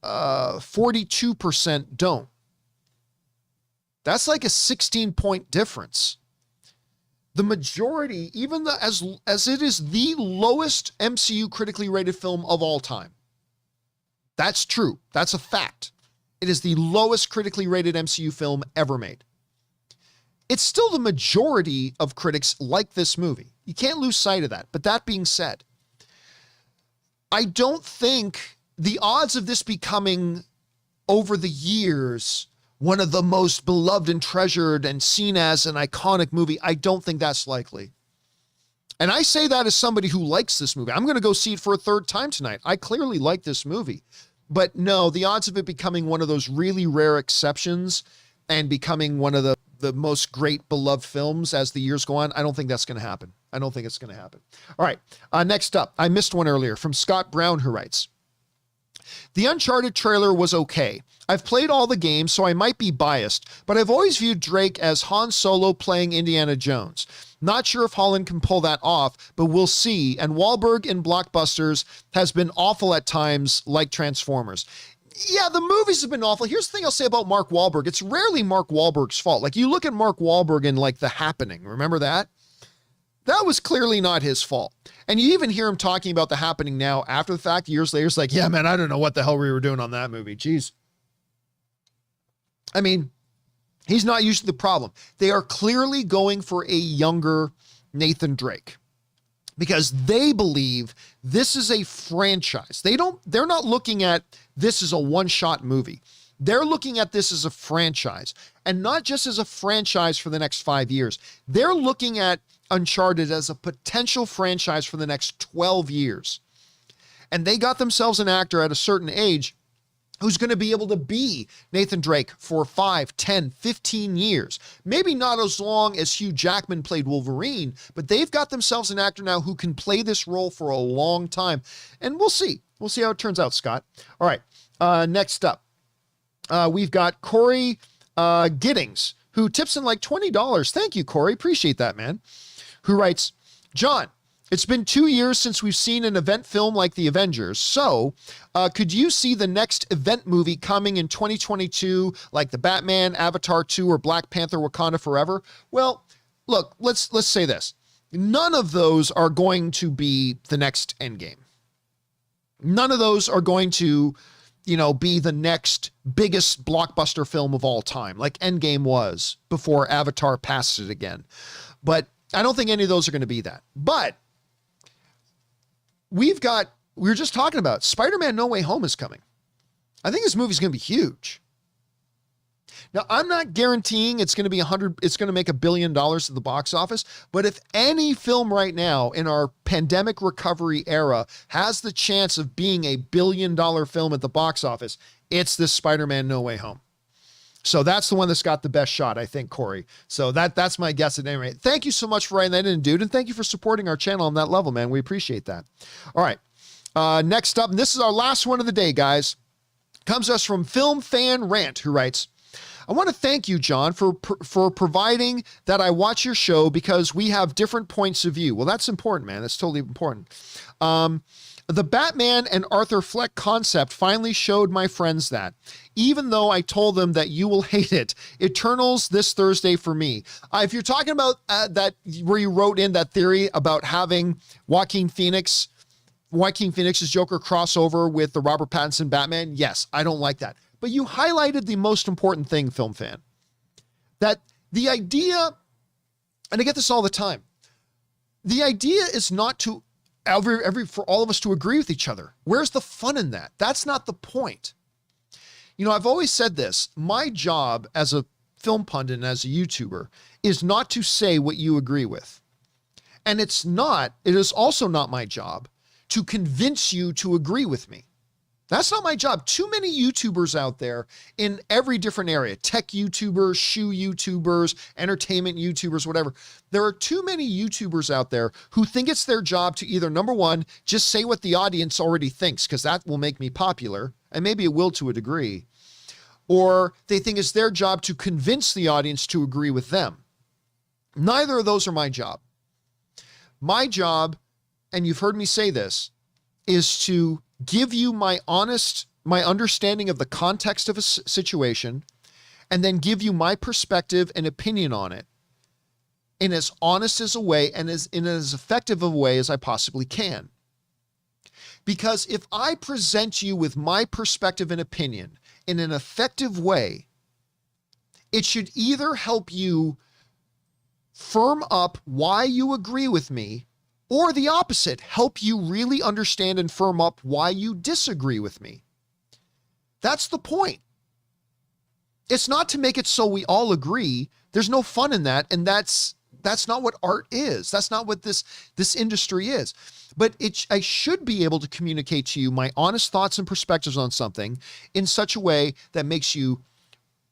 Speaker 1: 42% don't. That's like a 16-point difference. the majority, even as it is the lowest MCU critically rated film of all time. That's true. That's a fact. It is the lowest critically rated MCU film ever made. It's still the majority of critics like this movie. You can't lose sight of that. But that being said, I don't think the odds of this becoming, over the years, one of the most beloved and treasured and seen as an iconic movie, I don't think that's likely. And I say that as somebody who likes this movie. I'm going to go see it for a third time tonight. I clearly like this movie. But no, the odds of it becoming one of those really rare exceptions and becoming one of the most great beloved films as the years go on, I don't think that's going to happen. I don't think it's going to happen. All right, next up, I missed one earlier from Scott Brown, who writes, the Uncharted trailer was okay. I've played all the games, so I might be biased, but I've always viewed Drake as Han Solo playing Indiana Jones. Not sure if Holland can pull that off, but we'll see. And Wahlberg in blockbusters has been awful at times, like Transformers. Yeah, the movies have been awful. Here's the thing I'll say about Mark Wahlberg. It's rarely Mark Wahlberg's fault. Like, you look at Mark Wahlberg in, like, The Happening. Remember that? That was clearly not his fault. And you even hear him talking about The Happening now after the fact, years later. It's like, yeah, man, I don't know what the hell we were doing on that movie. Jeez. I mean, he's not usually the problem. They are clearly going for a younger Nathan Drake because they believe this is a franchise. They're not looking at this as a one-shot movie. They're looking at this as a franchise, and not just as a franchise for the next 5 years. They're looking at Uncharted as a potential franchise for the next 12 years. And they got themselves an actor at a certain age who's going to be able to be Nathan Drake for 5, 10, 15 years. Maybe not as long as Hugh Jackman played Wolverine, but they've got themselves an actor now who can play this role for a long time. And we'll see. We'll see how it turns out, Scott. All right. Next up, we've got Corey Giddings, who tips in like $20. Thank you, Corey. Appreciate that, man. Who writes, John, it's been 2 years since we've seen an event film like The Avengers. So could you see the next event movie coming in 2022, like the Batman, Avatar 2, or Black Panther Wakanda Forever? Well, look, let's say this. None of those are going to be the next Endgame. None of those are going to, be the next biggest blockbuster film of all time, like Endgame was before Avatar passed it again. But I don't think any of those are going to be that. But we were just talking about Spider-Man No Way Home is coming. I think this movie's going to be huge. Now, I'm not guaranteeing it's going to be it's going to make $1 billion at the box office, but if any film right now in our pandemic recovery era has the chance of being a $1 billion film at the box office, it's this Spider-Man No Way Home. So that's the one that's got the best shot, I think, Corey. So that's my guess at any rate. Thank you so much for writing that in, dude. And thank you for supporting our channel on that level, man. We appreciate that. All right. Next up, and this is our last one of the day, guys. Comes to us from Film Fan Rant, who writes, I want to thank you, John, for providing that I watch your show because we have different points of view. Well, that's important, man. That's totally important. The Batman and Arthur Fleck concept finally showed my friends that, even though I told them that you will hate it, Eternals this Thursday for me. If you're talking about that, where you wrote in that theory about having Joaquin Phoenix's Joker crossover with the Robert Pattinson Batman, yes, I don't like that. But you highlighted the most important thing, Film Fan, that the idea, and I get this all the time, the idea is not to for all of us to agree with each other. Where's the fun in that? That's not the point. I've always said this, my job as a film pundit and as a YouTuber is not to say what you agree with. And it is also not my job to convince you to agree with me. That's not my job. Too many YouTubers out there in every different area, tech YouTubers, shoe YouTubers, entertainment YouTubers, whatever. There are too many YouTubers out there who think it's their job to either, number one, just say what the audience already thinks, because that will make me popular, and maybe it will to a degree, or they think it's their job to convince the audience to agree with them. Neither of those are my job. My job, and you've heard me say this, is to give you my understanding of the context of a situation, and then give you my perspective and opinion on it. in as honest as a way and in as effective a way as I possibly can. Because if I present you with my perspective and opinion in an effective way, it should either help you firm up why you agree with me, or the opposite, help you really understand and firm up why you disagree with me. That's the point. It's not to make it so we all agree. There's no fun in that. And that's not what art is. That's not what this industry is. But I should be able to communicate to you my honest thoughts and perspectives on something in such a way that makes you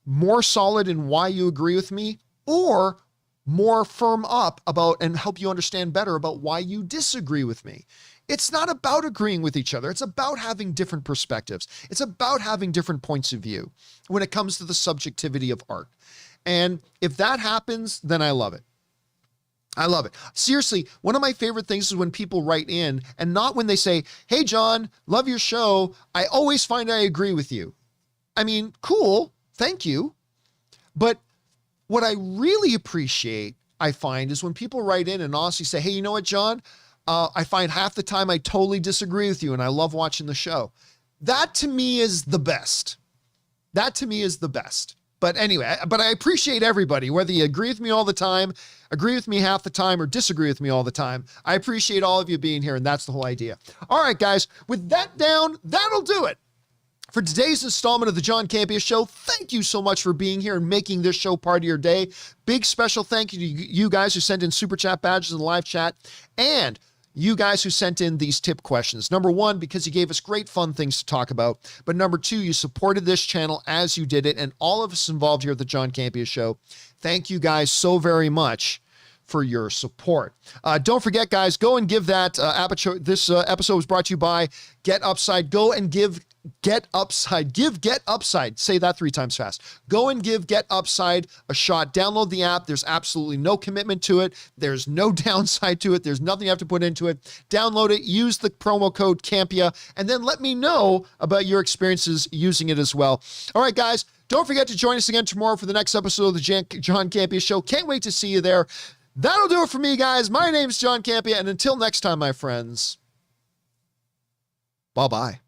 Speaker 1: more solid in why you agree with me, or more firm up about and help you understand better about why you disagree with me. It's not about agreeing with each other. It's about having different perspectives. It's about having different points of view when it comes to the subjectivity of art. And if that happens, then I love it. I love it. Seriously, one of my favorite things is when people write in, and not when they say, "Hey, John, love your show. I always find I agree with you." I mean, cool. Thank you. But what I really appreciate, I find, is when people write in and honestly say, "Hey, you know what, John? I find half the time I totally disagree with you and I love watching the show." That to me is the best. That to me is the best. But anyway, I appreciate everybody, whether you agree with me all the time, agree with me half the time, or disagree with me all the time. I appreciate all of you being here, and that's the whole idea. All right, guys, with that down, that'll do it for today's installment of the John Campea Show. Thank you so much for being here and making this show part of your day. Big special thank you to you guys who sent in super chat badges in the live chat, and you guys who sent in these tip questions. Number one, because you gave us great fun things to talk about. But number two, you supported this channel as you did it, and all of us involved here at the John Campea Show. Thank you guys so very much for your support. Don't forget, guys, go and give that aperture. This episode was brought to you by Get Upside. Go and give Get Upside. Give Get Upside. Say that 3 times fast. Go and give Get Upside a shot. Download the app. There's absolutely no commitment to it. There's no downside to it. There's nothing you have to put into it. Download it. Use the promo code Campea, and then let me know about your experiences using it as well. All right, guys. Don't forget to join us again tomorrow for the next episode of the John Campea Show. Can't wait to see you there. That'll do it for me, guys. My name's John Campea, and until next time, my friends, bye-bye.